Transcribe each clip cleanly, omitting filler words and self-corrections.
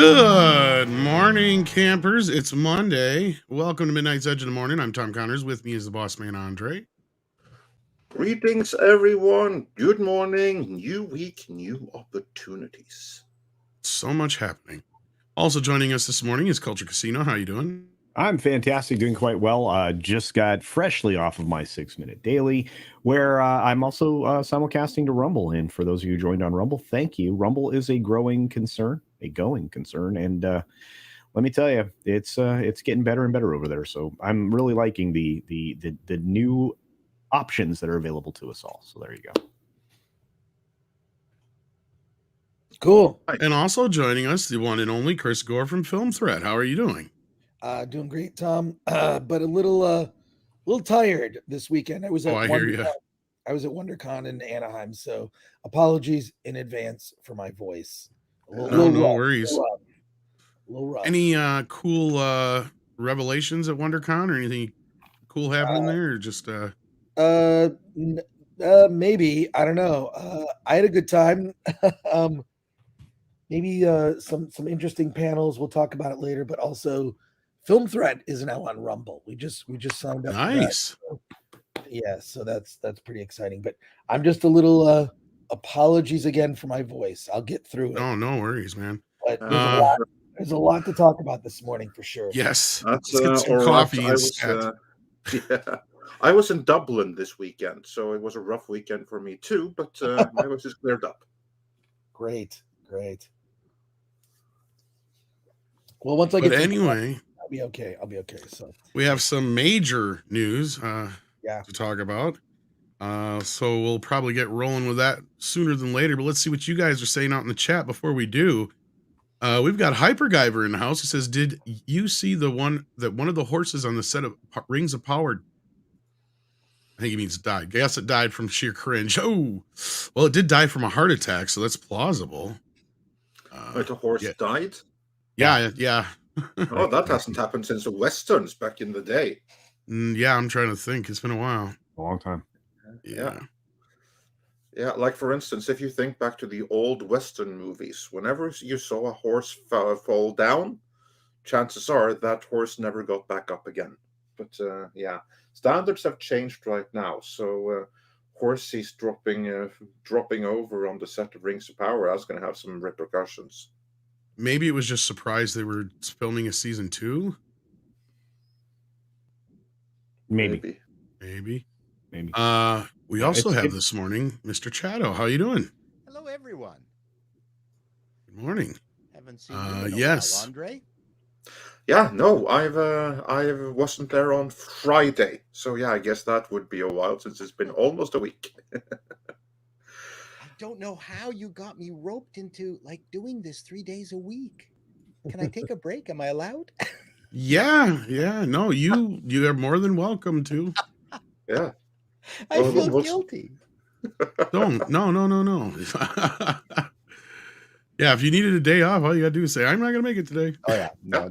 Good morning, campers. It's Monday. Welcome to Midnight's Edge of the Morning. I'm Tom Connors. With me is the boss man, Andre. Greetings, everyone. Good morning. New week, new opportunities. So much happening. Also joining us this morning is Culture Casino. How you doing? I'm fantastic, doing quite well. Just got freshly off of my 6-minute daily, where I'm also simulcasting to Rumble. And for those of you who joined on Rumble, thank you. Rumble is a growing concern, and let me tell you, it's getting better and better over there. So I'm really liking the new options that are available to us all. So there you go. Cool. And also joining us, the one and only Chris Gore from Film Threat. How are you doing? Doing great, Tom. But a little tired this weekend. I was at I was at WonderCon in Anaheim, so apologies in advance for my voice. No worries. A little rough. Any cool revelations at WonderCon or anything cool happening there, or just maybe, I don't know. I had a good time. Maybe some interesting panels. We'll talk about it later, but also Film Threat is now on Rumble. We just signed up. Nice. Yeah, so that's pretty exciting. But I'm just a little apologies again for my voice. I'll get through it. Oh, no worries, man. But there's a lot to talk about this morning for sure. Yes. That's Let's get some coffee instead. I was in Dublin this weekend, so it was a rough weekend for me too, but my voice is cleared up. Great. Well, once I get anyway, I'll be okay. So we have some major news to talk about. So we'll probably get rolling with that sooner than later. But let's see what you guys are saying out in the chat before we do. We've got Hyperguyver in the house. He says, "Did you see one of the horses on the set of Rings of Power? I think he means died. I guess it died from sheer cringe. Oh, well, it did die from a heart attack, so that's plausible." The horse died? Yeah. Oh, that hasn't happened since the Westerns back in the day. Yeah, I'm trying to think. It's been a while. A long time. Yeah, like for instance, if you think back to the old Western movies, whenever you saw a horse fall down, chances are that horse never got back up again. But standards have changed right now, so horses dropping over on the set of Rings of Power is going to have some repercussions. Maybe it was just surprised they were filming a season 2. Maybe. We also have this morning Mr. Chato. How you doing? Hello, everyone. Good morning. Haven't seen you in a yes. while, Andre. Yeah, no, I wasn't there on Friday, so I guess that would be a while since it's been almost a week. I don't know how you got me roped into doing this 3 days a week. Can I take a break? Am I allowed? Yeah. No, you are more than welcome to. Yeah. I feel guilty. Don't. No. Yeah, if you needed a day off, all you gotta do is say, "I'm not gonna make it today." Oh yeah, no,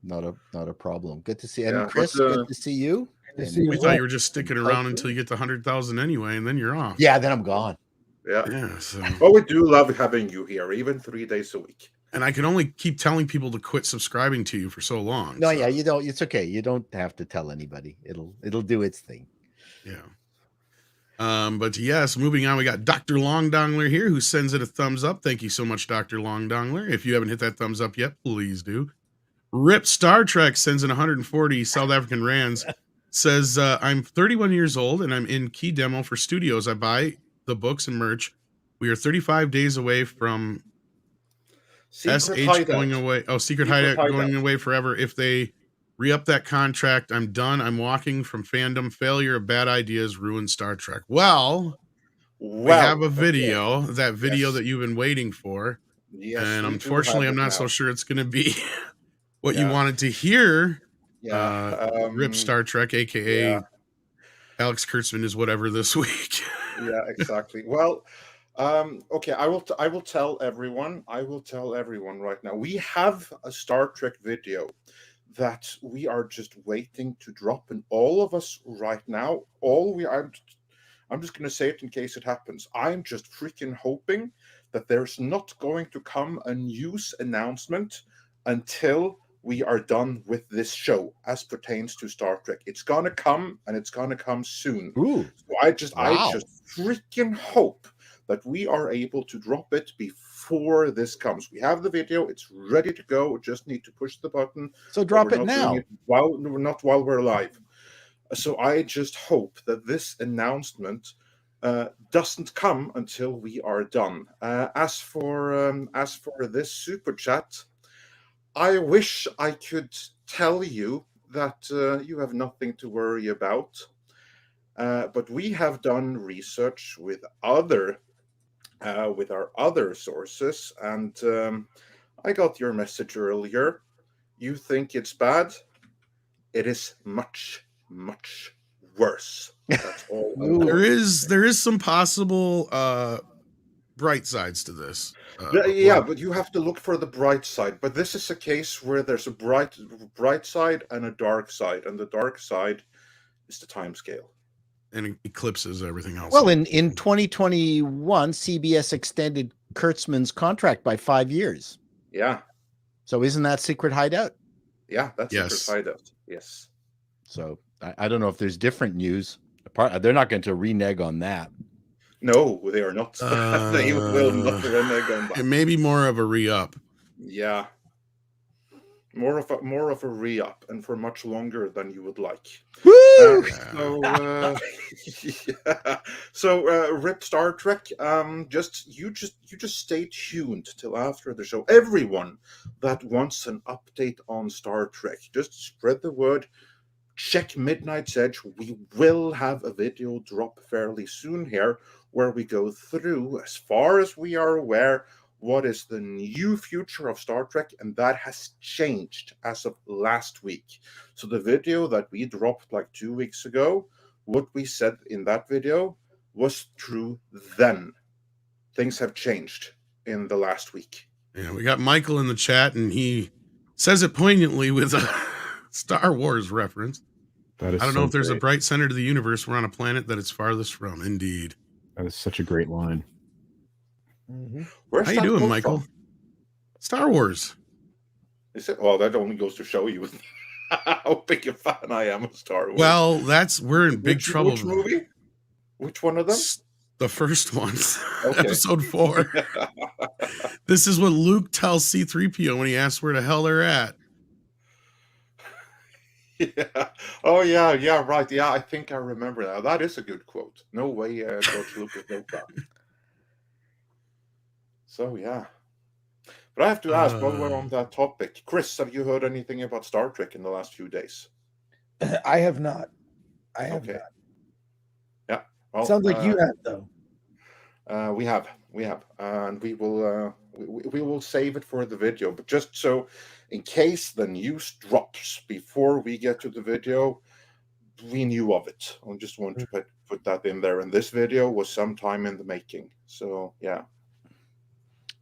not a problem. Good to see you. And Chris, good to see you. We thought you were just sticking around until you get to 100,000 anyway, and then you're off. Yeah, then I'm gone. Yeah. So. Well, we do love having you here, even 3 days a week. And I can only keep telling people to quit subscribing to you for so long. No, yeah, you don't. It's okay. You don't have to tell anybody. It'll do its thing. Yeah. But yes, moving on, we got Dr. Longdongler here who sends it a thumbs up. Thank you so much, Dr. Longdongler. If you haven't hit that thumbs up yet, please do. Rip Star Trek sends in 140 South African rands. Says, I'm 31 years old and I'm in key demo for studios. I buy the books and merch. We are 35 days away from SH going away. Oh, Secret Hideout going away forever. If they re-up that contract, I'm done. I'm walking from fandom. Failure of bad ideas ruined Star Trek. Well, we have a video, that you've been waiting for. Yes, and unfortunately, I'm not so sure it's going to be what you wanted to hear. Rip Star Trek, aka Alex Kurtzman is whatever this week. Yeah, exactly. Well, okay, I will tell everyone right now. We have a Star Trek video that we are just waiting to drop, and all of us right now, I'm just going to say it in case it happens. I'm just freaking hoping that there's not going to come a news announcement until we are done with this show as pertains to Star Trek. It's gonna come, and it's gonna come soon. Ooh. So I just freaking hope that we are able to drop it before this comes. We have the video, it's ready to go. We just need to push the button. So drop it now. Not while we're live. So I just hope that this announcement doesn't come until we are done. As for this super chat, I wish I could tell you that you have nothing to worry about, but we have done research with our other sources, and I got your message earlier. You think it's bad? It is much, much worse. That's all. There is some possible bright sides to this. But you have to look for the bright side. But this is a case where there's a bright side and a dark side, and the dark side is the time scale. And it eclipses everything else. Well, in 2021, CBS extended Kurtzman's contract by 5 years. Yeah. So isn't that Secret Hideout? Yeah, that's Secret Hideout. Yes. So I don't know if there's different news. They're not going to renege on that. No, they are not. They will not renege on that. It may be more of a re-up. Yeah. More of a re-up, and for much longer than you would like. Woo! So Rip Star Trek. Just stay tuned till after the show. Everyone that wants an update on Star Trek, just spread the word. Check Midnight's Edge. We will have a video drop fairly soon here, where we go through, as far as we are aware, what is the new future of Star Trek, and that has changed as of last week. So the video that we dropped like 2 weeks ago, what we said in that video was true then. Things have changed in the last week. Yeah, we got Michael in the chat, and he says it poignantly with a Star Wars reference. I don't know if there's a bright center to the universe. We're on a planet that it's farthest from. Indeed. That is such a great line. Mm-hmm. How you doing, Michael? From? Star Wars. Is it? Well, that only goes to show you how big a fan I am of Star Wars. Well, we're in big trouble. Which movie? Which one of them? The first one. Okay. Episode 4. This is what Luke tells C-3PO when he asks where the hell they're at. Yeah. Oh, yeah, right. Yeah, I think I remember that. That is a good quote. No way George Lucas wrote that. So, yeah. But I have to ask, while we're on that topic, Chris, have you heard anything about Star Trek in the last few days? I have not. I have not. Yeah. Well, sounds like you have, though. We have, and we will save it for the video. But just so, in case the news drops before we get to the video, we knew of it. I just want to put that in there. And this video was sometime in the making. So yeah,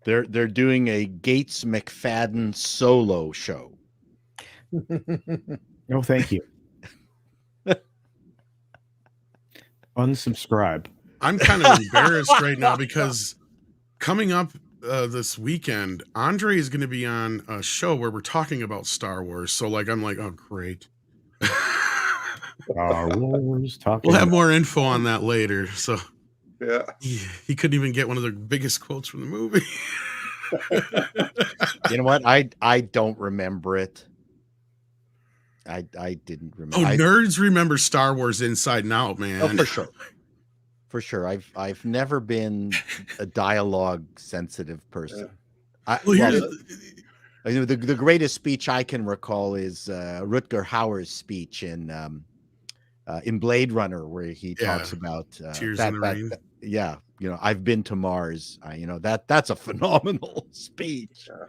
they're doing a Gates McFadden solo show. No, thank you. Unsubscribe. I'm kind of embarrassed right now because coming up this weekend, Andre is going to be on a show where we're talking about Star Wars. So I'm like, oh, great. Star Wars talking. We'll have more info on that later. So yeah, he couldn't even get one of the biggest quotes from the movie. You know what? I don't remember it. I didn't remember. Oh, nerds remember Star Wars inside and out, man. Oh, for sure. For sure. I've never been a dialogue sensitive person. The greatest speech I can recall is Rutger Hauer's speech in Blade Runner, where he talks about Tears in the Rain. Yeah, I've been to Mars. That's a phenomenal speech. Yeah.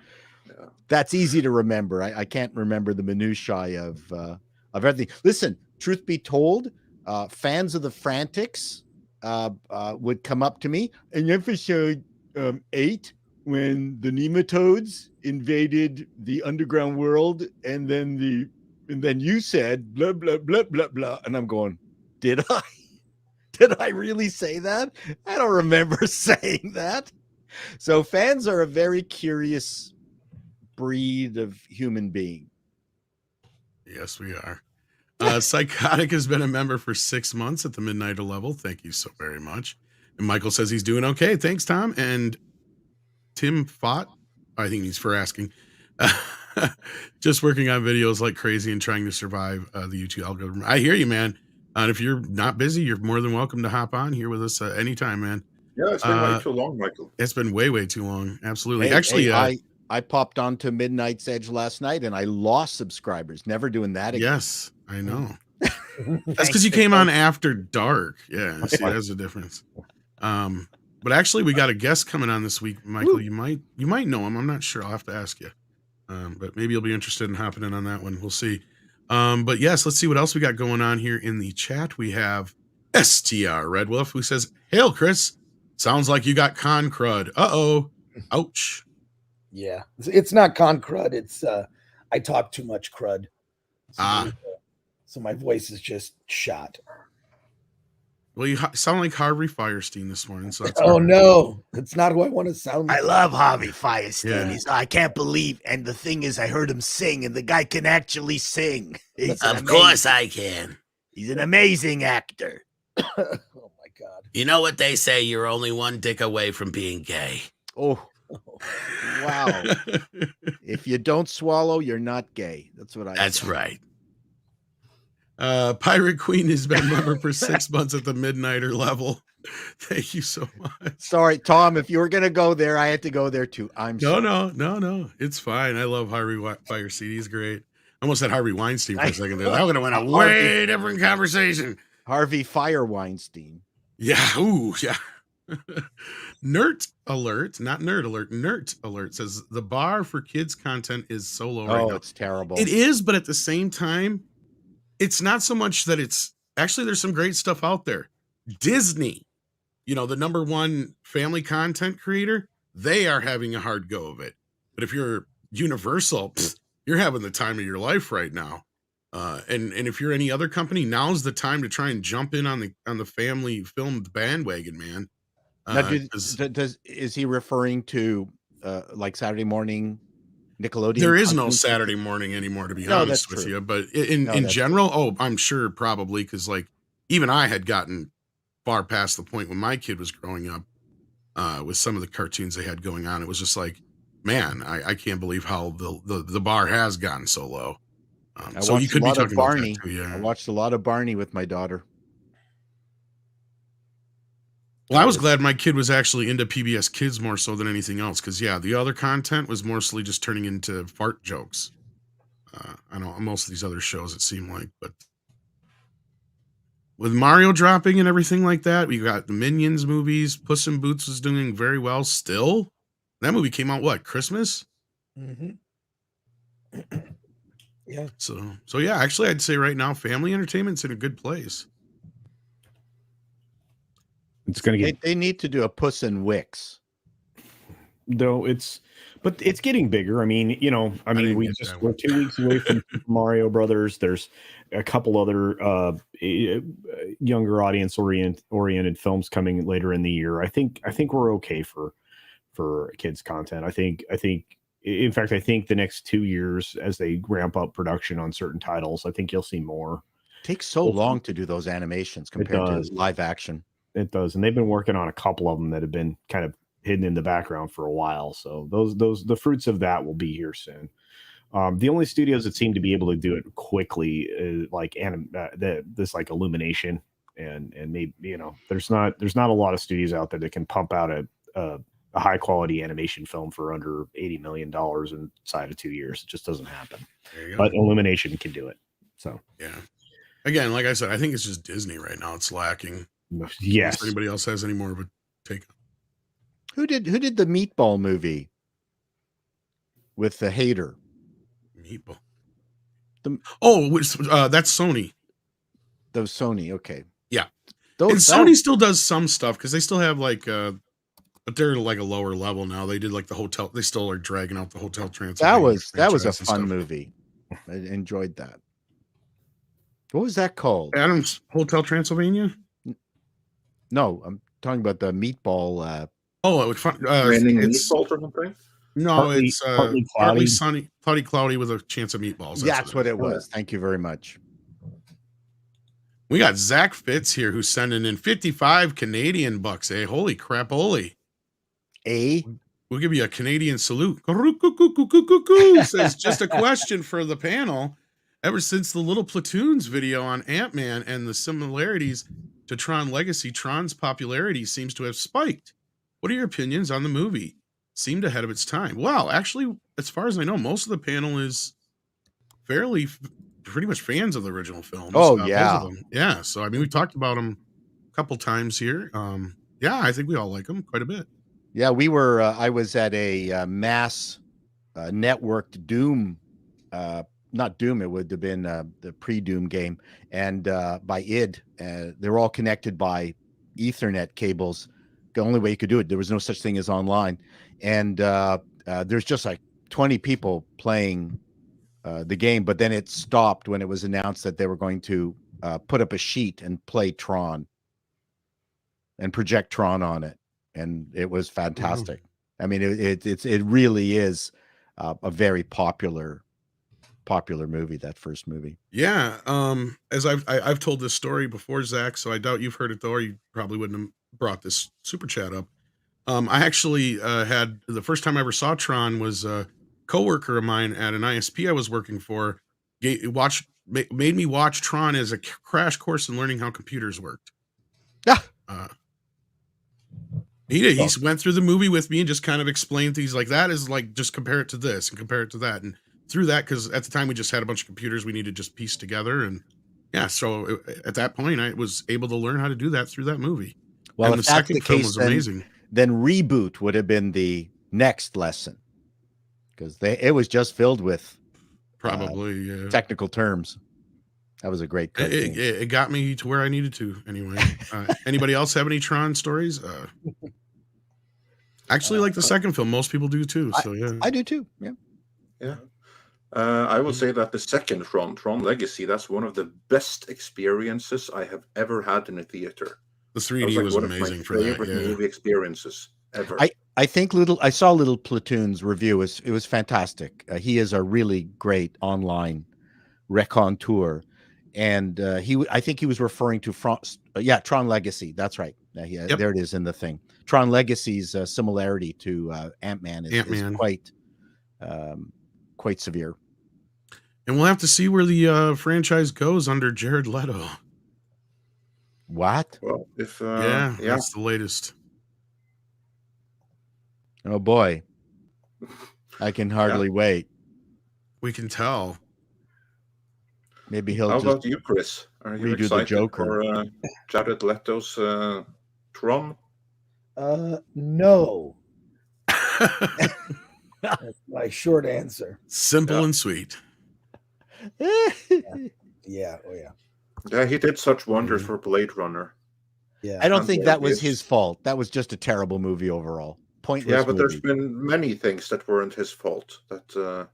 That's easy to remember. I can't remember the minutiae of everything. Listen, truth be told, fans of the Frantics would come up to me in episode 8 when the nematodes invaded the underground world, and then you said blah blah blah blah blah, and I'm going, did I really say that? I don't remember saying that. So fans are a very curious breed of human being. Yes, we are. Psychotic has been a member for 6 months at the Midnighter level. Thank you so very much. And Michael says he's doing okay. Thanks, Tom. And Tim Fott, I think he's for asking, just working on videos like crazy and trying to survive the YouTube algorithm. I hear you, man. And if you're not busy, you're more than welcome to hop on here with us anytime, man. Yeah, it's been way too long, Michael. It's been way too long. Absolutely. Hey, Actually, I popped onto Midnight's Edge last night and I lost subscribers. Never doing that again. Yes, I know. That's because you came on after dark. Yeah, see, that's the difference. But actually, we got a guest coming on this week, Michael. You might know him. I'm not sure. I'll have to ask you. But maybe you'll be interested in hopping in on that one. We'll see. But yes, let's see what else we got going on here in the chat. We have STR Red Wolf, who says, "Hail, Chris. Sounds like you got con crud. Uh-oh. Ouch." Yeah, it's not con crud. It's I talk too much crud. So my voice is just shot. Well, you sound like Harvey Firestein this morning. So that's no, it's not who I want to sound like. I love Harvey Firestein. Yeah. I can't believe, and the thing is, I heard him sing, and the guy can actually sing. Of course I can. He's an amazing actor. Oh my God. You know what they say, you're only one dick away from being gay. Oh. Wow. If you don't swallow, you're not gay. That's what I That's say. right. Pirate Queen has been a member for 6 months at the Midnighter level. Thank you so much. Sorry, Tom, if you were going to go there, I had to go there too. I'm sorry. No. It's fine. I love Harvey Firestein. He's great. I almost said Harvey Weinstein for a second there. That would have went a way different conversation. Harvey Fire Weinstein. Yeah. Ooh, yeah. Nerd alert, not nerd alert. Nerd alert says the bar for kids content is so low right now. Oh, it's terrible. It is, but at the same time, it's not so much that it's actually there's some great stuff out there. Disney, the #1 family content creator, they are having a hard go of it. But if you're Universal, you're having the time of your life right now. And if you're any other company, now's the time to try and jump in on the family filmed bandwagon, man. Now, is he referring to like Saturday morning Nickelodeon? There is no Saturday morning anymore, to be honest with you. But in general, I'm sure probably because like even I had gotten far past the point when my kid was growing up with some of the cartoons they had going on. It was just like, man, I can't believe how the bar has gotten so low. So you could be talking about that too, yeah. I watched a lot of Barney with my daughter. Well, I was glad my kid was actually into PBS Kids more so than anything else. Because, yeah, the other content was mostly just turning into fart jokes. I know most of these other shows, it seemed like. But with Mario dropping and everything like that, we got the Minions movies. Puss in Boots was doing very well still. That movie came out, what, Christmas? Mm-hmm. Yeah. So, yeah, actually, I'd say right now, family entertainment's in a good place. It's going to get. They need to do a Puss in Wicks. Though but it's getting bigger. I mean, we're 2 weeks away from Mario Brothers. There's a couple other younger audience oriented films coming later in the year. I think we're okay for kids content. I think in fact, I think the next 2 years as they ramp up production on certain titles, I think you'll see more. It takes so long to do those animations compared to live action. It does, and they've been working on a couple of them that have been kind of hidden in the background for a while. So the fruits of that will be here soon. The only studios that seem to be able to do it quickly is like this like Illumination, and maybe there's not a lot of studios out there that can pump out a high quality animation film for under $80 million inside of 2 years. It just doesn't happen. But Illumination can do it. So yeah, again, like I said, I think it's just Disney right now. It's lacking. Yes. If anybody else has any more of a take? Who did the Meatball movie with the hater? Meatball. That's Sony. Those Sony, okay. Yeah. Sony still does some stuff because they still have like but they're like a lower level now. They did like the hotel. They still are dragging out the Hotel Transylvania. That was a fun movie. I enjoyed that. What was that called? Adam's Hotel Transylvania. No, I'm talking about the Meatball. Oh, Raining it's meatballs or something? no, Partly- it's partly partly cloudy. sunny, partly cloudy with a chance of meatballs. That's what is. it was. Thank you very much. We got Zach Fitz here who's sending in 55 Canadian bucks. Eh? Holy crap, holy. We'll give you a Canadian salute. Says, just a question for the panel. Ever since the Little Platoons video on Ant-Man and the similarities to Tron Legacy, Tron's popularity seems to have spiked. What are your opinions on the movie? Seemed ahead of its time. Well, actually, as far as I know, most of the panel is pretty much fans of the original films. Oh, Both yeah. of them. Yeah. So, I mean, we talked about them a couple times here. Yeah, I think we all like them quite a bit. Yeah, we were. I was at a mass networked Doom, not Doom. It would have been the pre-Doom game, and by id. They're all connected by Ethernet cables. The only way you could do it. There was no such thing as online, and there's just like 20 people playing the game. But then it stopped when it was announced that they were going to put up a sheet and play Tron and project Tron on it. And it was fantastic. I mean, it really is a very popular movie. That first movie. Yeah. As I've told this story before, Zach, so I doubt you've heard it though, or you probably wouldn't have brought this super chat up. I actually had the first time I ever saw Tron was a coworker of mine at an ISP I was working for. Made me watch Tron as a crash course in learning how computers worked. Yeah. He went through the movie with me and just kind of explained things like that is like, just compare it to this and compare it to that. And through that, because at the time we just had a bunch of computers we needed to just piece together. And yeah, so at that point I was able to learn how to do that through that movie. Well, and if the that's second the film case, was amazing. Then Reboot would have been the next lesson, because it was just filled with probably technical terms. That was a great cartoon. It got me to where I needed to anyway. Anybody else have any Tron stories? Actually, like the second film, most people do too. So yeah, I do too. Yeah. I would say that the second Tron Legacy, that's one of the best experiences I have ever had in a theater. The 3D was amazing for that. Favorite movie experiences ever. I think I saw Little Platoon's review. It was fantastic. He is a really great online raconteur, and I think he was referring to Tron Legacy. That's right. Yep. There it is in the thing. Tron Legacy's similarity to Ant-Man is quite severe. And we'll have to see where the franchise goes under Jared Leto. What? Well, that's the latest. Oh boy, I can hardly wait. We can tell. Maybe he'll. How about you, Chris? Are you redo excited the Joker for Jared Leto's Tron? No. That's my short answer. Simple and sweet. Yeah. Oh yeah. Yeah, he did such wonders for Blade Runner. Yeah. I don't think that was his fault. That was just a terrible movie overall. Pointless. Yeah, but movie. there's been many things that weren't his fault. That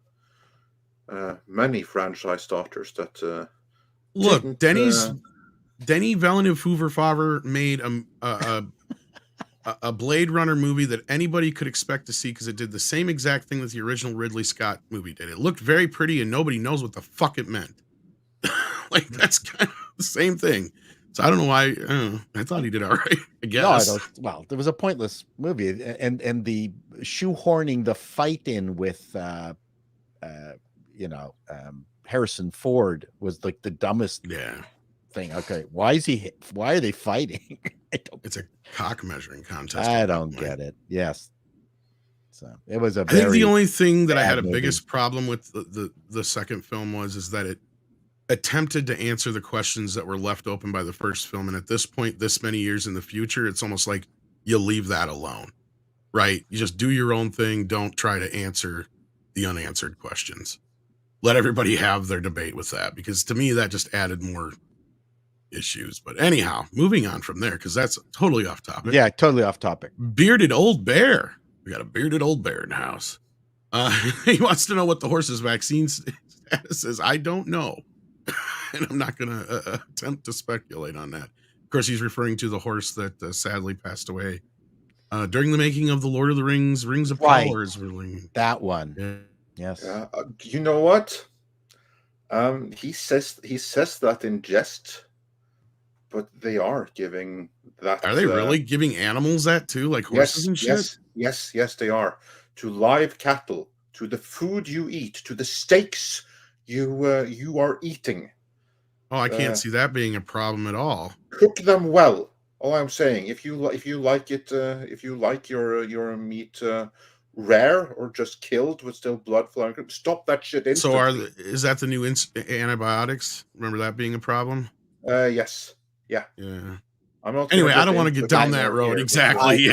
many franchise starters that look, Denny Villeneuve Hoover made a Blade Runner movie that anybody could expect to see, because it did the same exact thing that the original Ridley Scott movie did. It looked very pretty and nobody knows what the fuck it meant. Like, that's kind of the same thing. So I don't know why. I thought he did all right, I guess. No, well, there was a pointless movie, and the shoehorning the fight in with Harrison Ford was like the dumbest thing. Okay, why are they fighting? It's a cock measuring contest. I don't get it. Yes. So it was I think the only thing that I had a biggest problem with the second film is that it attempted to answer the questions that were left open by the first film. And at this point, this many years in the future, it's almost like you leave that alone, right? You just do your own thing. Don't try to answer the unanswered questions. Let everybody have their debate with that, because to me, that just added more issues. But anyhow, moving on from there, because that's totally off topic. Yeah, totally off topic. Bearded old bear. We got a bearded old bear in the house. He wants to know what the horse's vaccine status is. I don't know. And I'm not going to attempt to speculate on that. Of course, he's referring to the horse that sadly passed away during the making of the Lord of the Rings, Rings of Right. Power is releasing. That one. Yeah. Yes. You know what? He says that in jest, but they are giving that. Are they really giving animals that too, like horses and shit? Yes, they are. To live cattle, to the food you eat, to the steaks you are eating. Oh, I can't see that being a problem at all. Cook them well. All I'm saying, if you like it, if you like your meat rare or just killed with still blood flowing, stop that shit instantly. So is that the new antibiotics? Remember that being a problem? Yes. Yeah. I'm not. Anyway, I don't want to get down that road. Exactly.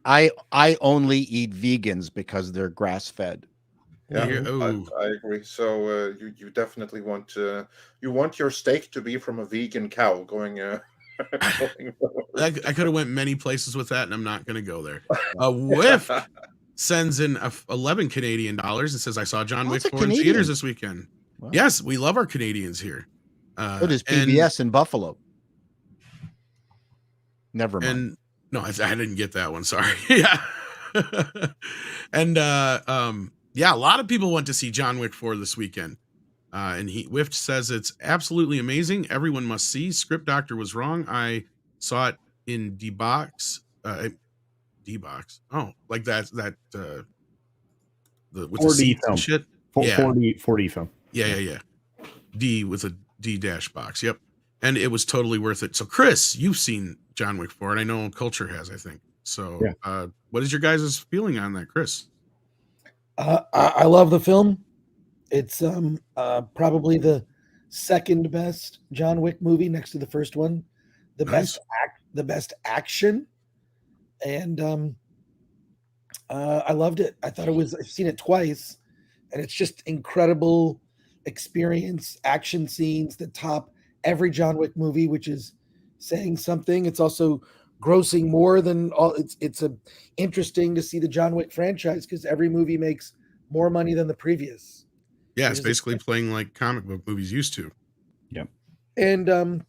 I only eat vegans because they're grass fed. Yeah, I agree. So you definitely want your steak to be from a vegan cow. I could have went many places with that, and I'm not going to go there. Whiff sends in 11 Canadian dollars and says, "I saw John Wick 4 in theaters this weekend." Wow. Yes, we love our Canadians here. So does PBS in Buffalo. Never mind. And no, I didn't get that one. Sorry. Yeah. And yeah, a lot of people went to see John Wick 4 this weekend. And Whiff says it's absolutely amazing. Everyone must see. Script Doctor was wrong. I saw it in D-Box. D-Box. Oh, like that with 4D film shit. 4D film. Yeah. D with a D- box. Yep. And it was totally worth it. So Chris, you've seen John Wick 4, and I know Culture has, I think. So what is your guys' feeling on that, Chris? I love the film. It's probably the second best John Wick movie next to the first one. The best action. And I loved it. I thought I've seen it twice, and it's just incredible experience, action scenes that top every John Wick movie, which is saying something. It's also grossing more than all. It's interesting to see the John Wick franchise because every movie makes more money than the previous. Yeah, it's basically playing like comic book movies used to. Yeah. And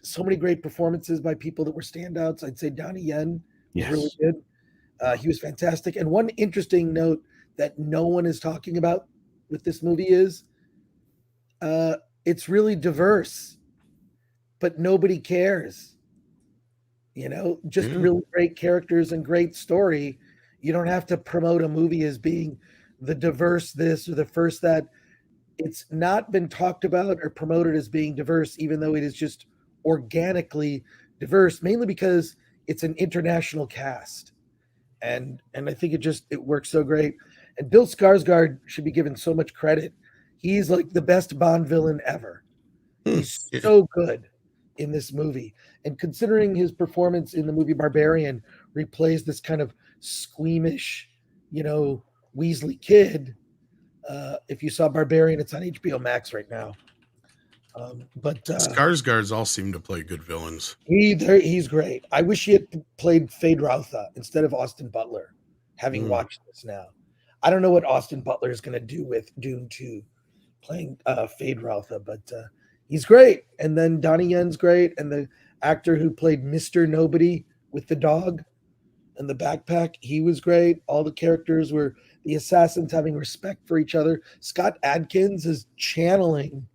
so many great performances by people that were standouts. I'd say Donnie Yen was really good. He was fantastic. And one interesting note that no one is talking about with this movie is it's really diverse, but nobody cares. Just really great characters and great story. You don't have to promote a movie as being the diverse this or the first that. It's not been talked about or promoted as being diverse, even though it is just organically diverse, mainly because it's an international cast. And I think it works so great. And Bill Skarsgård should be given so much credit. He's like the best Bond villain ever. He's so good in this movie. And considering his performance in the movie Barbarian, where he plays this kind of squeamish, Weasley kid. If you saw Barbarian, it's on HBO Max right now. But Skarsgårds all seem to play good villains. He's great. I wish he had played Feyd-Rautha instead of Austin Butler, having watched this now. I don't know what Austin Butler is going to do with Dune 2 playing Feyd-Rautha, but he's great. And then Donnie Yen's great. And the actor who played Mr. Nobody with the dog and the backpack, he was great. All the characters were the assassins having respect for each other. Scott Adkins is channeling,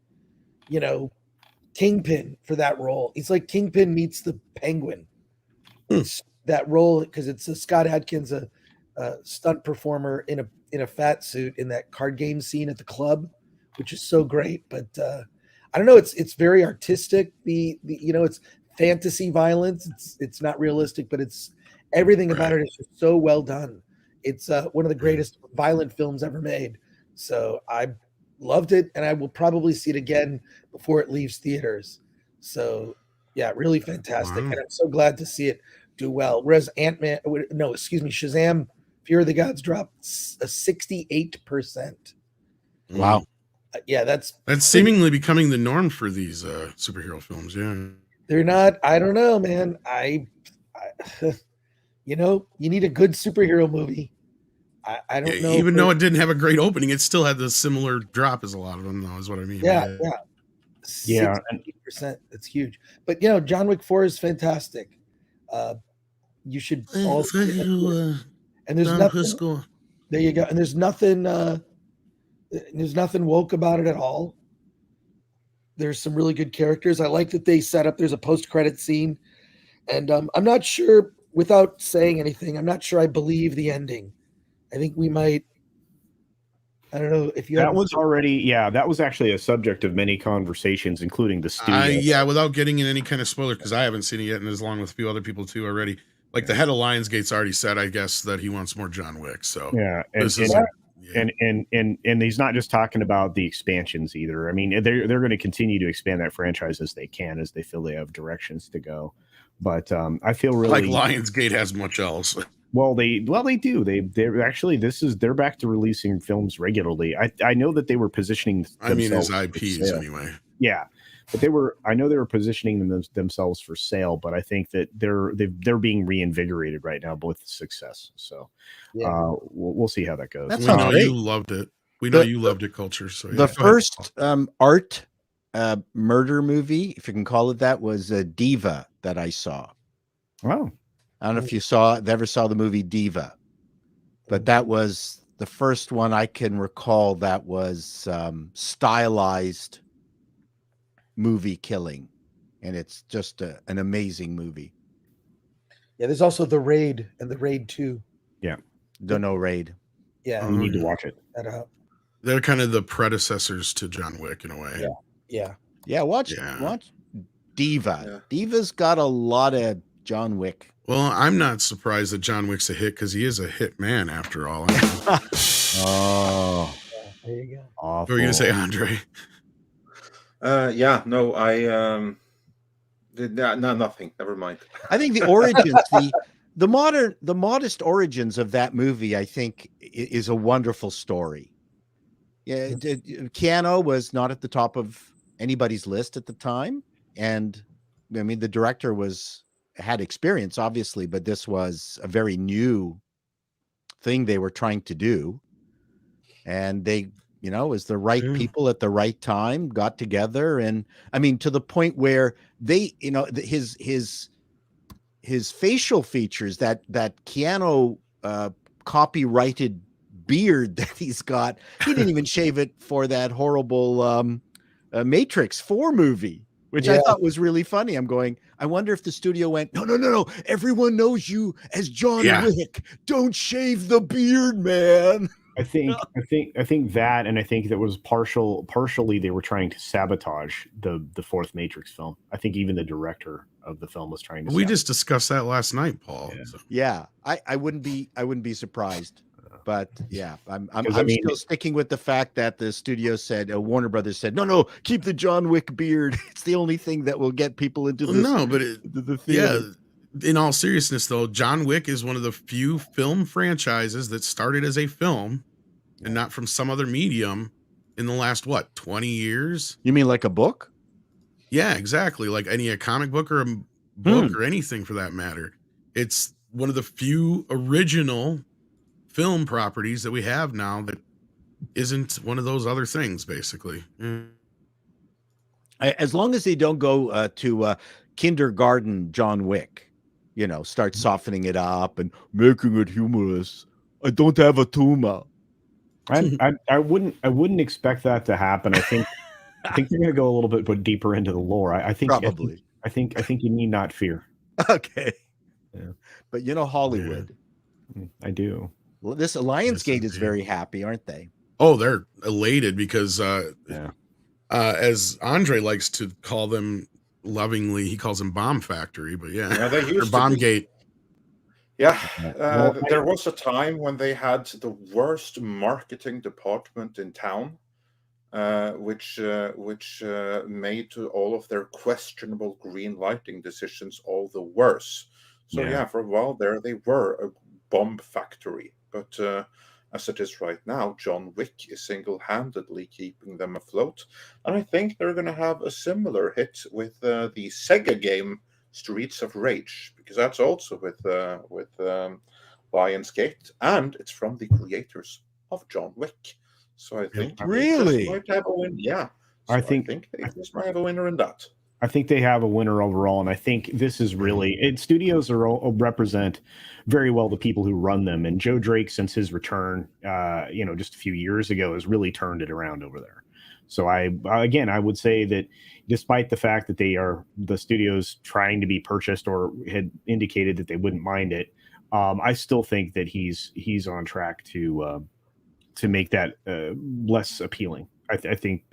Kingpin for that role. It's like Kingpin meets the Penguin. It's that role because it's Scott Adkins, a stunt performer in a fat suit in that card game scene at the club, which is so great. But I don't know. It's very artistic. It's fantasy violence. It's not realistic, but it's everything about it is just so well done. It's one of the greatest violent films ever made. So I loved it, and I will probably see it again before it leaves theaters. So yeah, really fantastic. And I'm so glad to see it do well. Whereas Shazam, Fear of the Gods dropped a 68%. Wow. Yeah, that's seemingly becoming the norm for these superhero films. Yeah. They're not, I don't know, man. You need a good superhero movie. I don't know. Even though it didn't have a great opening, it still had the similar drop as a lot of them, though, is what I mean. Yeah. 68%. That's huge. But, John Wick 4 is fantastic. you should all. And there's Don nothing. Pisco. There you go. And there's nothing. There's nothing woke about it at all. There's some really good characters. I like that they set up. There's a post-credit scene, and I'm not sure. Without saying anything, I'm not sure I believe the ending. I think we might. I don't know if you. That was already, that was actually a subject of many conversations, including the studio. Without getting in any kind of spoiler, because I haven't seen it yet, and as long with a few other people too already. Like the head of Lionsgate's already said, I guess, that he wants more John Wick. So and he's not just talking about the expansions either. I mean, they're going to continue to expand that franchise as they can, as they feel they have directions to go. But I feel really like Lionsgate has much else. Well, they do. They're actually they're back to releasing films regularly. I know that they were positioning. I mean, as IPs anyway. Yeah, but I know they were positioning themselves for sale. But I think that they're being reinvigorated right now with success. So we'll see how that goes. We know you loved it. We know you loved it, Culture. So the first art murder movie, if you can call it that, was Diva that I saw. Wow. I don't know if you ever saw the movie Diva, but that was the first one I can recall that was stylized movie killing, and it's just an amazing movie. Yeah, there's also The Raid and The Raid 2. Yeah, don't know Raid. Yeah, you need to watch it. They're kind of the predecessors to John Wick in a way. Yeah. Watch Diva. Yeah. Diva's got a lot of John Wick. Well, I'm not surprised that John Wick's a hit because he is a hit man after all. Oh, there you go. Awful. What were you gonna say, Andre? Nothing. Never mind. I think the origins, the modest origins of that movie, I think, is a wonderful story. Yeah, Keanu was not at the top of anybody's list at the time, and I mean the director had experience, obviously, but this was a very new thing they were trying to do. And they, as the right people at the right time got together. And I mean, to the point where they, his facial features, that Keanu copyrighted beard that he's got, he didn't even shave it for that horrible Matrix 4 movie. Which I thought was really funny. I'm going, I wonder if the studio went, no. Everyone knows you as John Wick. Don't shave the beard, man. I think that, and I think that was partially they were trying to sabotage the fourth Matrix film. I think even the director of the film was trying to. We just discussed that last night, Paul. Yeah, so. Yeah. I wouldn't be surprised. But yeah, I'm still sticking with the fact that the studio said, Warner Brothers said, no, keep the John Wick beard. It's the only thing that will get people into this. No, but in all seriousness, though, John Wick is one of the few film franchises that started as a film and not from some other medium in the last 20 years? You mean like a book? Yeah, exactly. Like a comic book or a book or anything for that matter. It's one of the few original film properties that we have now that isn't one of those other things, basically. As long as they don't go to kindergarten John Wick, start softening it up and making it humorous. I don't have a tumor. I wouldn't expect that to happen. I think they're going to go a little bit deeper into the lore. I think probably. I think you need not fear. Okay. Yeah. But Hollywood. Yeah. I do. Well, this Lionsgate is very happy, aren't they? Oh, they're elated because as Andre likes to call them lovingly, he calls them Bomb Factory, but they used Bomb Gate. Yeah, there was a time when they had the worst marketing department in town, which made all of their questionable green lighting decisions all the worse. So for a while there, they were a bomb factory. But as it is right now, John Wick is single-handedly keeping them afloat. And I think they're going to have a similar hit with the Sega game Streets of Rage, because that's also with Lionsgate, and it's from the creators of John Wick. So I think really might have a win. Yeah, so I think they just might have a winner in that. I think they have a winner overall, and I think this is really studios represent very well the people who run them. And Joe Drake, since his return, just a few years ago, has really turned it around over there. So I would say that despite the fact that the studios trying to be purchased or had indicated that they wouldn't mind it, I still think that he's on track to make that less appealing. I think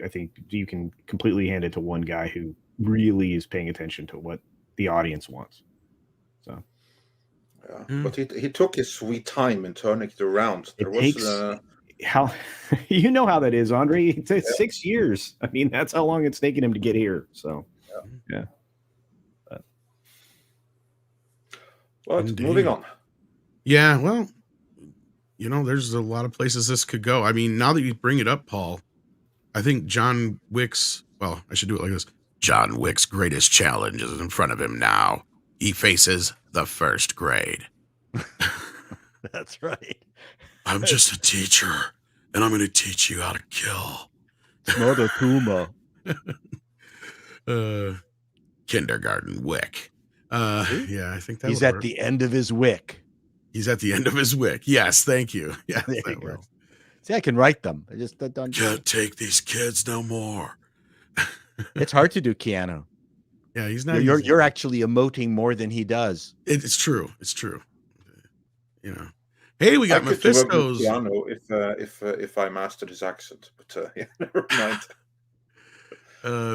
you can completely hand it to one guy who really is paying attention to what the audience wants. So, yeah, but he took his sweet time in turning it around. There was how how that is, Andre. It's 6 years. I mean, that's how long it's taken him to get here. So, yeah. But moving on. Yeah, well, there's a lot of places this could go. I mean, now that you bring it up, Paul, I think John Wick's, well, I should do it like this. John Wick's greatest challenge is in front of him now. He faces the first grade. That's right. I'm just a teacher, and I'm going to teach you how to kill. It's not a tumor. Kindergarten Wick. Yeah, I think that he's at the end of his wick. He's at the end of his wick. Yes, thank you. Yeah, there you go. See, I can write them. I just don't. Can't take these kids no more. It's hard to do Keanu. Yeah, he's not. You're actually emoting more than he does. It's true. It's true. Hey, we got Mephisto's. Keanu if I mastered his accent, but yeah, never mind.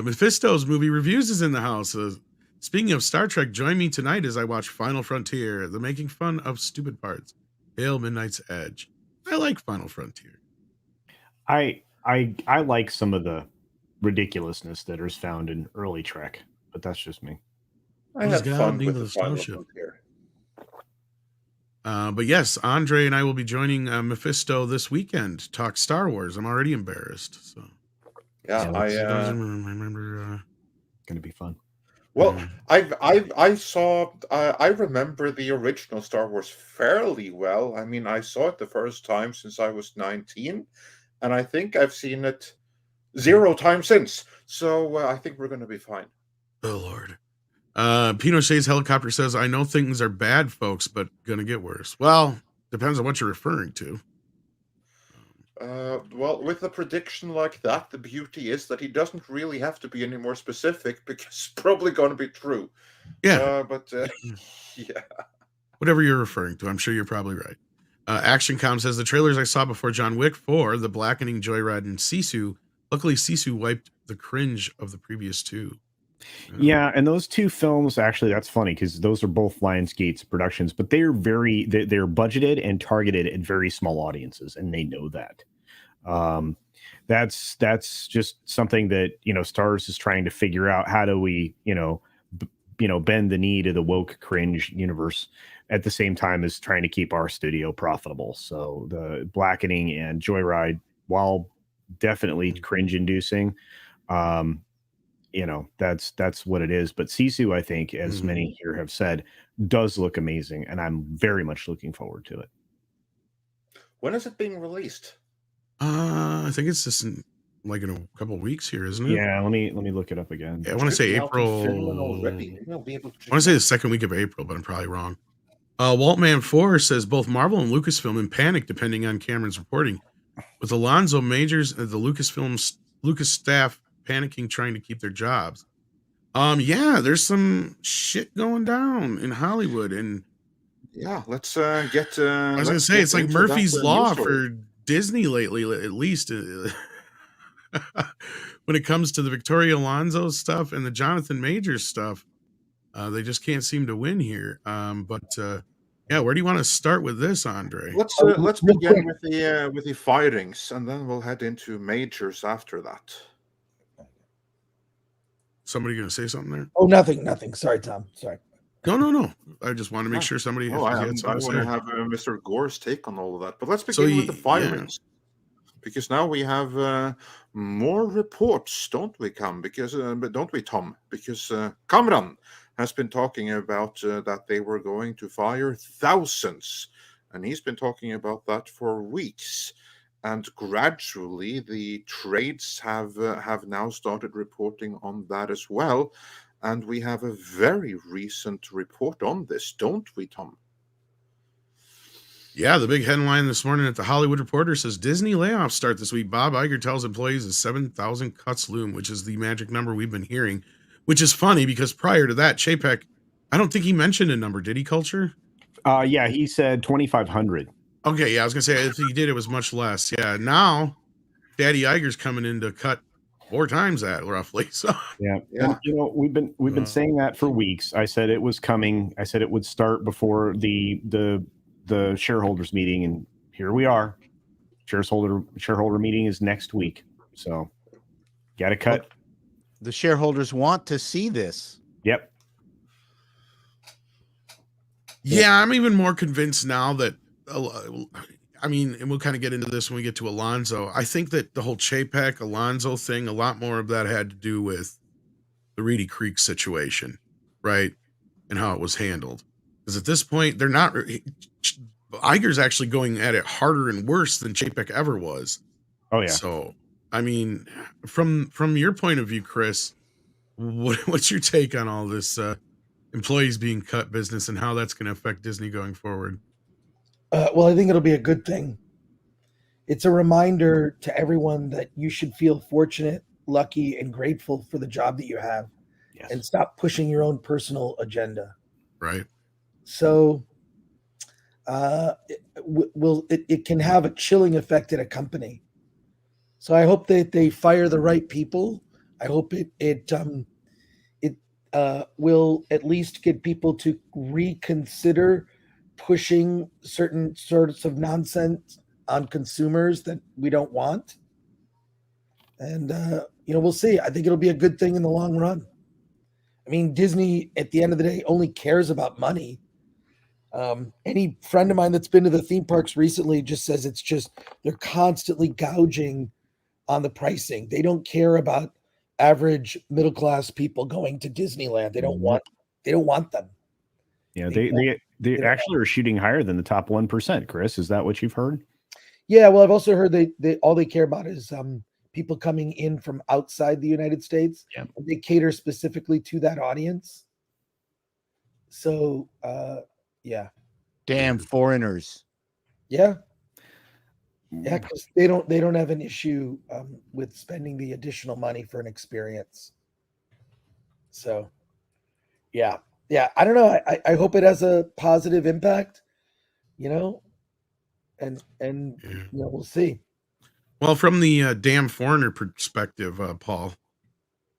Mephisto's movie reviews is in the house. Speaking of Star Trek, join me tonight as I watch Final Frontier, the making fun of stupid parts. Hail Midnight's Edge. I like Final Frontier. I like some of the ridiculousness that is found in early Trek, but that's just me. I had fun with the Final Frontier. But yes, Andre and I will be joining Mephisto this weekend to talk Star Wars. I'm already embarrassed. So yeah, I remember. Going to be fun. Well, I remember the original Star Wars fairly well. I mean, I saw it the first time since I was 19, and I think I've seen it 0 times since. So I think we're going to be fine. Oh, Lord. Pinochet's helicopter says, I know things are bad, folks, but going to get worse. Well, depends on what you're referring to. Well, with a prediction like that, the beauty is that he doesn't really have to be any more specific because it's probably going to be true. Yeah. Yeah. Whatever you're referring to, I'm sure you're probably right. ActionCom says the trailers I saw before John Wick 4, The Blackening, Joyride, and Sisu. Luckily, Sisu wiped the cringe of the previous 2. Yeah, and those 2 films, actually, that's funny because those are both Lionsgate's productions, but they're budgeted and targeted at very small audiences, and they know that. That's just something that Stars is trying to figure out. How do we bend the knee to the woke cringe universe at the same time as trying to keep our studio profitable? So the Blackening and Joyride, while definitely cringe-inducing, that's what it is. But Sisu, I think, as many here have said, does look amazing, and I'm very much looking forward to it. When is it being released? I think it's just in a couple of weeks here, isn't it? Yeah, let me look it up again. Yeah, I want to say April. I want to say the second week of April, but I'm probably wrong. Waltman 4 says both Marvel and Lucasfilm in panic, depending on Cameron's reporting, with Alonso Majors and the Lucas staff panicking, trying to keep their jobs. Yeah, there's some shit going down in Hollywood, and yeah, let's get. I was gonna say it's like Murphy's Law for Disney lately, at least when it comes to the Victoria Alonso stuff and the Jonathan Majors stuff. They just can't seem to win here. Yeah, where do you want to start with this, Andre? Let's begin with the firings, and then we'll head into Majors after that. Somebody gonna say something there? Oh, nothing. Sorry, Tom. Sorry. No. I just want to make sure somebody. I want to have Mr. Gore's take on all of that. But let's begin with the firings, because now we have more reports, don't we, Tom? Because Kamran has been talking about that they were going to fire thousands, and he's been talking about that for weeks. And gradually, the trades have now started reporting on that as well. And we have a very recent report on this, don't we, Tom? Yeah, the big headline this morning at the Hollywood Reporter says Disney layoffs start this week. Bob Iger tells employees as 7,000 cuts loom, which is the magic number we've been hearing, which is funny because prior to that, Chapek, I don't think he mentioned a number. Did he, Culture? Yeah, he said 2,500. Okay, yeah, I was going to say if he did, it was much less. Yeah, now Daddy Iger's coming in to cut 4 times that roughly. So yeah. And, we've been saying that for weeks. I said it was coming. I said it would start before the shareholders meeting, and here we are. Shareholder meeting is next week, so got to cut. The shareholders want to see this. Yep. Yeah, I'm even more convinced now that I mean, and we'll kind of get into this when we get to Alonso. I think that the whole Chapek Alonso thing, a lot more of that had to do with the Reedy Creek situation, right? And how it was handled. Because at this point, they're not. Iger's actually going at it harder and worse than Chapek ever was. Oh yeah. So, I mean, from your point of view, Chris, what's your take on all this employees being cut business and how that's going to affect Disney going forward? Well, I think it'll be a good thing. It's a reminder to everyone that you should feel fortunate, lucky, and grateful for the job that you have, and stop pushing your own personal agenda. Right. So, it can have a chilling effect at a company. So I hope that they fire the right people. I hope it will at least get people to reconsider pushing certain sorts of nonsense on consumers that we don't want. And, we'll see. I think it'll be a good thing in the long run. I mean, Disney, at the end of the day, only cares about money. Any friend of mine that's been to the theme parks recently just says they're constantly gouging on the pricing. They don't care about average middle-class people going to Disneyland. They don't want them. Yeah, they actually are shooting higher than the top 1%. Chris, is that what you've heard? Yeah, well, I've also heard they all they care about is people coming in from outside the United States. Yeah, they cater specifically to that audience. So, yeah. Damn foreigners. Yeah, because they don't have an issue with spending the additional money for an experience. So, yeah. I don't know. I hope it has a positive impact, and we'll see. Well, from the damn foreigner perspective, Paul,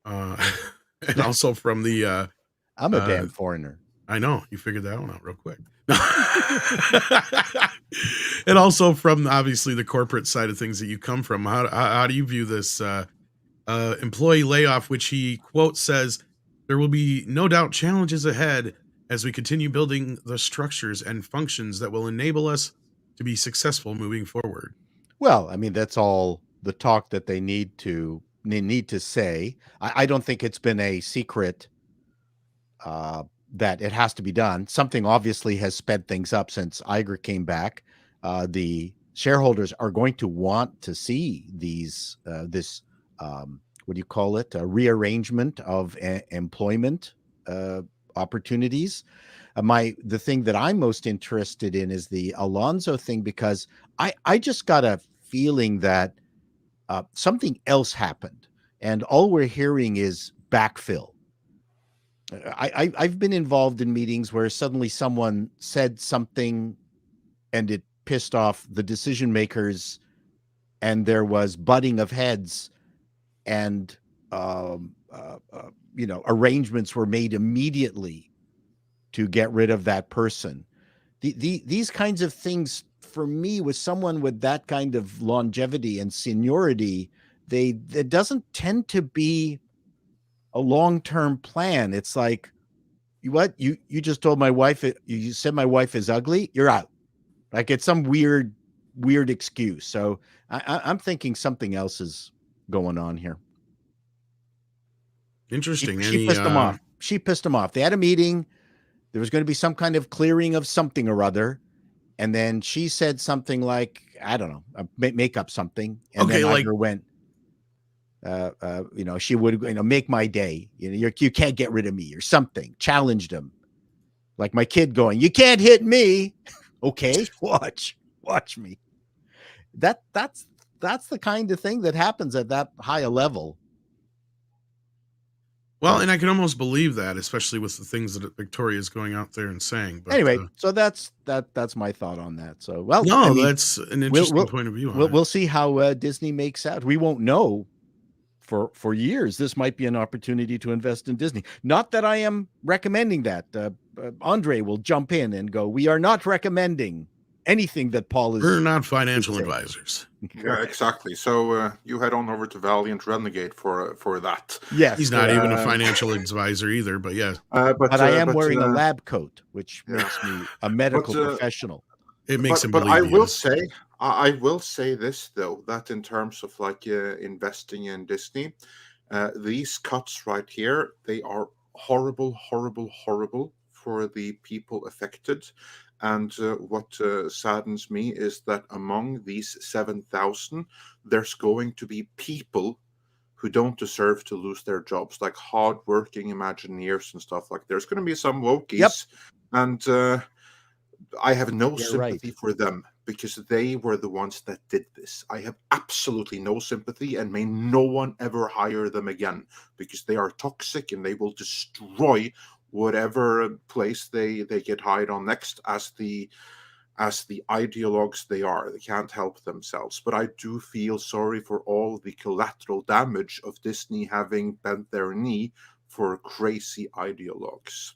and also from the I'm a damn foreigner. I know, you figured that one out real quick. And also from obviously the corporate side of things that you come from, how do you view this employee layoff, which he quote says, "There will be no doubt challenges ahead as we continue building the structures and functions that will enable us to be successful moving forward." Well, I mean, that's all the talk that they need to say. I don't think it's been a secret that it has to be done. Something obviously has sped things up since Iger came back. The shareholders are going to want to see this what do you call it? A rearrangement of employment opportunities. The thing that I'm most interested in is the Alonso thing, because I just got a feeling that something else happened, and all we're hearing is backfill. I've been involved in meetings where suddenly someone said something and it pissed off the decision makers, and there was butting of heads, and arrangements were made immediately to get rid of that person. These kinds of things, for me, with someone with that kind of longevity and seniority, it doesn't tend to be a long-term plan. It's like, you just told my wife, you said my wife is ugly, you're out. Like, it's some weird excuse. So I'm thinking something else is going on here. Interesting. She pissed him off. She pissed him off. They had a meeting. There was going to be some kind of clearing of something or other. And then she said something like, I don't know, make up something. And okay, then like, Iger went, She would, make my day. You can't get rid of me or something. Challenged him, like my kid going, "You can't hit me." Okay, watch me. That's the kind of thing that happens at that high a level. Well, and I can almost believe that, especially with the things that Victoria is going out there and saying. But anyway, so that's my thought on that. So, well, that's an interesting point of view. We'll see how Disney makes out. We won't know for years. This might be an opportunity to invest in Disney. Not that I am recommending that. Andre will jump in and go, "We are not recommending anything that Paul is." We're not financial advisors. Yeah, exactly. So you head on over to Valiant Renegade for that. Yes, he's not even a financial advisor either. But yeah, but I am wearing a lab coat, which makes me a medical professional. It makes him. But believe I will say this though, that in terms of investing in Disney, these cuts right here, they are horrible, horrible, horrible for the people affected. And what saddens me is that among these 7,000, there's going to be people who don't deserve to lose their jobs, like hardworking Imagineers and stuff. Like there's going to be some wokies, and I have no sympathy for them because they were the ones that did this. I have absolutely no sympathy, and may no one ever hire them again because they are toxic and they will destroy whatever place they get hired on next as the ideologues they are. They can't help themselves. But I do feel sorry for all the collateral damage of Disney having bent their knee for crazy ideologues.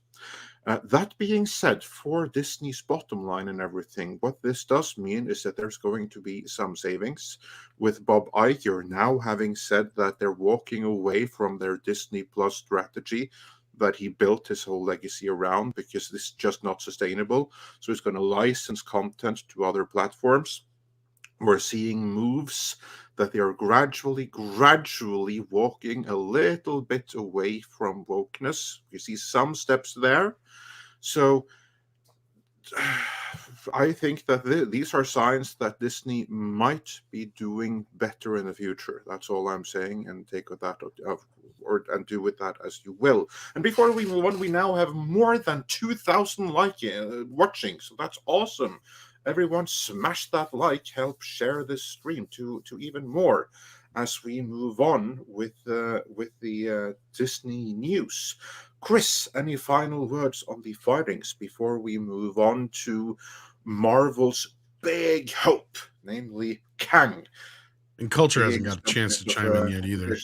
That being said, for Disney's bottom line and everything, what this does mean is that there's going to be some savings. With Bob Iger now having said that they're walking away from their Disney Plus strategy that he built his whole legacy around because this is just not sustainable. So he's going to license content to other platforms. We're seeing moves that they are gradually walking a little bit away from wokeness. You see some steps there. So I think that these are signs that Disney might be doing better in the future. That's all I'm saying, and take with that and do with that as you will. And before we move on, we now have more than 2,000 watching, so that's awesome. Everyone smash that like, help share this stream to even more as we move on with the Disney news. Chris, any final words on the firings before we move on to Marvel's big hope, namely KANG? And Culture hasn't got a chance to chime in yet either.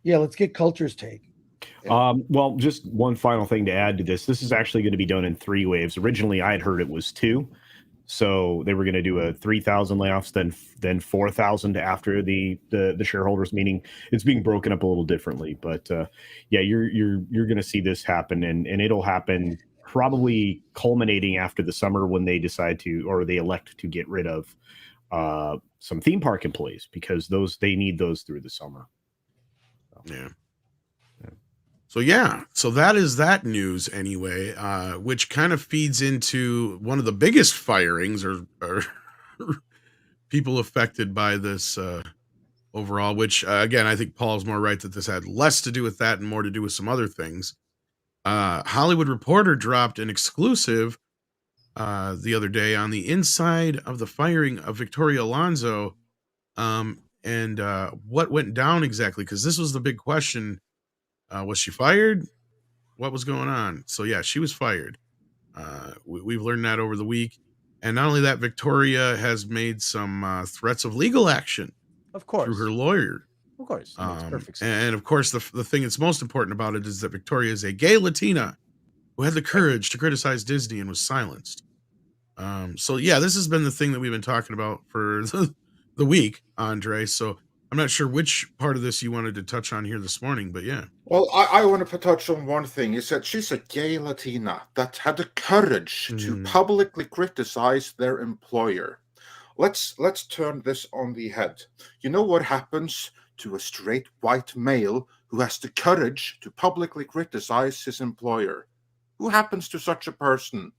Yeah, let's get Culture's take. Well, just one final thing to add to this. This is actually going to be done in 3 waves. Originally, I had heard it was 2. So they were going to do a 3,000 layoffs, then 4,000 after the shareholders meeting. It's being broken up a little differently, but yeah, you're going to see this happen, and it'll happen probably culminating after the summer when they decide to, or they elect to get rid of some theme park employees, because they need those through the summer. Yeah. So that is that news anyway, which kind of feeds into one of the biggest firings or people affected by this overall, which again, I think Paul's more right that this had less to do with that and more to do with some other things. Hollywood Reporter dropped an exclusive the other day on the inside of the firing of Victoria Alonso, and what went down exactly, because this was the big question. Was she fired? What was going on? So yeah, she was fired. We've learned that over the week. And not only that, Victoria has made some threats of legal action. Of course. Through her lawyer. Of course. Makes perfect sense. And of course, the thing that's most important about it is that Victoria is a gay Latina who had the courage to criticize Disney and was silenced. So yeah, this has been the thing that we've been talking about for the week, Andre. So I'm not sure which part of this you wanted to touch on here this morning, but yeah. Well, I want to touch on one thing. Is that she's a gay Latina that had the courage to publicly criticize their employer. Let's turn this on the head. You know what happens to a straight white male who has the courage to publicly criticize his employer? Who happens to such a person?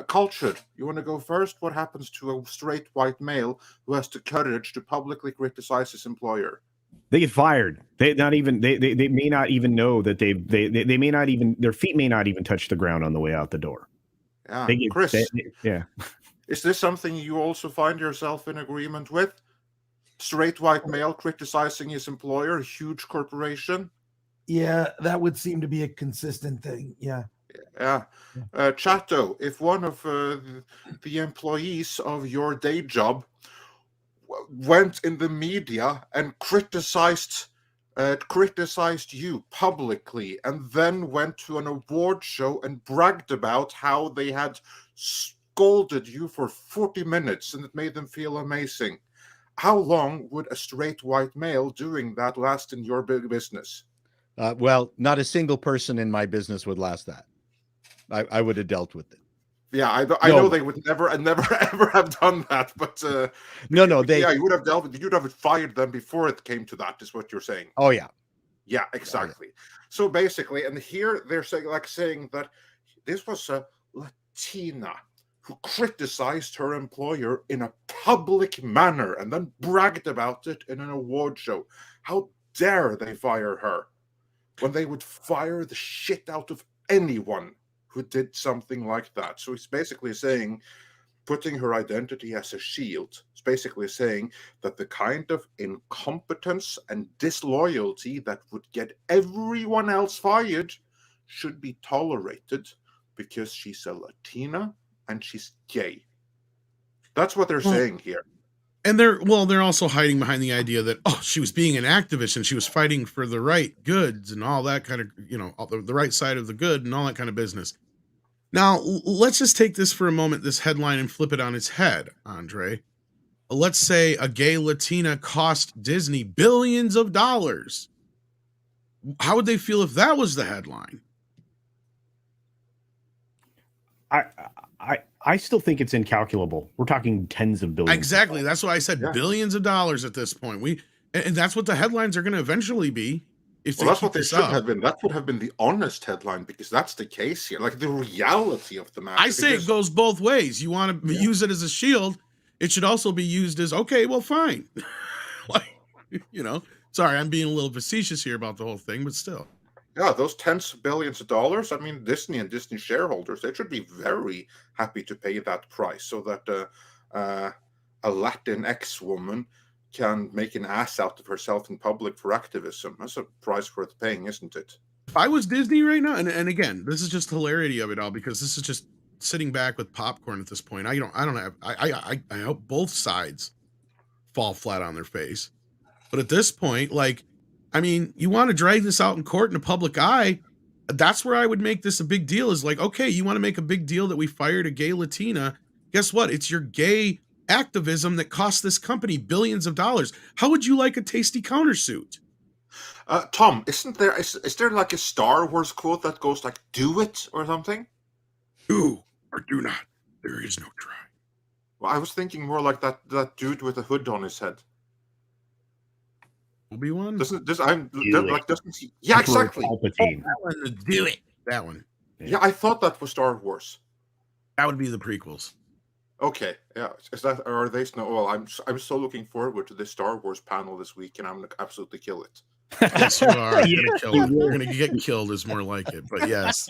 Cultured, you want to go first? What happens to a straight white male who has the courage to publicly criticize his employer? They get fired. They may not even know that they may not even, their feet may not even touch the ground on the way out the door. Yeah, They get, Chris. yeah. Is this something you also find yourself in agreement with? Straight white male criticizing his employer, a huge corporation? Yeah, that would seem to be a consistent thing. Yeah. Yeah. Chato, if one of the employees of your day job went in the media and criticized you publicly, and then went to an award show and bragged about how they had scolded you for 40 minutes and it made them feel amazing, how long would a straight white male doing that last in your big business? Well, not a single person in my business would last that. I would have dealt with it. Yeah, I know they would never ever have done that, but no, you would have dealt with, you'd have fired them before it came to that, is what you're saying. Oh yeah, exactly. So basically, and here they're saying that this was a Latina who criticized her employer in a public manner and then bragged about it in an award show. How dare they fire her when they would fire the shit out of anyone who did something like that? So it's basically saying, putting her identity as a shield. It's basically saying that the kind of incompetence and disloyalty that would get everyone else fired should be tolerated because she's a Latina and she's gay. That's what they're saying here. And they're also hiding behind the idea that, oh, she was being an activist and she was fighting for the right goods and all that kind of, the right side of the good and all that kind of business. Now, let's just take this for a moment, this headline, and flip it on its head, Andre. Let's say a gay Latina cost Disney billions of dollars. How would they feel if that was the headline? I still think it's incalculable. We're talking tens of billions. Exactly. That's why I said billions of dollars at this point. And that's what the headlines are going to eventually be. Well, that's what they should have been. That would have been the honest headline, because that's the case here. Like the reality of the matter. I say it goes both ways. You want to use it as a shield. It should also be used as, okay, well, fine. Sorry, I'm being a little facetious here about the whole thing, but still. Yeah, those tens of billions of dollars. I mean, Disney and Disney shareholders, they should be very happy to pay that price so that a Latinx woman can make an ass out of herself in public for activism. That's a price worth paying, isn't it? If I was Disney right now, and again, this is just hilarity of it all, because this is just sitting back with popcorn at this point. I hope both sides fall flat on their face. But at this point, you want to drag this out in court in the public eye. That's where I would make this a big deal, is like, okay, you want to make a big deal that we fired a gay Latina. Guess what? It's your gay activism that cost this company billions of dollars. How would you like a tasty countersuit? Tom, is there like a Star Wars quote that goes like, do it or something? Do or do not. There is no try. Well, I was thinking more like that dude with a hood on his head. Obi-Wan? Doesn't he? Yeah, exactly. That one, do it. That one. Yeah, I thought that was Star Wars. That would be the prequels. Okay, yeah. Are they? No. Well, I'm so looking forward to this Star Wars panel this week, and I'm gonna absolutely kill it. Yes, you are. You're gonna get killed is more like it, but yes.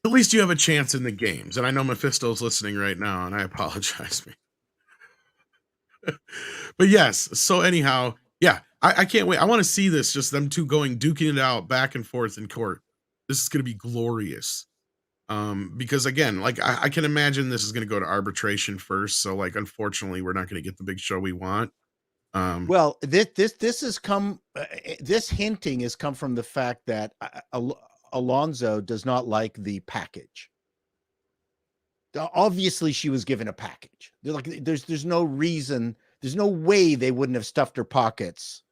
At least you have a chance in the games, and I know Mephisto's listening right now, and I apologize. But yes, so anyhow, yeah, I can't wait. I want to see this, just them two duking it out back and forth in court. This is going to be glorious. Because again, I can imagine this is going to go to arbitration first. So unfortunately, we're not going to get the big show we want. Well, this has come. This hinting has come from the fact that Alonso does not like the package. Obviously, she was given a package. There's no reason, there's no way they wouldn't have stuffed her pockets,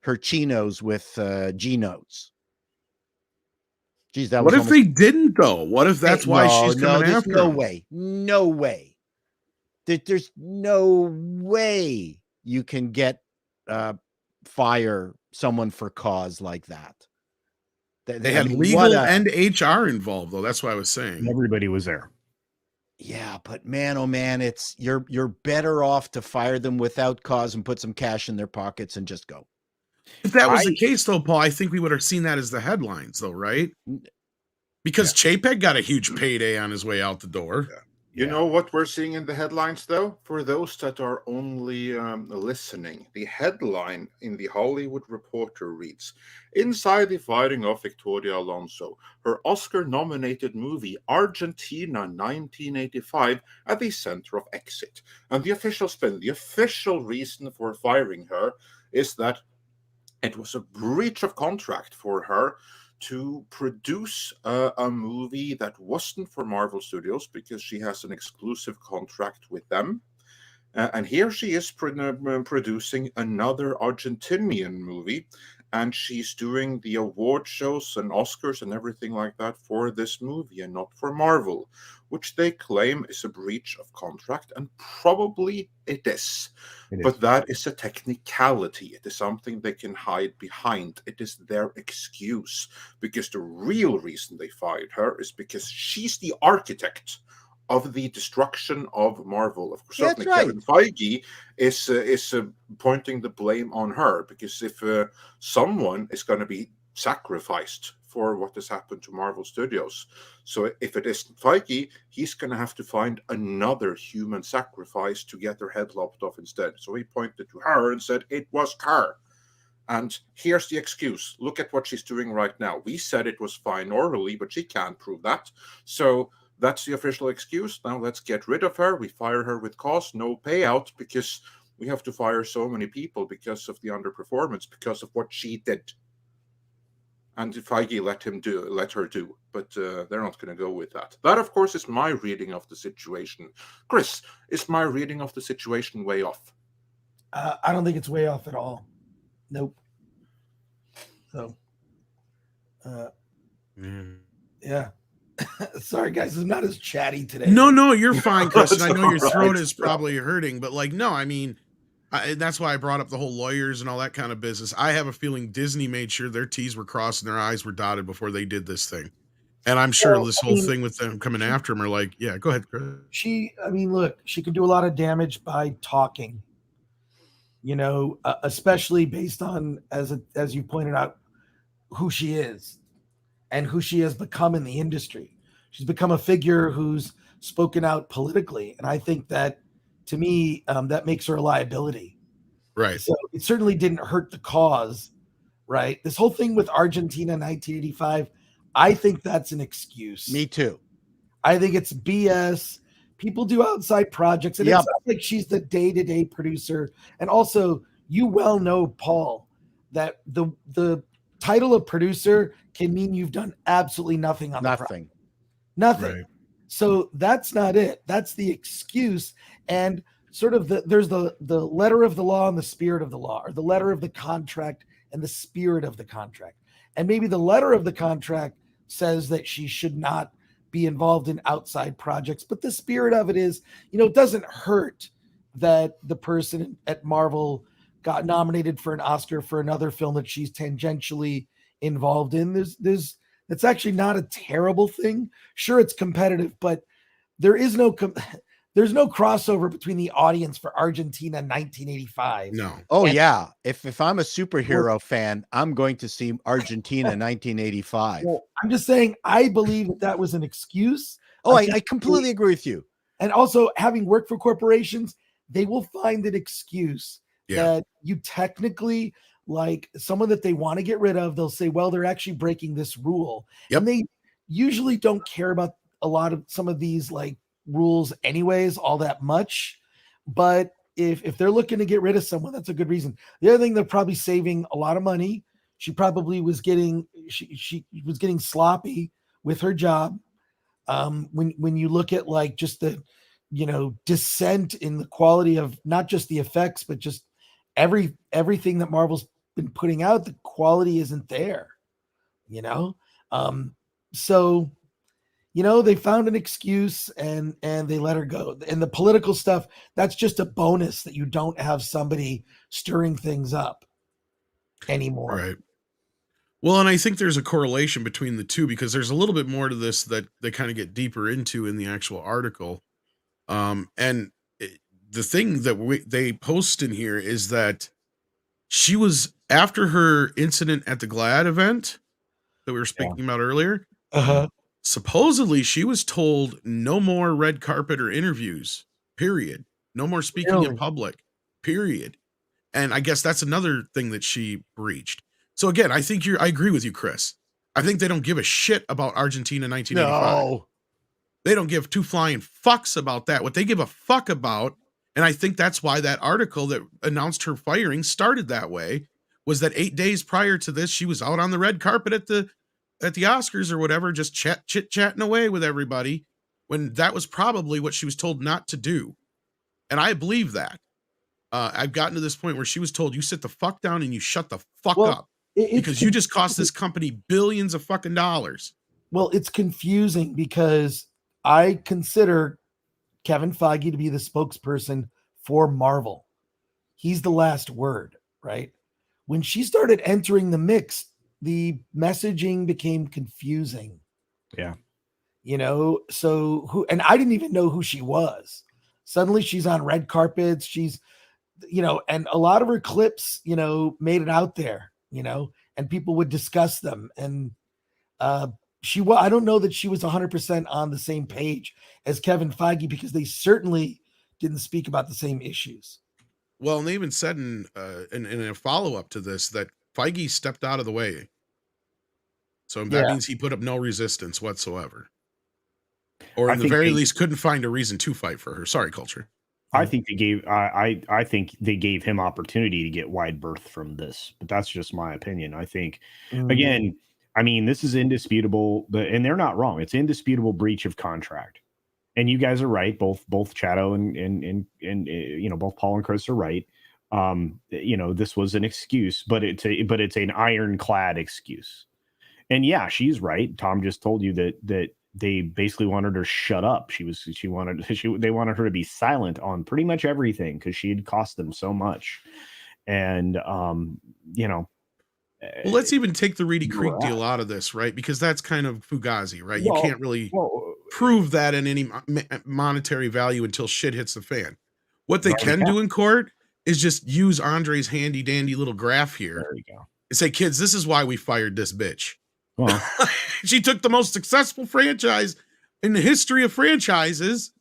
her chinos with G notes. Geez, that. What if they didn't though? What if that's why she's coming after? No way. No way. There's no way you can get fire someone for cause like that. They had legal and HR involved though. That's what I was saying. Everybody was there. Yeah, but man, oh man, it's you're better off to fire them without cause and put some cash in their pockets and just go. If that was the case, though, Paul, I think we would have seen that as the headlines, though, right? Because Chapek got a huge payday on his way out the door. Yeah. You know what we're seeing in the headlines, though? For those that are only listening, the headline in the Hollywood Reporter reads, "Inside the fighting of Victoria Alonso, her Oscar-nominated movie Argentina 1985 at the center of exit." And the official spin, the official reason for firing her is that it was a breach of contract for her to produce a movie that wasn't for Marvel Studios because she has an exclusive contract with them. And here she is producing another Argentinian movie, and she's doing the award shows and Oscars and everything like that for this movie and not for Marvel, which they claim is a breach of contract, and probably it is. But that is a technicality. It is something they can hide behind. It is their excuse, because the real reason they fired her is because she's the architect of the destruction of Marvel. Of course, certainly Kevin Feige is pointing the blame on her, because if someone is going to be sacrificed for what has happened to Marvel Studios, so if it isn't Feige, he's going to have to find another human sacrifice to get her head lopped off instead. So he pointed to her and said it was her. And here's the excuse. Look at what she's doing right now. We said it was fine orally, but she can't prove that. So that's the official excuse. Now let's get rid of her. We fire her with cause, no payout, because we have to fire so many people because of the underperformance, because of what she did. And Feige let her do, but they're not going to go with that. That, of course, is my reading of the situation. Chris, is my reading of the situation way off? I don't think it's way off at all. Nope. So, yeah. Sorry, guys, I'm not as chatty today. No, you're fine, Chris. And I know your throat is probably hurting, but no, I mean, that's why I brought up the whole lawyers and all that kind of business. I have a feeling Disney made sure their T's were crossed and their I's were dotted before they did this thing. And I'm sure this whole thing with them coming after him are like, yeah, go ahead, Chris. Look, she could do a lot of damage by talking, especially based on, as you pointed out, who she is and who she has become in the industry. She's become a figure who's spoken out politically. And I think that, to me, that makes her a liability. Right. So it certainly didn't hurt the cause, right? This whole thing with Argentina 1985, I think that's an excuse. Me too. I think it's BS. People do outside projects, and it's not like she's the day-to-day producer. And also, you well know, Paul, that the title of producer can mean you've done absolutely nothing on the project. Nothing. Right. So that's not it. That's the excuse. And sort of there's the letter of the law and the spirit of the law, or the letter of the contract and the spirit of the contract. And maybe the letter of the contract says that she should not be involved in outside projects, but the spirit of it is, it doesn't hurt that the person at Marvel got nominated for an Oscar for another film that she's tangentially involved in. That's actually not a terrible thing. Sure, it's competitive, but there's no crossover between the audience for Argentina 1985. No. Oh, yeah. If I'm a superhero fan, I'm going to see Argentina 1985. Well, I'm just saying, I believe that was an excuse. Oh, I completely agree with you. And also, having worked for corporations, they will find an excuse that you technically, like someone that they want to get rid of, they'll say, well, they're actually breaking this rule. Yep. And they usually don't care about some of these like rules anyways all that much. But if they're looking to get rid of someone, that's a good reason. The other thing, they're probably saving a lot of money. She probably was getting sloppy with her job. When you look at like just the descent in the quality of not just the effects, but just everything that Marvel's been putting out, the quality isn't there, so they found an excuse and they let her go. And the political stuff, that's just a bonus that you don't have somebody stirring things up anymore. Right. Well, and I think there's a correlation between the two, because there's a little bit more to this that they kind of get deeper into in the actual article. And the thing that they post in here is that she was, after her incident at the GLAAD event that we were speaking about earlier, supposedly she was told no more red carpet or interviews, period. No more speaking in public, period. And I guess that's another thing that she breached. So again, I agree with you, Chris. I think they don't give a shit about Argentina 1985. No. They don't give two flying fucks about that. What they give a fuck about, and I think that's why that article that announced her firing started that way, was that 8 days prior to this, she was out on the red carpet at the Oscars or whatever, just chit-chatting away with everybody, when that was probably what she was told not to do. And I believe that. I've gotten to this point where she was told, you sit the fuck down and you shut the fuck up, because you just cost this company billions of fucking dollars. Well, it's confusing because I consider Kevin Feige to be the spokesperson for Marvel. He's the last word, right? When she started entering the mix, the messaging became confusing. Yeah. So and I didn't even know who she was. Suddenly she's on red carpets. She's, and a lot of her clips, made it out there, and people would discuss them. And I don't know that she was 100% on the same page as Kevin Feige, because they certainly didn't speak about the same issues. Well, and they even said in a follow-up to this that Feige stepped out of the way. So that means he put up no resistance whatsoever. Or in the very least couldn't find a reason to fight for her. Sorry, Culture. I think they gave I think they gave him opportunity to get wide berth from this, but that's just my opinion. I think again, I mean, this is indisputable, and they're not wrong. It's indisputable breach of contract. And you guys are right. Both Chato and both Paul and Chris are right. This was an excuse, but it's an ironclad excuse. And yeah, she's right. Tom just told you that they basically wanted her to shut up. They wanted her to be silent on pretty much everything because she had cost them so much. And well, let's even take the Reedy Creek deal out of this, right? Because that's kind of fugazi, right? You can't really prove that in any monetary value until shit hits the fan. What they can do in court is just use Andre's handy dandy little graph here. There you go. And say, kids, this is why we fired this bitch. Well, she took the most successful franchise in the history of franchises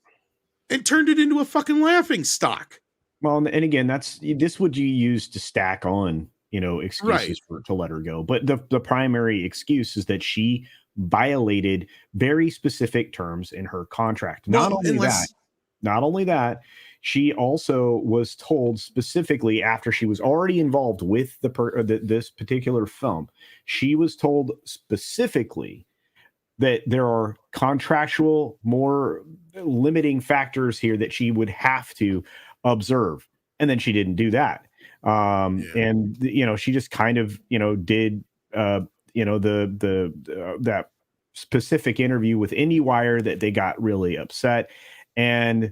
and turned it into a fucking laughing stock. Well, and again, this would you use to stack on, excuses to let her go. But the primary excuse is that she violated very specific terms in her contract. Not only that, she also was told specifically, after she was already involved with this particular film, she was told specifically that there are contractual, more limiting factors here that she would have to observe. And then she didn't do that. And, she just kind of, did, that specific interview with IndieWire that they got really upset. And,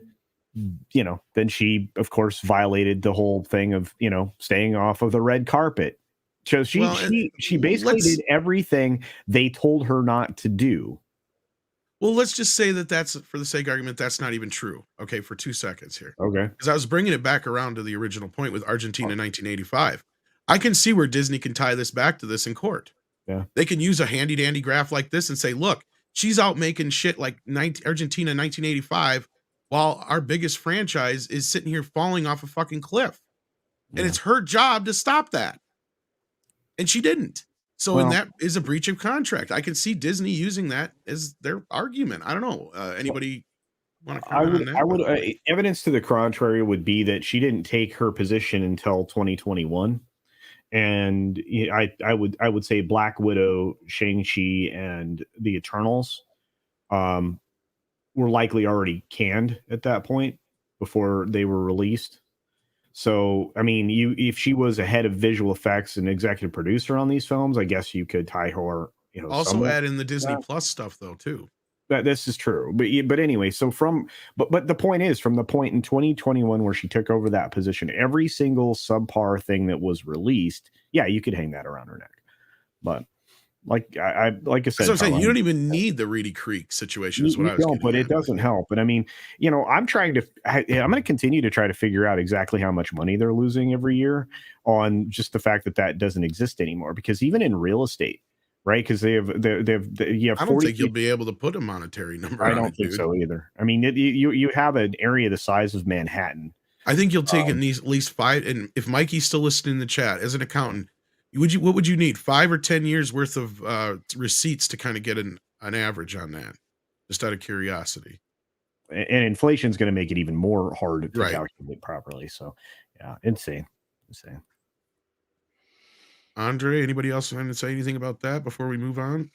then she, of course, violated the whole thing of, staying off of the red carpet. So she basically did everything they told her not to do. Well, let's just say that's, for the sake of argument, that's not even true. Okay, for 2 seconds here. Okay. Because I was bringing it back around to the original point with Argentina 1985. I can see where Disney can tie this back to this in court. Yeah. They can use a handy dandy graph like this and say, look, she's out making shit like Argentina 1985 while our biggest franchise is sitting here falling off a fucking cliff. And it's her job to stop that. And she didn't. So and that is a breach of contract. I can see Disney using that as their argument. I don't know. Anybody want to comment on that? Evidence to the contrary would be that she didn't take her position until 2021. And I would say Black Widow, Shang-Chi, and the Eternals were likely already canned at that point before they were released. So, I mean, if she was a head of visual effects and executive producer on these films, I guess you could tie her. Also somewhat. add in the Disney Plus stuff though too. This is true, but anyway. So but the point is, from the point in 2021 where she took over that position, every single subpar thing that was released, you could hang that around her neck. But like I like I said, That's what I'm saying. Tom, You don't even need the Reedy Creek situation. Is what you I was don't, getting but at. it doesn't help. But I mean, you know, I'm going to continue to try to figure out exactly how much money they're losing every year on just the fact that doesn't exist anymore. Because even in real estate, right? Because you have I don't think you'll be able to put a monetary number. I on don't it, think dude. so either. I mean, you have an area the size of Manhattan. I think you'll take at least 5. And if Mikey's still listening in the chat, as an accountant, what would you need? 5 or 10 years worth of receipts to kind of get an average on that? Just out of curiosity. And inflation is going to make it even more hard to Right. calculate properly. So, yeah, insane. Andre, anybody else want to say anything about that before we move on?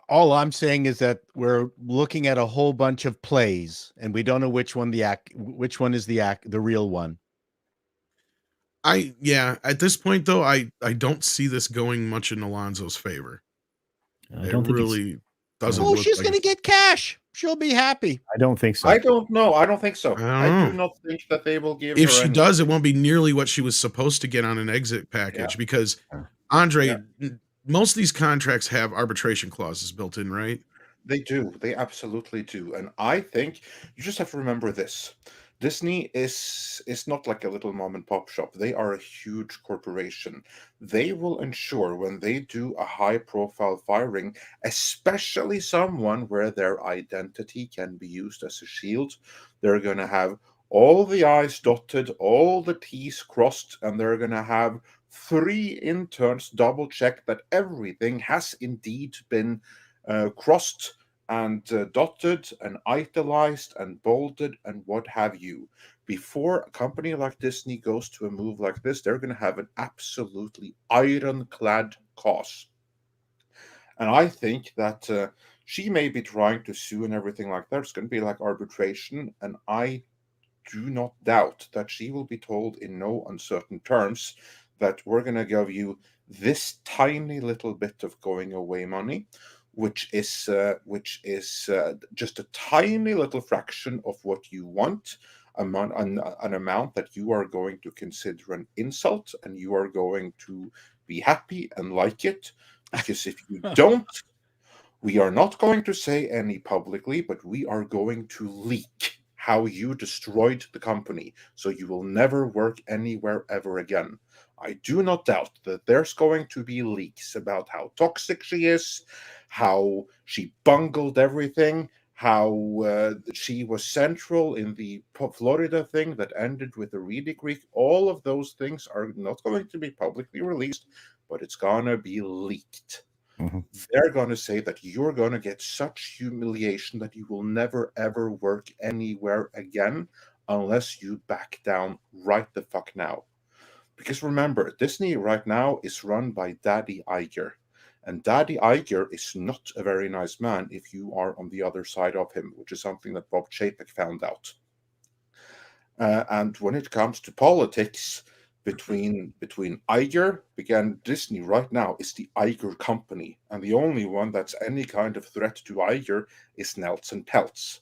All I'm saying is that we're looking at a whole bunch of plays, and we don't know which one is the real one. At this point though, I don't see this going much in Alonso's favor. I don't think really doesn't. Oh, she's going to get cash. She'll be happy. I don't think so. I don't know. I don't think so. I do not think that they will give if her she anything. does, it won't be nearly what she was supposed to get on an exit package because Andre, most of these contracts have arbitration clauses built in, right? They do. They absolutely do. And I think you just have to remember this. Disney is not like a little mom and pop shop. They are a huge corporation. They will ensure when they do a high profile firing, especially someone where their identity can be used as a shield, they're going to have all the I's dotted, all the T's crossed, and they're going to have 3 interns double check that everything has indeed been crossed and dotted and italicized and bolded and what have you. Before a company like Disney goes to a move like this, they're going to have an absolutely ironclad cause. And I think that she may be trying to sue and everything like that. It's going to be like arbitration. And I do not doubt that she will be told in no uncertain terms that we're going to give you this tiny little bit of going away money, which is just a tiny little fraction of what you want, an amount that you are going to consider an insult, and you are going to be happy and like it. Because if you don't, we are not going to say any publicly, but we are going to leak how you destroyed the company, so you will never work anywhere ever again. I do not doubt that there's going to be leaks about how toxic she is, how she bungled everything, how she was central in the Florida thing that ended with the Reedy Creek. All of those things are not going to be publicly released, but it's going to be leaked. They're going to say that you're going to get such humiliation that you will never, ever work anywhere again unless you back down right the fuck now. Because remember, Disney right now is run by Daddy Iger. And Daddy Iger is not a very nice man if you are on the other side of him, which is something that Bob Chapek found out. And when it comes to politics, between Iger, Disney right now is the Iger company. And the only one that's any kind of threat to Iger is Nelson Peltz.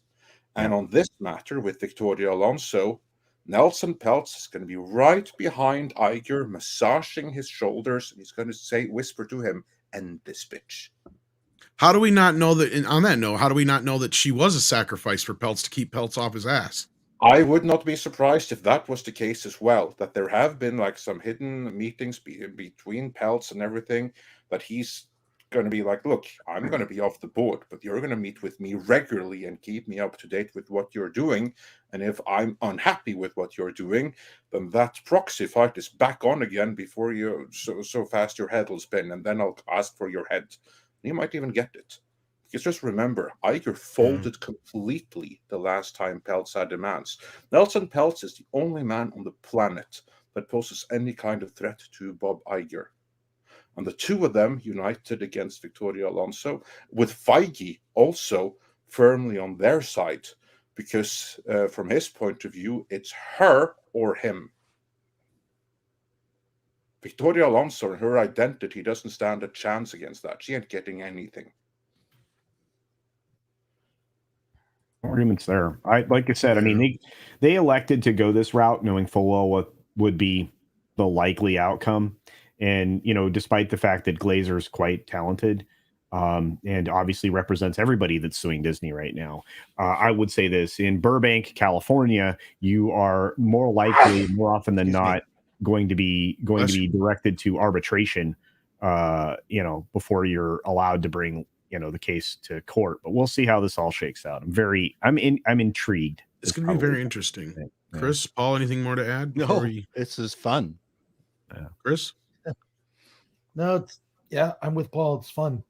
And on this matter with Victoria Alonso, Nelson Peltz is going to be right behind Iger, massaging his shoulders, and he's going to whisper to him, "End this bitch." How do we not know that? And on that note, how do we not know that she was a sacrifice for Peltz to keep Peltz off his ass? I would not be surprised if that was the case as well, that there have been like some hidden meetings between Peltz and everything, that he's going to be like, look, I'm going to be off the board, but you're going to meet with me regularly and keep me up to date with what you're doing. And if I'm unhappy with what you're doing, then that proxy fight is back on again before you so fast your head will spin, and then I'll ask for your head. You might even get it. Because just remember, Iger folded completely the last time Peltz had demands. Nelson Peltz is the only man on the planet that poses any kind of threat to Bob Iger. And the two of them united against Victoria Alonso, with Feige also firmly on their side, because from his point of view, it's her or him. Victoria Alonso and her identity doesn't stand a chance against that. She ain't getting anything. Arguments there. Like I said, I mean, they elected to go this route knowing full well what would be the likely outcome. And, despite the fact that Glazer's quite talented, and obviously represents everybody that's suing Disney right now, I would say this: in Burbank, California, you are more likely, more often than not, going to be directed to arbitration, before you're allowed to bring, the case to court. But we'll see how this all shakes out. I'm intrigued. It's going to be very interesting. Yeah. Chris, Paul, anything more to add? No, this is fun. Chris? No, I'm with Paul. It's fun.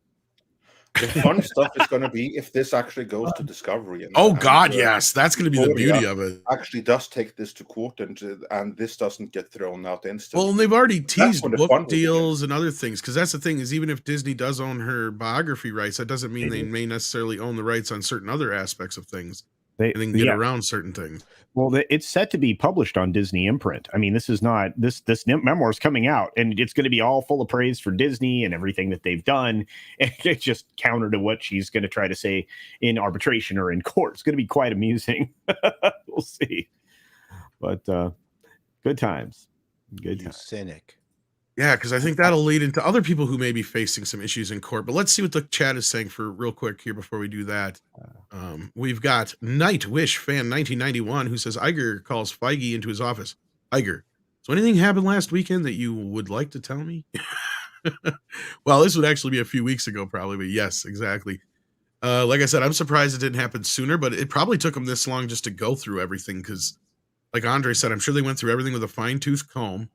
The fun stuff is going to be if this actually goes to Discovery. Yes, that's going to be the beauty of it. Actually, does take this to court, and this doesn't get thrown out instantly. Well, and they've already teased book deals and other things, because that's the thing is, even if Disney does own her biography rights, that doesn't mean they may necessarily own the rights on certain other aspects of things. They can get around certain things. Well, it's set to be published on Disney imprint. I mean, this is not this memoir is coming out, and it's going to be all full of praise for Disney and everything that they've done. And it's just counter to what she's going to try to say in arbitration or in court. It's going to be quite amusing. We'll see. But good times. Good times. Cynic. Yeah, because I think that'll lead into other people who may be facing some issues in court. But let's see what the chat is saying for real quick here before we do that. We've got Nightwish fan 1991 who says Iger calls Feige into his office. Iger, so anything happened last weekend that you would like to tell me? Well, this would actually be a few weeks ago probably, but yes, exactly. Like I said, I'm surprised it didn't happen sooner, but it probably took them this long just to go through everything because, like Andre said, I'm sure they went through everything with a fine-tooth comb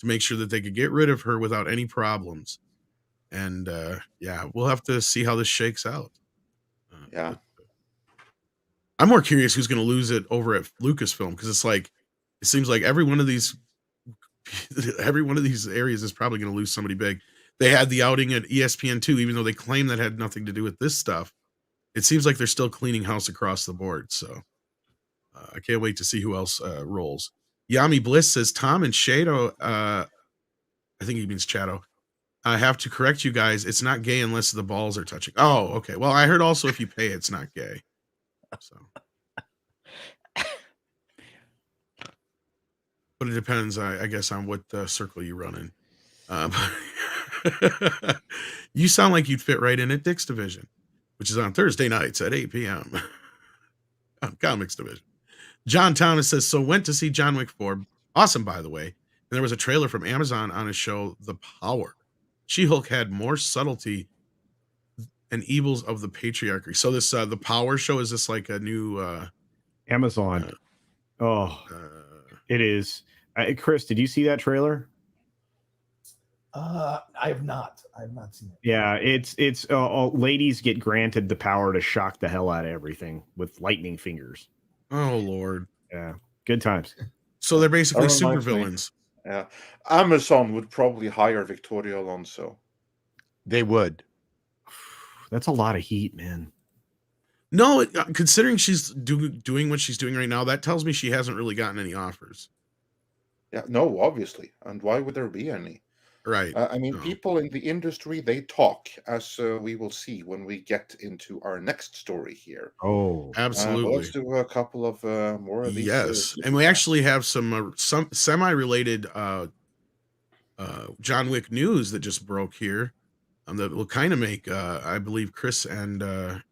to make sure that they could get rid of her without any problems. And we'll have to see how this shakes out. I'm more curious who's going to lose it over at Lucasfilm, because it seems like every one of these areas is probably going to lose somebody big. They had the outing at ESPN2, even though they claim that had nothing to do with this stuff. It seems like they're still cleaning house across the board. So I can't wait to see who else rolls. Yami Bliss says Tom and Chato, I think he means Chato, I have to correct you guys. It's not gay unless the balls are touching. Oh, okay. Well, I heard also if you pay, it's not gay. So, but it depends, I guess, on what circle you run in. You sound like you'd fit right in at Dick's Division, which is on Thursday nights at 8 p.m. on Comics Division. John Thomas says, so went to see John Wick 4. Awesome, by the way. And there was a trailer from Amazon on his show, The Power. She-Hulk had more subtlety and evils of the patriarchy. So this, The Power show, is this like a new... Amazon. It is. Chris, did you see that trailer? I have not. I have not seen it. Yeah, it's ladies get granted the power to shock the hell out of everything with lightning fingers. Oh, Lord. Yeah. Good times. So they're basically supervillains. Yeah. Amazon would probably hire Victoria Alonso. They would. That's a lot of heat, man. No, considering she's doing what she's doing right now, that tells me she hasn't really gotten any offers. Yeah, no, obviously. And why would there be any? Right. People in the industry, they talk, as we will see when we get into our next story here. Oh, absolutely. Let's do a couple of more of these. Yes, and we actually have some semi-related John Wick news that just broke here, that will kind of make, I believe, Chris and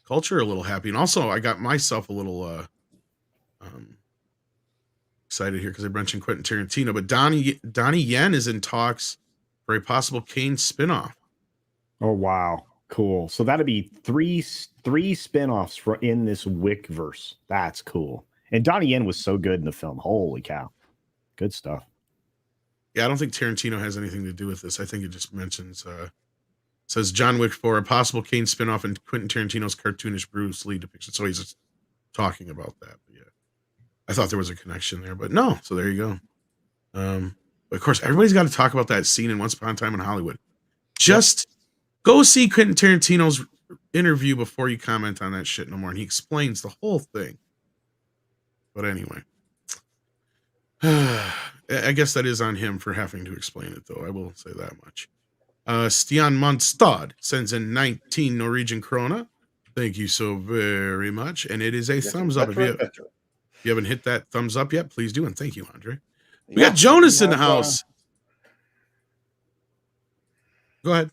Culture a little happy. And also, I got myself a little excited here because I mentioned Quentin Tarantino, but Donnie Yen is in talks for a possible Kane spinoff. Oh wow, cool! So that'd be three spinoffs in this Wick verse. That's cool. And Donnie Yen was so good in the film. Holy cow, good stuff. Yeah, I don't think Tarantino has anything to do with this. I think it just mentions says John Wick 4, a possible Kane spinoff, and Quentin Tarantino's cartoonish Bruce Lee depiction. So he's just talking about that. But yeah. I thought there was a connection there, but no. So there you go. But of course, everybody's got to talk about that scene in Once Upon a Time in Hollywood. Just go see Quentin Tarantino's interview before you comment on that shit no more. And he explains the whole thing. But anyway, I guess that is on him for having to explain it, though. I will say that much. Stian Monstad sends in 19 Norwegian krona. Thank you so very much. And it is a thumbs up. If you haven't hit that thumbs up yet, please do. And thank you, Andre. We got Jonas in the house. Go ahead.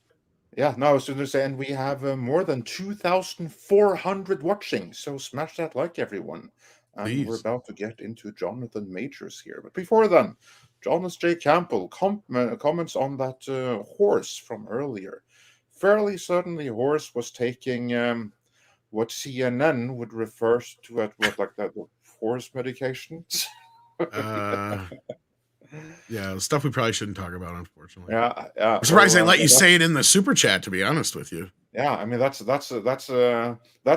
Yeah, no, I was going to say, and we have more than 2,400 watching, so smash that like, everyone. And we're about to get into Jonathan Majors here. But before then, Jonas J. Campbell comments on that horse from earlier. Fairly certain the horse was taking what CNN would refer to as that horse medication. Yeah, stuff we probably shouldn't talk about, unfortunately. Yeah. I'm surprised they let you say it in the super chat, to be honest with you. Yeah, I mean that's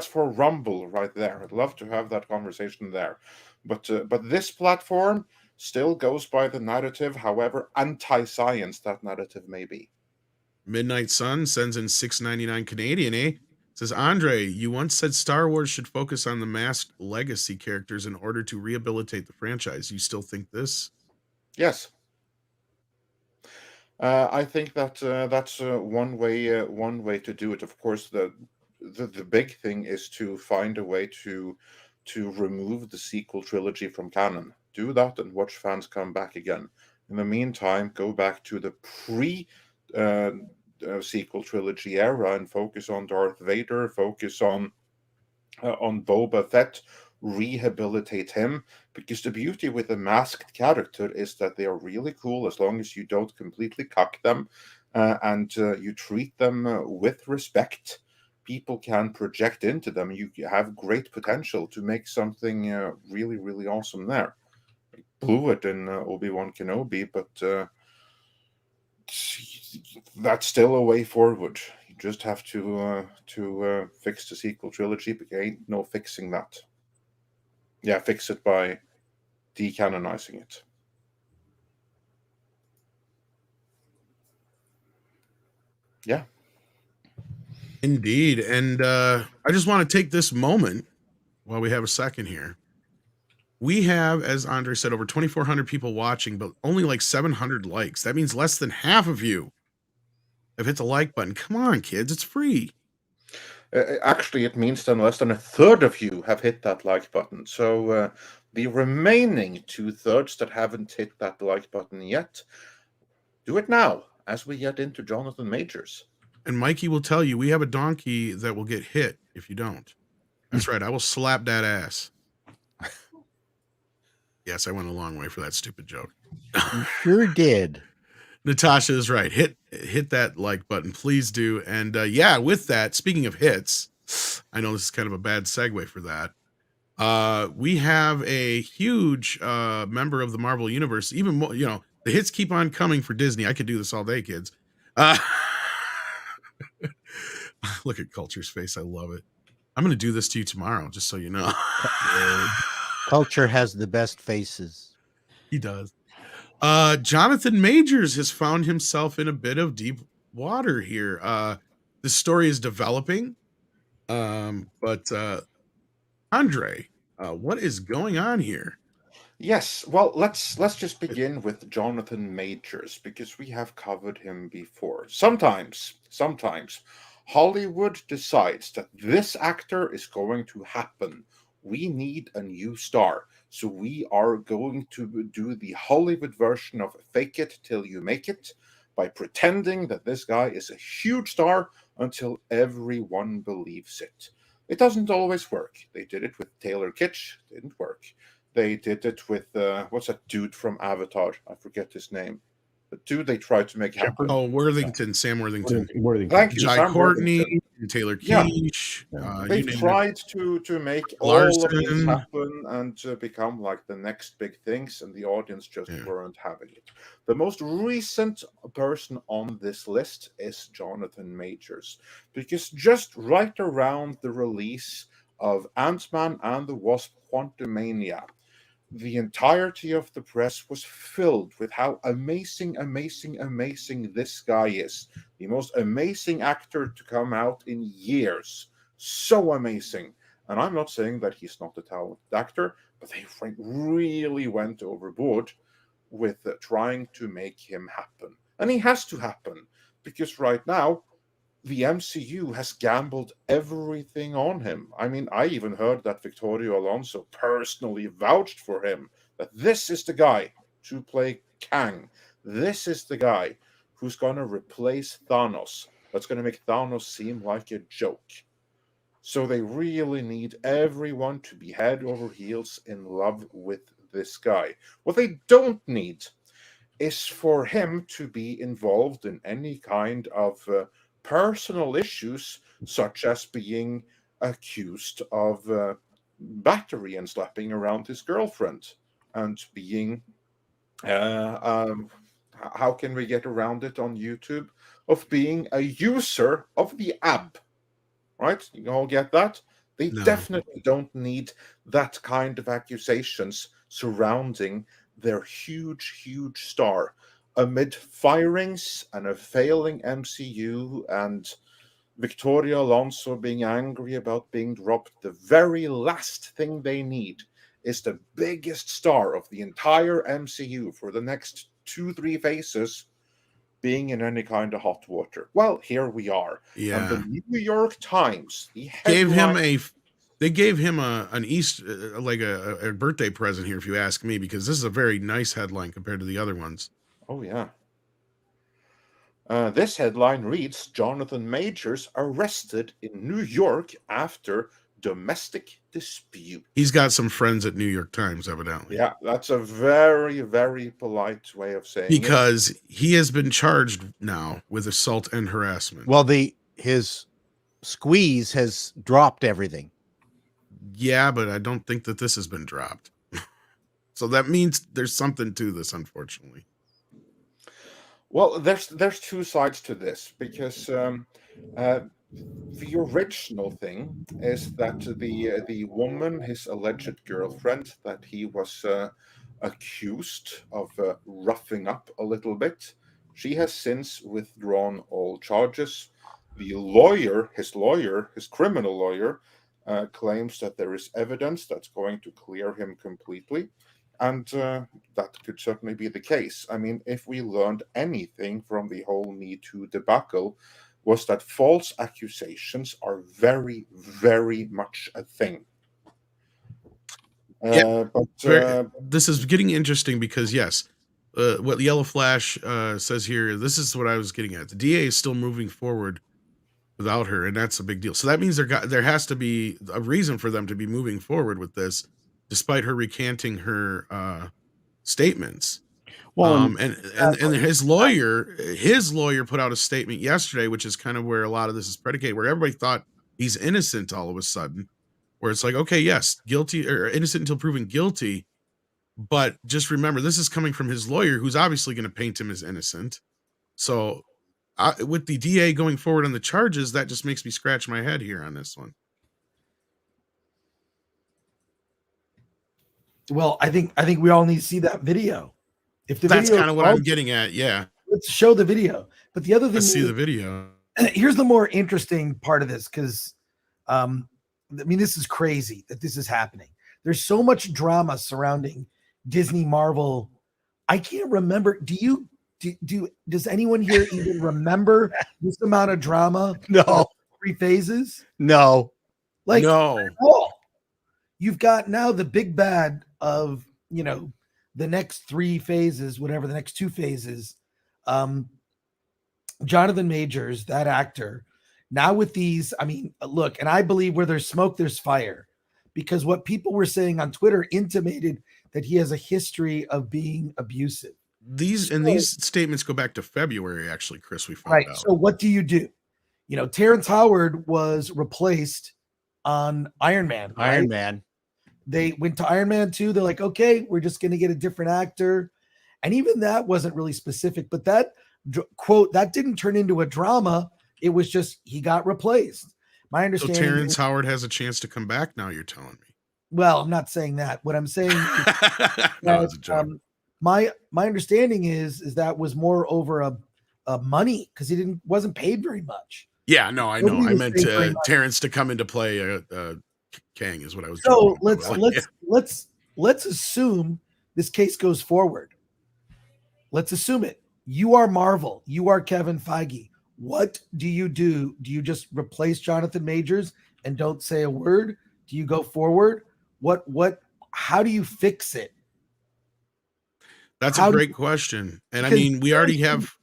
for Rumble right there. I'd love to have that conversation there, but this platform still goes by the narrative, however anti-science that narrative may be. Midnight Sun sends in $6.99 Canadian, eh? Says, Andre, you once said Star Wars should focus on the masked legacy characters in order to rehabilitate the franchise. You still think this? Yes. I think that that's one way to do it. Of course, the big thing is to find a way to remove the sequel trilogy from canon. Do that and watch fans come back again. In the meantime, go back to the pre sequel trilogy era and focus on Darth Vader, focus on Boba Fett, rehabilitate him, because the beauty with a masked character is that they are really cool as long as you don't completely cuck them and you treat them with respect. People can project into them. You have great potential to make something really, really awesome there. Blew it in Obi-Wan Kenobi, but that's still a way forward. You just have to fix the sequel trilogy, but ain't no fixing that. Yeah, fix it by decanonizing it. Yeah. Indeed. And I just want to take this moment while we have a second here. We have, as Andre said, over 2,400 people watching, but only like 700 likes. That means less than half of you have hit the like button. Come on, kids. It's free. Actually, it means then less than a third of you have hit that like button. So the remaining 2/3 that haven't hit that like button yet, do it now as we get into Jonathan Majors. And Mikey will tell you we have a donkey that will get hit if you don't. That's right. I will slap that ass. Yes, I went a long way for that stupid joke. You sure did. Natasha is right. Hit that like button, please do. And yeah, with that, speaking of hits, I know this is kind of a bad segue for that. We have a huge member of the Marvel Universe. Even more, the hits keep on coming for Disney. I could do this all day, kids. Look at Culture's face. I love it. I'm going to do this to you tomorrow, just so you know. Culture has the best faces. He does. Jonathan Majors has found himself in a bit of deep water here. This story is developing. But Andre, what is going on here? Yes, well, let's just begin with Jonathan Majors, because we have covered him before. Sometimes Hollywood decides that this actor is going to happen. We need a new star. So we are going to do the Hollywood version of fake it till you make it by pretending that this guy is a huge star until everyone believes it. It doesn't always work. They did it with Taylor Kitsch. Didn't work. They did it with, what's that dude from Avatar? I forget his name. The dude they tried to make happen. Oh, Worthington, Sam Worthington. Thank you, Jai Sam Courtney, Worthington. and Taylor Kitsch. Yeah. They tried to make Larson. all of these happen and to become like the next big things, and the audience just weren't having it. The most recent person on this list is Jonathan Majors, because just right around the release of Ant-Man and the Wasp: Quantumania, the entirety of the press was filled with how amazing this guy is. The most amazing actor to come out in years. So amazing. And I'm not saying that he's not a talented actor, but they really went overboard with trying to make him happen. And he has to happen, because right now, the MCU has gambled everything on him. I mean, I even heard that Victoria Alonso personally vouched for him, that this is the guy to play Kang. This is the guy. who's going to replace Thanos. That's going to make Thanos seem like a joke. So they really need everyone to be head over heels in love with this guy. What they don't need is for him to be involved in any kind of personal issues, such as being accused of battery and slapping around his girlfriend, and being, how can we get around it on YouTube, of being a user of the app. Right? You all get that? They definitely don't need that kind of accusations surrounding their huge, huge star amid firings and a failing MCU and Victoria Alonso being angry about being dropped. The very last thing they need is the biggest star of the entire MCU for the next 2-3 phases being in any kind of hot water. Well, here we are. Yeah. And the New York Times gave him they gave him an Easter, like a birthday present here, if you ask me, because this is a very nice headline compared to the other ones. Oh, yeah. This headline reads, Jonathan Majors arrested in New York after domestic dispute. He's got some friends at New York Times, evidently. Yeah, that's a very, very polite way of saying because he has been charged now with assault and harassment. Well, his squeeze has dropped everything. Yeah, but I don't think that this has been dropped. So that means there's something to this, unfortunately. Well, there's two sides to this, because the original thing is that the woman, his alleged girlfriend, that he was accused of roughing up a little bit, she has since withdrawn all charges. The lawyer, his criminal lawyer, claims that there is evidence that's going to clear him completely. And that could certainly be the case. I mean, if we learned anything from the whole Me Too debacle, was that false accusations are very, very much a thing. This is getting interesting because, yes, what Yellow Flash says here, this is what I was getting at. The DA is still moving forward without her, and that's a big deal. So that means there has to be a reason for them to be moving forward with this, despite her recanting her statements. Well, and his lawyer put out a statement yesterday, which is kind of where a lot of this is predicated, where everybody thought he's innocent all of a sudden, where it's like, okay, yes, guilty or innocent until proven guilty. But just remember, this is coming from his lawyer, who's obviously going to paint him as innocent. So with the DA going forward on the charges, that just makes me scratch my head here on this one. Well, I think we all need to see that video. If the that's kind of what I'm getting at, yeah. Let's show the video. But the other thing, let's see the video. Here's the more interesting part of this, because I mean, this is crazy that this is happening. There's so much drama surrounding Disney Marvel. I can't remember. Does anyone here even remember this amount of drama? No. 3 phases? No. Like, no. You've got now the big bad of, the next 3 phases, whatever, the next 2 phases. Jonathan Majors, that actor, now with these, I mean, look, and I believe where there's smoke, there's fire, because what people were saying on Twitter intimated that he has a history of being abusive. These statements go back to February, actually, Chris, we found out. So what do you do? Terrence Howard was replaced on Iron Man. Right? Iron Man. They went to Iron Man 2. They're like, okay, we're just going to get a different actor. And even that wasn't really specific, but that quote, that didn't turn into a drama. It was just, he got replaced. My understanding. So Terrence Howard has a chance to come back now, you're telling me. Well, I'm not saying that. What I'm saying is no, it's a joke. My understanding is that was more over a money, because he wasn't paid very much. Yeah, no, I know. I meant Terrence to come into play. KANG is what I was. So let's assume this case goes forward. Let's assume it. You are Marvel. You are Kevin Feige. What do you do? Do you just replace Jonathan Majors and don't say a word? Do you go forward? How do you fix it? That's a great question. And I mean, we already have.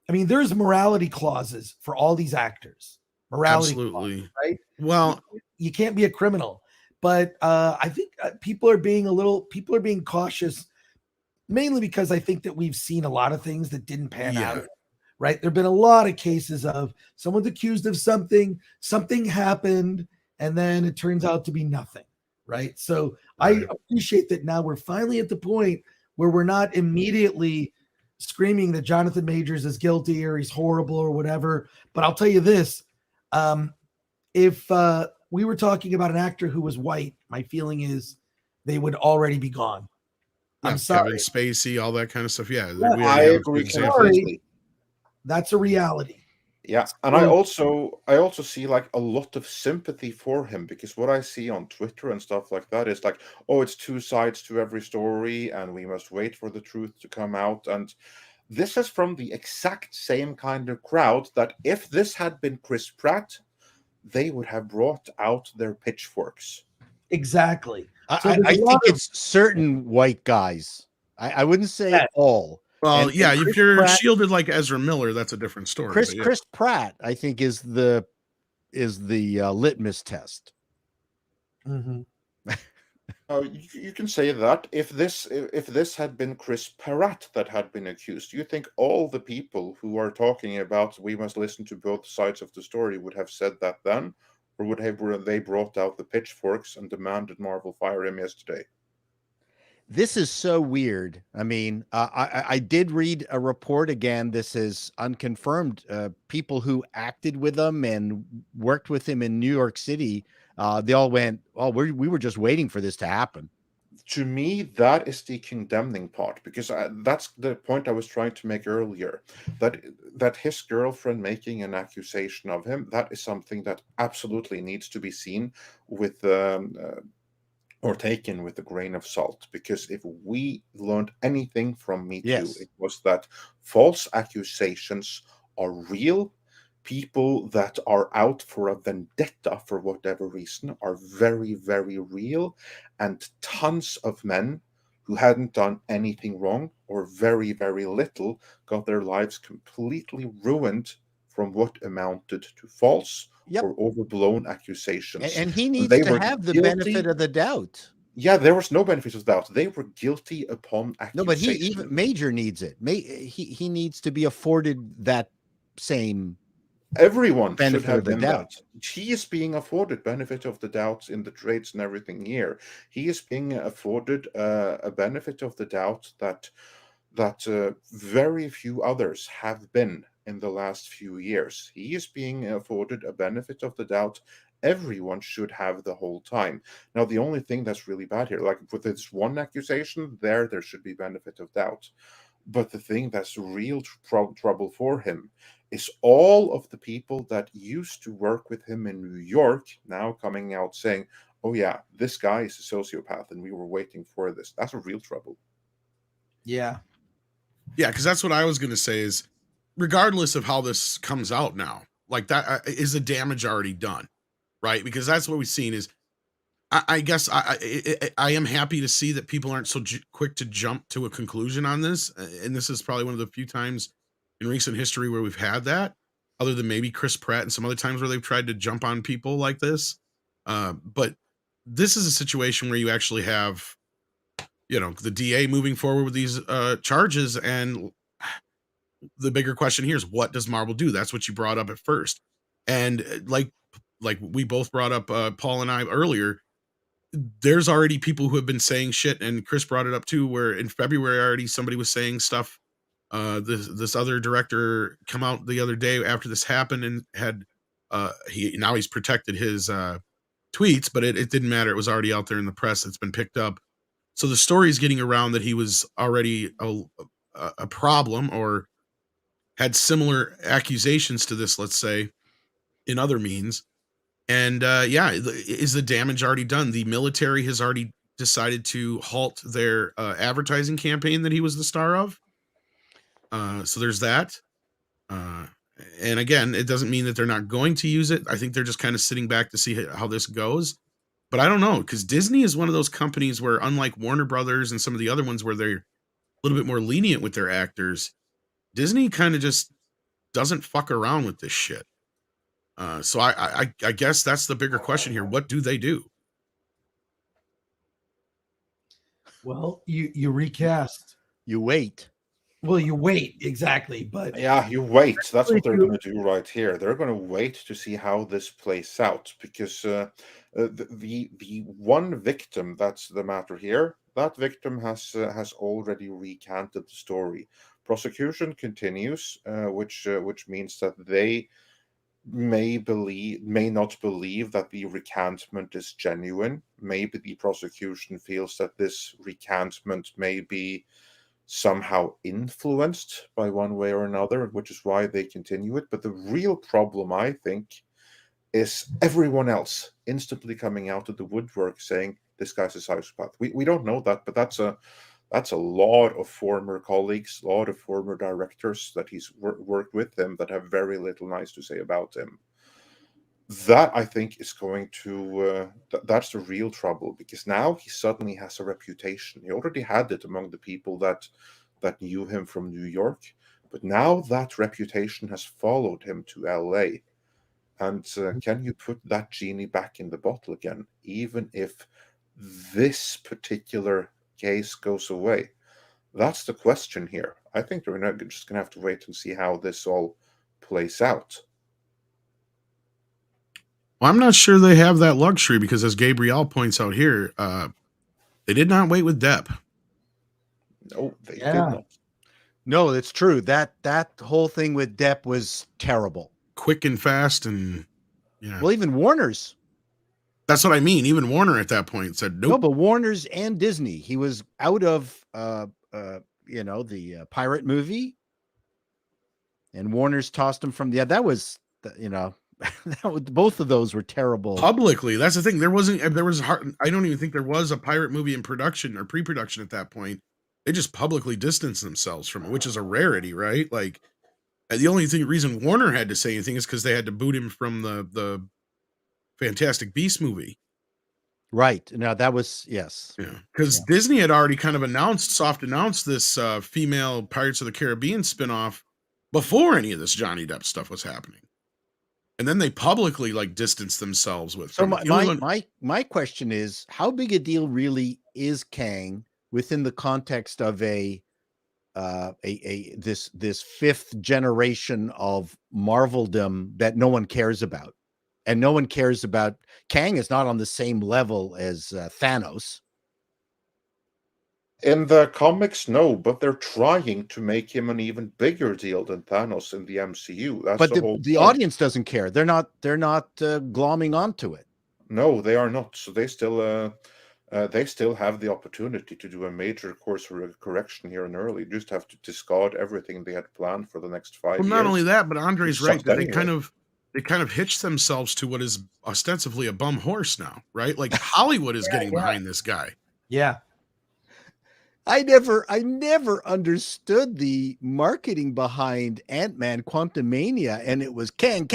I mean, there's morality clauses for all these actors. Morality Absolutely. clauses, right? Well, you can't be a criminal, but I think people are being cautious, mainly because I think that we've seen a lot of things that didn't pan out. Right? There've been a lot of cases of someone's accused of something happened, and then it turns out to be nothing. Right? So I appreciate that now we're finally at the point where we're not immediately screaming that Jonathan Majors is guilty or he's horrible or whatever. But I'll tell you this, if we were talking about an actor who was white, my feeling is they would already be gone. I'm sorry. Kevin Spacey, all that kind of stuff. Yeah, I agree completely. That's a reality. Yeah, and I also see like a lot of sympathy for him, because what I see on Twitter and stuff like that is like, oh, it's two sides to every story, and we must wait for the truth to come out. And this is from the exact same kind of crowd that if this had been Chris Pratt, they would have brought out their pitchforks. Exactly. So I think it's certain white guys. I wouldn't say all. Well, and if you're shielded like Ezra Miller, that's a different story. Chris Pratt, I think, is the litmus test. Mm-hmm. You can say that if this had been Chris Pratt that had been accused, you think all the people who are talking about we must listen to both sides of the story would have said that then, or would they brought out the pitchforks and demanded Marvel fire him yesterday? This is so weird. I mean, I did read a report again. This is unconfirmed. People who acted with him and worked with him in New York City, they all went, "Oh, we were just waiting for this to happen." To me, that is the condemning part, because that's the point I was trying to make earlier. That his girlfriend making an accusation of him, that is something that absolutely needs to be seen with or taken with a grain of salt, because if we learned anything from Me Too, it was that false accusations are real. People that are out for a vendetta for whatever reason are very, very real, and tons of men who hadn't done anything wrong or very, very little got their lives completely ruined from what amounted to false or overblown accusations. And he needs to have the benefit of the doubt. Yeah, there was no benefit of doubt. They were guilty upon accusation. No, but even Major needs it. He needs to be afforded that same everyone benefit should have of the doubt. He is being afforded benefit of the doubt in the trades and everything here. He is being afforded a benefit of the doubt that very few others have been in the last few years. He is being afforded a benefit of the doubt everyone should have the whole time. Now, the only thing that's really bad here, like with this one accusation, there should be benefit of doubt. But the thing that's real trouble for him is all of the people that used to work with him in New York now coming out saying, oh yeah, this guy is a sociopath and we were waiting for this. That's a real trouble. Yeah. Yeah, because that's what I was going to say is, regardless of how this comes out now, like that is the damage already done, right? Because that's what we've seen is, I guess I am happy to see that people aren't so quick to jump to a conclusion on this. And this is probably one of the few times in recent history where we've had that, other than maybe Chris Pratt and some other times where they've tried to jump on people like this. But this is a situation where you actually have, the DA moving forward with these charges. And the bigger question here is, what does Marvel do? That's what you brought up at first. And like we both brought up, Paul and I earlier, there's already people who have been saying shit, and Chris brought it up too, where in February already somebody was saying stuff. This other director come out the other day after this happened and had he's protected his tweets, but it didn't matter. It was already out there in the press. It's been picked up. So the story's getting around that he was already a problem or had similar accusations to this, let's say, in other means. And is the damage already done? The military has already decided to halt their advertising campaign that he was the star of. So there's that. And again, it doesn't mean that they're not going to use it. I think they're just kind of sitting back to see how this goes. But I don't know, because Disney is one of those companies where, unlike Warner Brothers and some of the other ones where they're a little bit more lenient with their actors, Disney kind of just doesn't fuck around with this shit. So I guess that's the bigger question here. What do they do? Well, you recast. You wait. Well, you wait, exactly. But yeah, you wait. That's what they're going to do right here. They're going to wait to see how this plays out, because the one victim that's the matter here, that victim has already recanted the story. Prosecution continues, which means that they may not believe that the recantment is genuine. Maybe the prosecution feels that this recantment may be somehow influenced by one way or another, which is why they continue it. But the real problem, I think, is everyone else instantly coming out of the woodwork saying this guy's a psychopath. We don't know that, but that's a lot of former colleagues, a lot of former directors that he's worked with him that have very little nice to say about him. That, I think, is going to that's the real trouble, because now he suddenly has a reputation. He already had it among the people that knew him from New York, but now that reputation has followed him to LA. And can you put that genie back in the bottle again, even if this particular case goes away? That's the question here. I think they're just going to have to wait and see how this all plays out. Well, I'm not sure they have that luxury, because as Gabrielle points out here, they did not wait with Depp. No, they did not. No, it's true. That whole thing with Depp was terrible. Quick and fast, and yeah. Well, even Warner's. That's what I mean. Even Warner at that point said nope. No, but Warner's and Disney. He was out of the pirate movie, and Warner's tossed him from that was both of those were terrible. Publicly, that's the thing. There was I don't even think there was a pirate movie in production or pre-production at that point. They just publicly distanced themselves from it, which is a rarity, right? Like, the only reason Warner had to say anything is because they had to boot him from the Fantastic Beasts movie. Right. Now that was, yes. Yeah. Because Disney had already kind of soft announced this female Pirates of the Caribbean spinoff before any of this Johnny Depp stuff was happening. And then they publicly distanced themselves with. So my question is, how big a deal really is KANG within the context of this fifth generation of Marveldom that no one cares about? And no one cares about. KANG is not on the same level as Thanos. In the comics, no, but they're trying to make him an even bigger deal than Thanos in the MCU. That's but the whole the audience doesn't care. They're not glomming onto it. No, they are not. So they still have the opportunity to do a major course correction here in early. You just have to discard everything they had planned for the next 5 years. Well, not only that, but Andre's right that they kind of hitched themselves to what is ostensibly a bum horse now, right? Like Hollywood is getting behind this guy. Yeah. I never understood the marketing behind Ant-Man Quantumania, and it was KANG.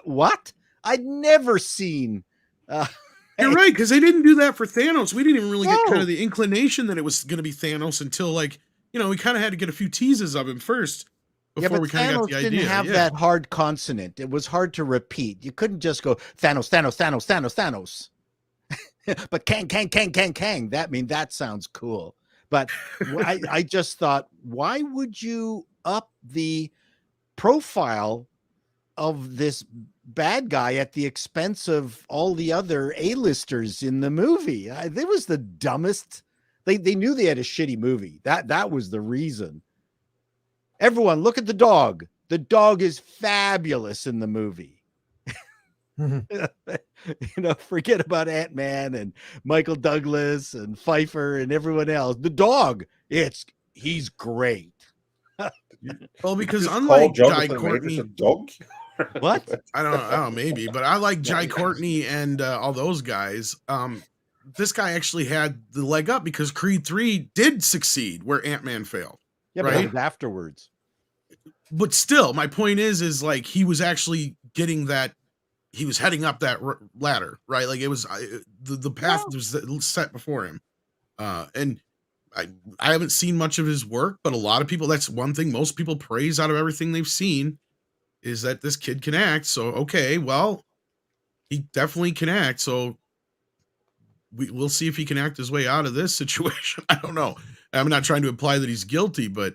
What? I'd never seen. You're right, because they didn't do that for Thanos. We didn't even really get kind of the inclination that it was going to be Thanos until we kind of had to get a few teases of him first before we kind of got the idea. Didn't have that hard consonant. It was hard to repeat. You couldn't just go Thanos. But KANG. That sounds cool. But I just thought, why would you up the profile of this bad guy at the expense of all the other A-listers in the movie? It was the dumbest. They knew they had a shitty movie. That was the reason. Everyone, look at the dog. The dog is fabulous in the movie. Forget about Ant-Man and Michael Douglas and Pfeiffer and everyone else. The dog, he's great. Well, because unlike Jai Jonathan Courtney, a dog. What? I don't know, maybe, but I like Jai Courtney and all those guys. This guy actually had the leg up because Creed 3 did succeed where Ant-Man failed. Yeah, right? But it was afterwards. But still, my point is like he was actually getting that. He was heading up that ladder, right? Like it was the path was set before him. And I haven't seen much of his work, but a lot of people, that's one thing most people praise out of everything they've seen, is that this kid can act. So, okay, well, he definitely can act. So we'll see if he can act his way out of this situation. I don't know. I'm not trying to imply that he's guilty, but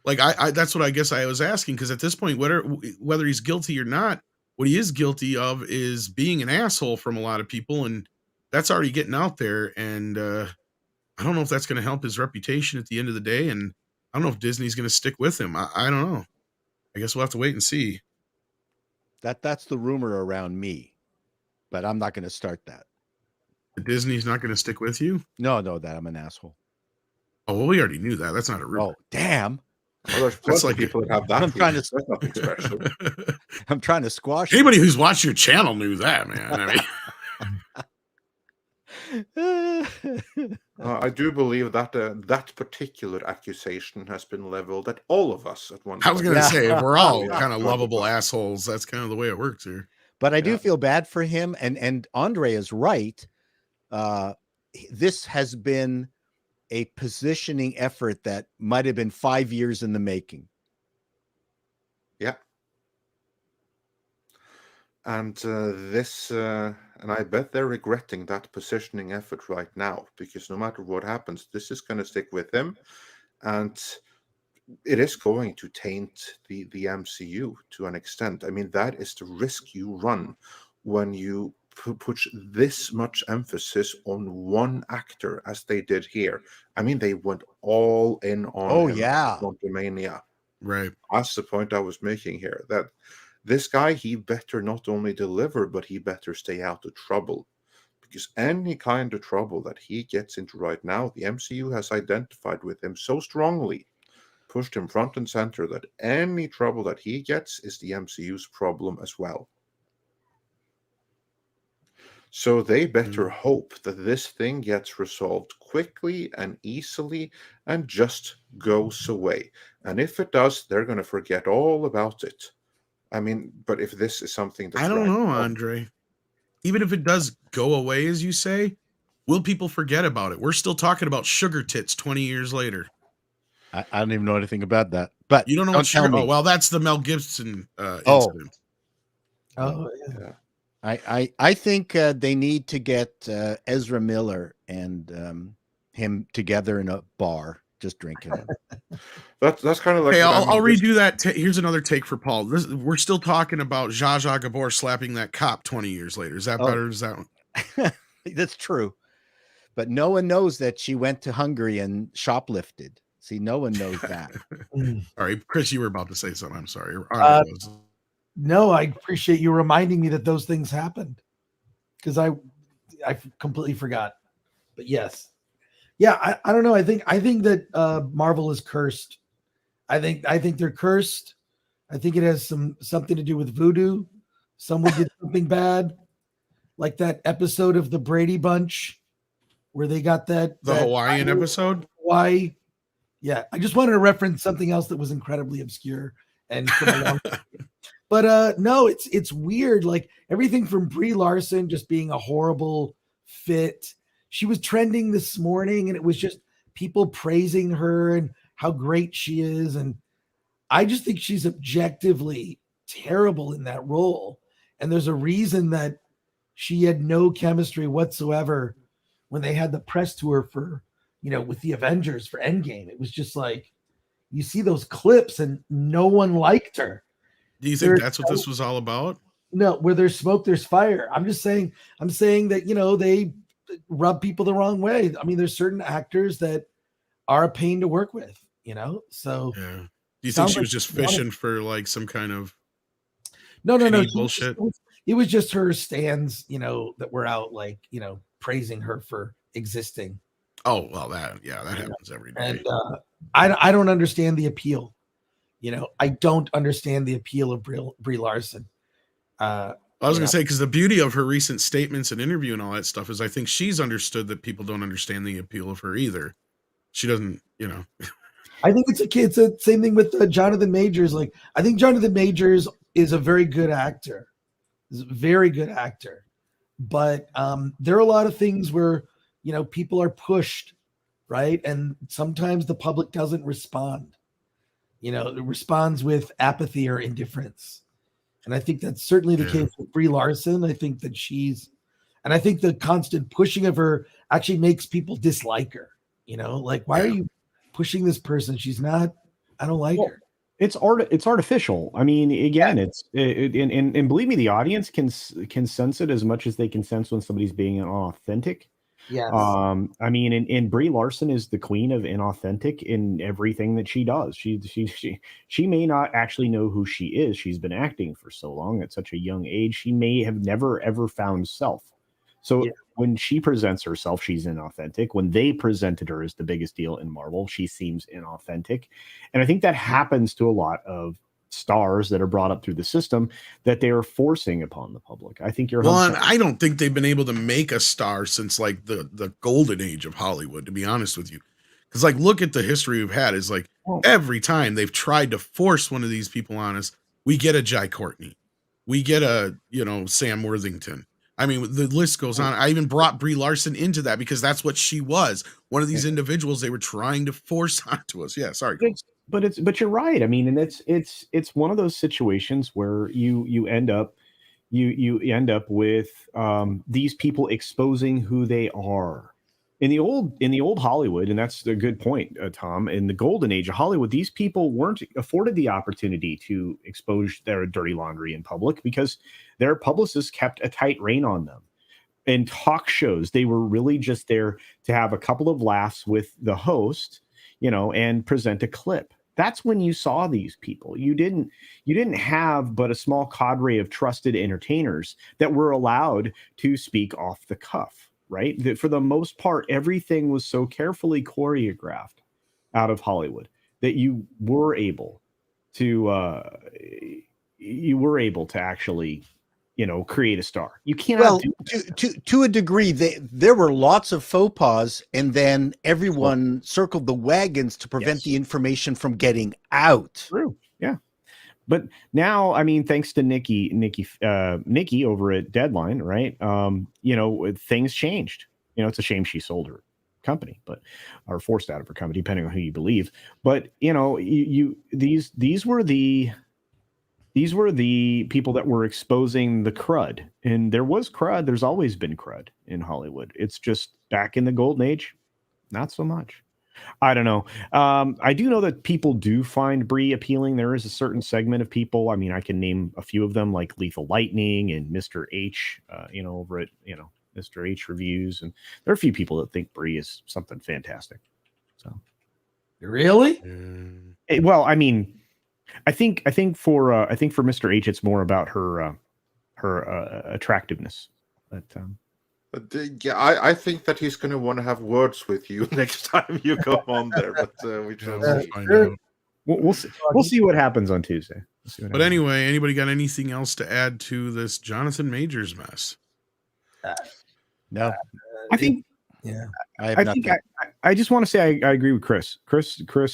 like, I that's what I guess I was asking. Cause at this point, whether he's guilty or not, what he is guilty of is being an asshole from a lot of people. And that's already getting out there. And, I don't know if that's going to help his reputation at the end of the day. And I don't know if Disney's going to stick with him. I don't know. I guess we'll have to wait and see. That's the rumor around me, but I'm not going to start that. Disney's not going to stick with you? No, that I'm an asshole. Oh, well, we already knew that. That's not a rumor. Oh, damn. Well, there's plenty of people that have that. That's nothing special. I'm trying to squash anybody who's watched your channel knew that, man. I mean, I do believe that that particular accusation has been leveled at all of us at one point. I was going to say, if we're all kind of lovable assholes, that's kind of the way it works here. But I do feel bad for him. And Andre is right. This has been a positioning effort that might have been 5 years in the making. Yeah. And and I bet they're regretting that positioning effort right now, because no matter what happens, this is going to stick with him, and it is going to taint the MCU to an extent. I mean, that is the risk you run when you put this much emphasis on one actor, as they did here. I mean, they went all in on Quantumania. Right. That's the point I was making here, that this guy, he better not only deliver, but he better stay out of trouble. Because any kind of trouble that he gets into right now, the MCU has identified with him so strongly, pushed him front and center, that any trouble that he gets is the MCU's problem as well. So they better hope that this thing gets resolved quickly and easily and just goes away. And if it does, they're going to forget all about it. I mean, but if this is something that's I don't know, Andre. Even if it does go away, as you say, will people forget about it? We're still talking about sugar tits 20 years later. I don't even know anything about that. But you don't know what sugar? Oh, well, that's the Mel Gibson incident. Oh, yeah. I think they need to get Ezra Miller and him together in a bar, just drinking. That's kind of like. Okay, I'll redo that. Here's another take for Paul. We're still talking about Zsa Zsa Gabor slapping that cop 20 years later. Is that better? Is that one? That's true. But no one knows that she went to Hungary and shoplifted. See, no one knows that. All right, Chris, you were about to say something. I'm sorry. No, I appreciate you reminding me that those things happened, because I completely forgot. But yes, yeah, I don't know. I think that Marvel is cursed. I think they're cursed. I think it has something to do with voodoo. Someone did something bad, like that episode of the Brady Bunch where they got that Hawaiian episode. Hawaii. Yeah, I just wanted to reference something else that was incredibly obscure and from a long time. But no, it's weird. Like everything from Brie Larson just being a horrible fit. She was trending this morning, and it was just people praising her and how great she is. And I just think she's objectively terrible in that role. And there's a reason that she had no chemistry whatsoever when they had the press tour for, with the Avengers for Endgame. It was just like, you see those clips and no one liked her. Do you think that's what this was all about? No, where there's smoke, there's fire. I'm saying that, they rub people the wrong way. I mean, there's certain actors that are a pain to work with, so. Yeah. Do you think she was just fishing for like some kind of no bullshit? It was just her stands, that were out, like, praising her for existing. Oh, well, that happens every day. And I don't understand the appeal. I don't understand the appeal of Brie Larson. I was going to say, because the beauty of her recent statements and interview and all that stuff is I think she's understood that people don't understand the appeal of her either. She doesn't, I think it's the same thing with Jonathan Majors. Like, I think Jonathan Majors is a very good actor. He's a very good actor. But there are a lot of things where, people are pushed right? And sometimes the public doesn't respond. It responds with apathy or indifference. And I think that's certainly the case with Brie Larson. I think that I think the constant pushing of her actually makes people dislike her. Like, why are you pushing this person? She's not, I don't like her. It's artificial. I mean, again, and believe me, the audience can sense it as much as they can sense when somebody's being inauthentic. Yes. I mean, and Brie Larson is the queen of inauthentic in everything that she does. She may not actually know who she is. She's been acting for so long at such a young age. She may have never ever found self. So when she presents herself, she's inauthentic. When they presented her as the biggest deal in Marvel, she seems inauthentic. And I think that happens to a lot of stars that are brought up through the system that they are forcing upon the public. I think you're and I don't think they've been able to make a star since like the golden age of Hollywood, to be honest with you. Because like look at the history we've had, is like every time they've tried to force one of these people on us, we get a Jai Courtney, we get a Sam Worthington. I mean, the list goes on. I even brought Brie Larson into that because that's what she was. One of these individuals they were trying to force onto us. Yeah, sorry. But you're right. I mean, and it's one of those situations where you end up with these people exposing who they are. In the old Hollywood, and that's a good point, Tom. In the golden age of Hollywood, these people weren't afforded the opportunity to expose their dirty laundry in public because their publicists kept a tight rein on them. In talk shows, they were really just there to have a couple of laughs with the host, and present a clip. That's when you saw these people. You didn't have but a small cadre of trusted entertainers that were allowed to speak off the cuff. Right? That for the most part, everything was so carefully choreographed out of Hollywood that you were able to actually, create a star. You cannot. To a degree, there were lots of faux pas, and then everyone circled the wagons to prevent the information from getting out. True. Yeah. But now, I mean, thanks to Nikki over at Deadline, right? Things changed. It's a shame she sold her company, or forced out of her company, depending on who you believe. But these were the people that were exposing the crud, and there was crud. There's always been crud in Hollywood. It's just back in the golden age, not so much. I don't know. I do know that people do find Brie appealing. There is a certain segment of people. I mean, I can name a few of them, like Lethal Lightning and Mr. H, over at, Mr. H reviews. And there are a few people that think Brie is something fantastic. So, really? Well, I mean, I think for Mr. H, it's more about her attractiveness. But I think that he's going to want to have words with you next time you come on there. But we shall see. We'll see what happens on Tuesday. But anyway, anybody got anything else to add to this Jonathan Majors mess? No, I think. Yeah, I just want to say I agree with Chris.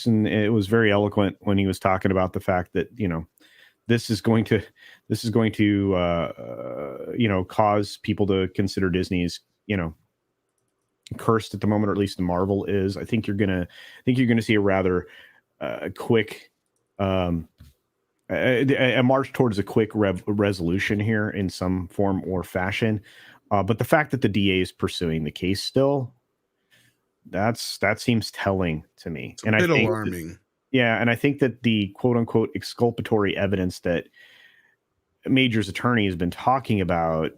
And it was very eloquent when he was talking about the fact that this is going to cause people to consider Disney's cursed at the moment, or at least the Marvel is. I think you're gonna see a rather quick a march towards a quick resolution here in some form or fashion. But the fact that the DA is pursuing the case still, that seems telling to me. It's a bit alarming. And I think that the quote unquote exculpatory evidence that Major's attorney has been talking about,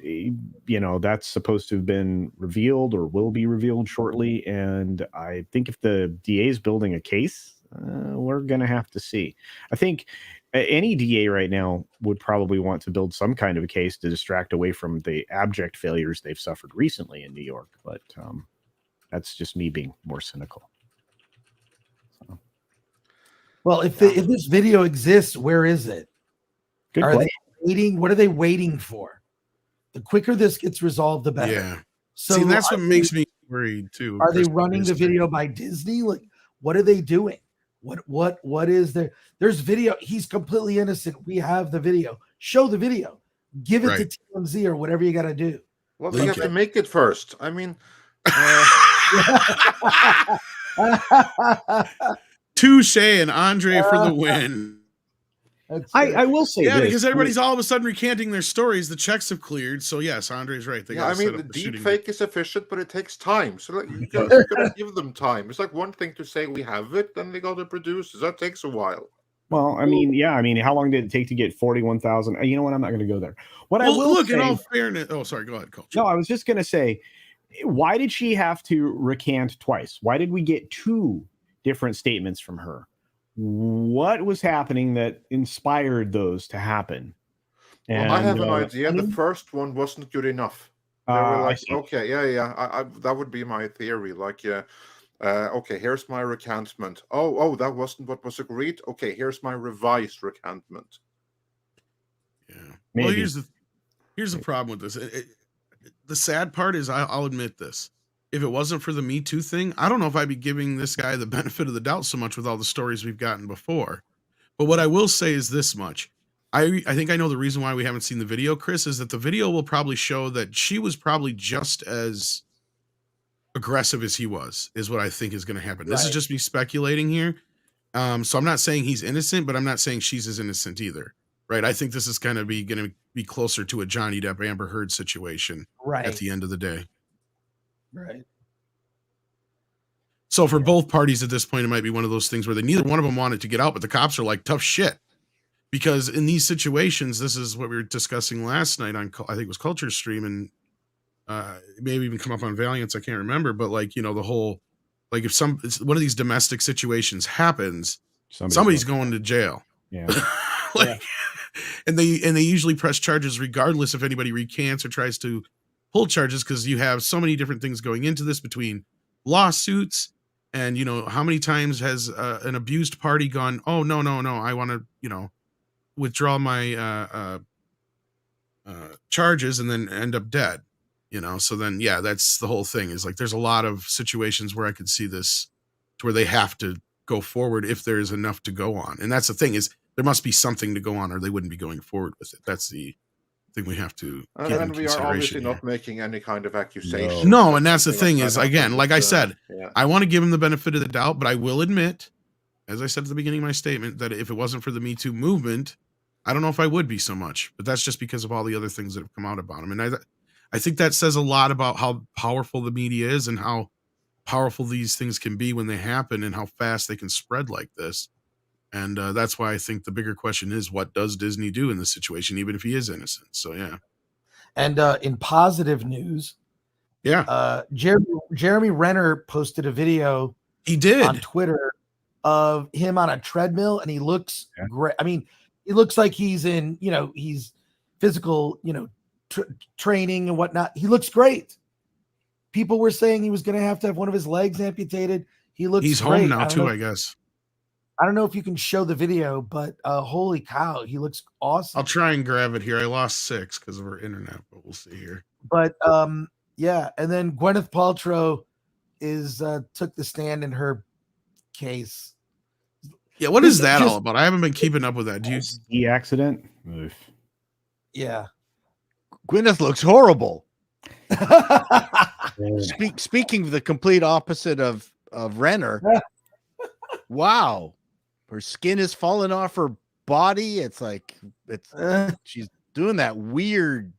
that's supposed to have been revealed or will be revealed shortly. And I think if the DA is building a case, we're going to have to see. I think any DA right now would probably want to build some kind of a case to distract away from the abject failures they've suffered recently in New York. But that's just me being more cynical. So. Well, if this video exists, where is it? Good Are question. they waiting? What are they waiting for? The quicker this gets resolved, the better. Yeah. So see, that's what makes me worried too. Are they running the video by Disney? Like, what are they doing? What is there? There's video. He's completely innocent. We have the video. Show the video. Give it to TMZ or whatever you got to do. Well, they have to make it first. I mean, Touche and Andre for the win. I will say yeah, this. because everybody's all of a sudden recanting their stories. The checks have cleared. So, yes, Andre's right. They I mean, the deep fake is efficient, but it takes time. So like, you gotta give them time. It's like one thing to say we have it, then they got to produce it. That takes a while. Well, I mean, yeah, I mean, how long did it take to get 41,000? You know what? I'm not going to go there. What I will look, say, in all fairness, oh, sorry, go ahead, Coach. No, I was just going to say, why did she have to recant twice? Why did we get two different statements from her? What was happening that inspired those to happen? And, well, I have an idea. The first one wasn't good enough. They were like, okay, yeah, that would be my theory. Like, okay, here's my recantment. Oh, that wasn't what was agreed. Okay, here's my revised recantment. Yeah. Maybe. Well, here's the problem with this. The sad part is, I'll admit this. If it wasn't for the Me Too thing, I don't know if I'd be giving this guy the benefit of the doubt so much with all the stories we've gotten before. But what I will say is this much. I think I know the reason why we haven't seen the video, Chris, is that the video will probably show that she was probably just as aggressive as he was, is what I think is going to happen. Right. This is just me speculating here. So I'm not saying he's innocent, but I'm not saying she's as innocent either. Right. I think this is going to be closer to a Johnny Depp Amber Heard situation at the end of the day. Right. So for both parties at this point, it might be one of those things where neither one of them wanted to get out, but the cops are like, tough shit. Because in these situations, this is what we were discussing last night on, I think it was Culture Stream, and maybe even come up on Valiance, I can't remember, but like, you know, the whole, like if one of these domestic situations happens, somebody's going to jail. Yeah. And they usually press charges regardless if anybody recants or tries to pull charges, because you have so many different things going into this between lawsuits and, you know, how many times has an abused party gone, oh, no, I want to, you know, withdraw my charges and then end up dead, you know? So then, yeah, that's the whole thing, is like, there's a lot of situations where I could see this to where they have to go forward if there's enough to go on. And that's the thing, is there must be something to go on or they wouldn't be going forward with it. That's the thing we have to keep in and we are obviously here. Not making any kind of accusation. No, and that's the thing is, again, like I said, yeah. I want to give him the benefit of the doubt, but I will admit, as I said at the beginning of my statement, that if it wasn't for the Me Too movement, I don't know if I would be so much, but that's just because of all the other things that have come out about him. And I think that says a lot about how powerful the media is and how powerful these things can be when they happen and how fast they can spread like this. And that's why I think the bigger question is, what does Disney do in this situation, even if he is innocent? So, yeah. And in positive news, Jeremy Renner posted a video. He did on Twitter of him on a treadmill, and he looks great. I mean, he looks like he's in, you know, he's physical, you know, training and whatnot. He looks great. People were saying he was going to have one of his legs amputated. He's great. Home now too, I guess. I don't know if you can show the video, but holy cow, he looks awesome. I'll try and grab it here. I lost 6 because of our internet, but we'll see here. But yeah, and then Gwyneth Paltrow took the stand in her case. Yeah, what is that all about? I haven't been keeping up with that. Do you the accident? Oof. Yeah. Gwyneth looks horrible. Speaking of the complete opposite of Renner. Wow. Her skin is falling off her body. It's like she's doing that weird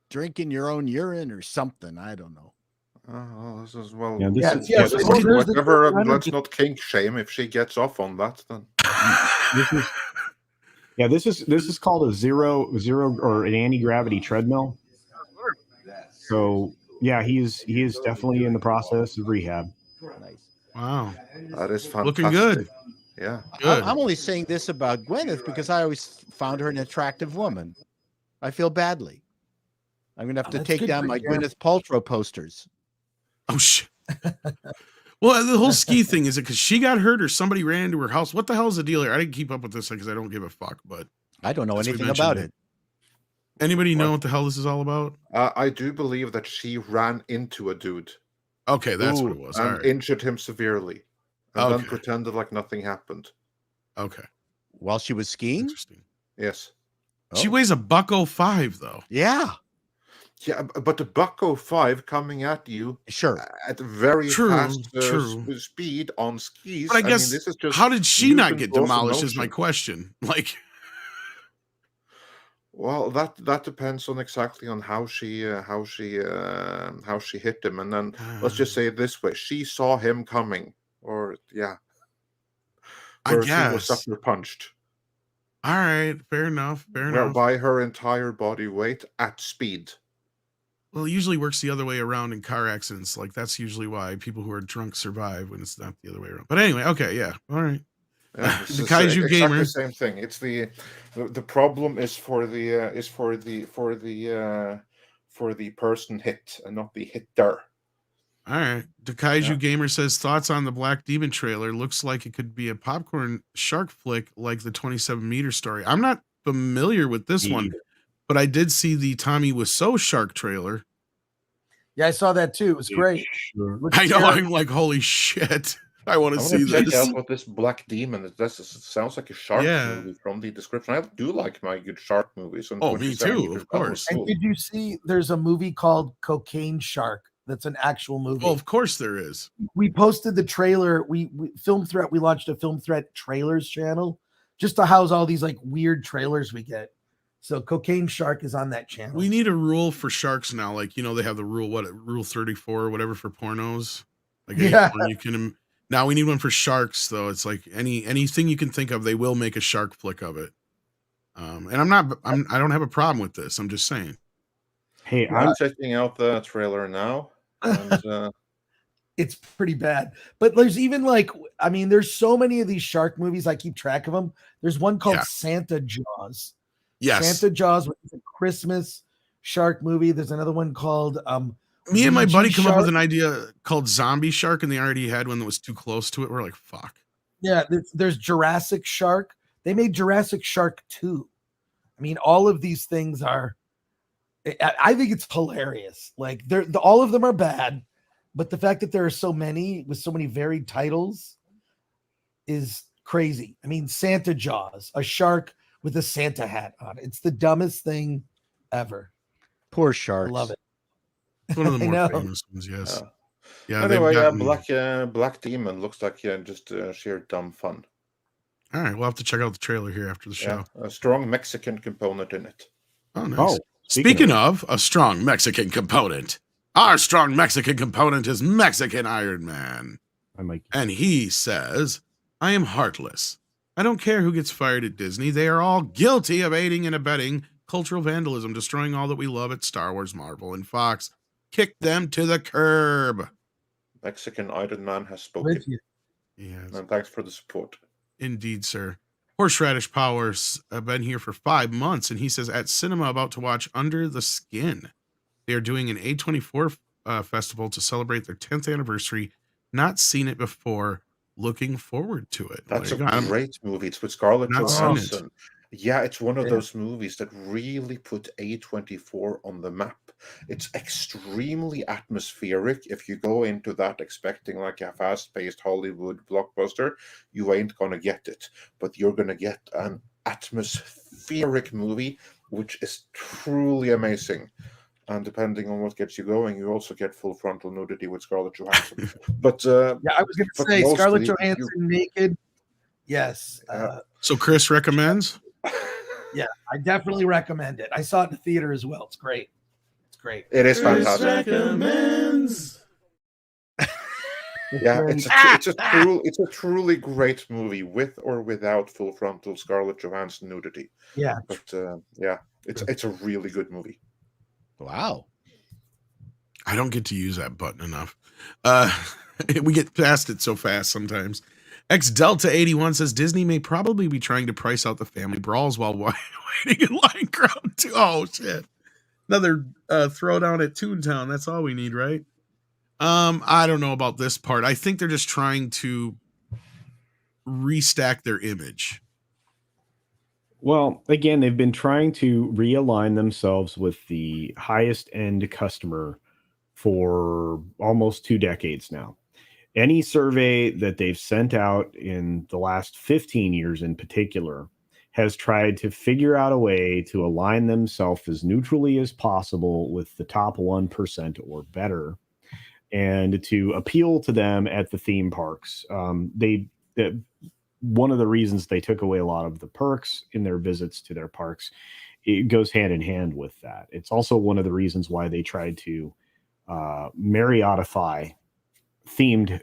drinking your own urine or something. I don't know. This is well. Yeah, whatever. Let's not kink shame. If she gets off on that, then this is called a zero or an anti-gravity treadmill. So yeah, he is definitely in the process of rehab. Nice. Wow, that is fantastic. Looking good. Yeah, good. I'm only saying this about Gwyneth because I always found her an attractive woman. I feel badly. I'm gonna have to take down my Gwyneth Paltrow posters. Oh shit. Well, the whole ski thing, is it because she got hurt or somebody ran into her house? What the hell is the deal here? I didn't keep up with this because I don't give a fuck. But I don't know anything about it. Anybody know what the hell this is all about? I do believe that she ran into a dude. Okay, that's what it was. And injured him severely. And then pretended like nothing happened. Okay. While she was skiing? Interesting. Yes. She weighs $105 though. Yeah. Yeah, but the Bucko 5 coming at you at very fast speed on skis. But I guess, this is just how did she use not and get gross demolished is my emotion. question. Like, well, that depends on exactly on how she hit him, and then let's just say it this way: she saw him coming, or I where she was guess. sucker punched. All right, fair enough. Fair enough. By her entire body weight at speed. Well, it usually works the other way around in car accidents. Like, that's usually why people who are drunk survive when it's not the other way around. But anyway, okay, yeah, all right. Yeah, The Kaiju exactly Gamer. the same thing. It's the problem is for the person hit and not the hitter. All right. The Kaiju Gamer says thoughts on the Black Demon trailer. Looks like it could be a popcorn shark flick like the 27-meter story. I'm not familiar with this one, but I did see the Tommy Wiseau shark trailer. Yeah, I saw that too. It was great. I know. I'm like, holy shit. I want to see check this. out what this Black Demon is. It sounds like a shark movie from the description. I do like my good shark movies. Oh, me too, of course. And did you see there's a movie called Cocaine Shark that's an actual movie? Oh, of course there is. We posted the trailer. We launched a Film Threat trailers channel just to house all these like weird trailers we get. So Cocaine Shark is on that channel. We need a rule for sharks now. Like, they have the rule, rule 34 or whatever for pornos. Like, you can. Now we need one for sharks, though. It's like anything you can think of, they will make a shark flick of it. And I don't have a problem with this. I'm just saying. Hey, I'm checking out the trailer now. And, it's pretty bad. But there's even there's so many of these shark movies. I keep track of them. There's one called Santa Jaws. Yes. Santa Jaws, which is a Christmas shark movie. There's another one called me and my buddy come up with an idea called Zombie Shark, and they already had one that was too close to it. We're like, fuck. Yeah, there's Jurassic Shark. They made Jurassic Shark 2. I mean, all of these things are, I think it's hilarious. Like, all of them are bad, but the fact that there are so many with so many varied titles is crazy. I mean, Santa Jaws, a shark with a Santa hat on. It's the dumbest thing ever. Poor sharks. I love it. It's one of the more famous ones, yes. Yeah. Anyway, Black Demon looks like just sheer dumb fun. All right, we'll have to check out the trailer here after the show. A strong Mexican component in it. Oh, nice. Speaking of a strong Mexican component, our strong Mexican component is Mexican Iron Man. And he says, I am heartless. I don't care who gets fired at Disney. They are all guilty of aiding and abetting cultural vandalism, destroying all that we love at Star Wars, Marvel, and Fox. Kick them to the curb. Mexican Iron Man has spoken. Yes. And thanks for the support. Indeed, sir. Horseradish Powers have been here for 5 months, and he says, at cinema about to watch Under the Skin. They are doing an A24 festival to celebrate their 10th anniversary. Not seen it before. Looking forward to it. That's a great movie. It's with Scarlett Johansson. Yeah, it's one of those movies that really put A24 on the map. It's extremely atmospheric. If you go into that expecting like a fast-paced Hollywood blockbuster, you ain't gonna get it. But you're gonna get an atmospheric movie, which is truly amazing. And depending on what gets you going, you also get full frontal nudity with Scarlett Johansson. But I was going to say Scarlett Johansson naked. Yes. So Chris recommends? Yeah, I definitely recommend it. I saw it in the theater as well. It's great. It's great. It is fantastic. Recommends. Yeah, it's a truly great movie with or without full frontal Scarlett Johansson nudity. Yeah, but it's a really good movie. Wow. I don't get to use that button enough. We get past it so fast sometimes. X Delta 81 says Disney may probably be trying to price out the family brawls while waiting in line crowd too. Oh shit. Another throwdown at Toontown. That's all we need, right? I don't know about this part. I think they're just trying to restack their image. Well, again, they've been trying to realign themselves with the highest end customer for almost 2 decades now. Any survey that they've sent out in the last 15 years in particular has tried to figure out a way to align themselves as neutrally as possible with the top 1% or better, and to appeal to them at the theme parks. One of the reasons they took away a lot of the perks in their visits to their parks, it goes hand in hand with that. It's also one of the reasons why they tried to Marriotify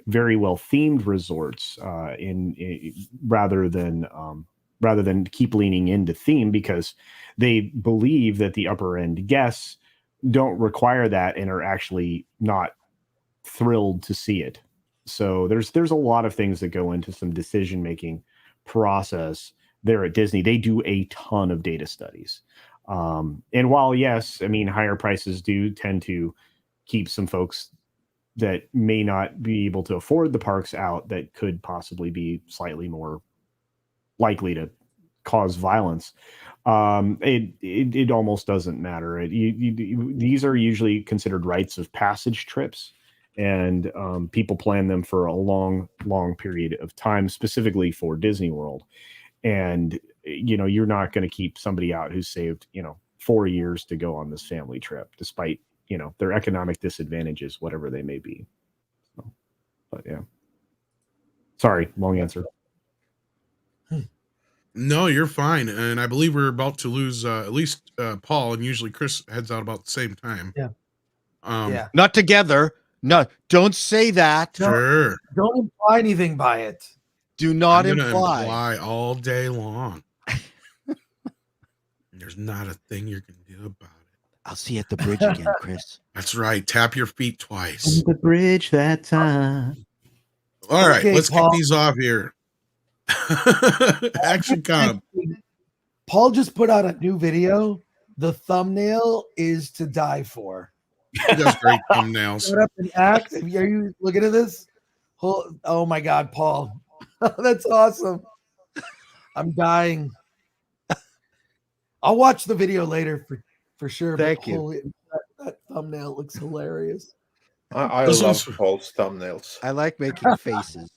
very well themed resorts rather than keep leaning into theme, because they believe that the upper end guests don't require that and are actually not thrilled to see it. So there's a lot of things that go into some decision making process there at Disney. They do a ton of data studies, and while yes, I mean, higher prices do tend to keep some folks that may not be able to afford the parks out, that could possibly be slightly more likely to cause violence. It almost doesn't matter. These are usually considered rites of passage trips, and people plan them for a long period of time, specifically for Disney World. And you're not going to keep somebody out who's saved 4 years to go on this family trip, despite their economic disadvantages, whatever they may be. So, but yeah, sorry, long answer. No, you're fine. And I believe we're about to lose at least Paul, and usually Chris heads out about the same time. Yeah. Not together. No, don't say that. Sure. Don't imply anything by it. Do not I'm imply all day long. There's not a thing you can do about it. I'll see you at the bridge again, Chris. That's right. Tap your feet twice. On the bridge that time. All right, Okay, let's Paul. kick these off here. Action com. Paul just put out a new video. The thumbnail is to die for. He does great thumbnails. Shut up and act. Are you looking at this? Oh my God, Paul. That's awesome. I'm dying. I'll watch the video later for sure. Thank you. Holy, that thumbnail looks hilarious. I love Paul's thumbnails. I like making faces.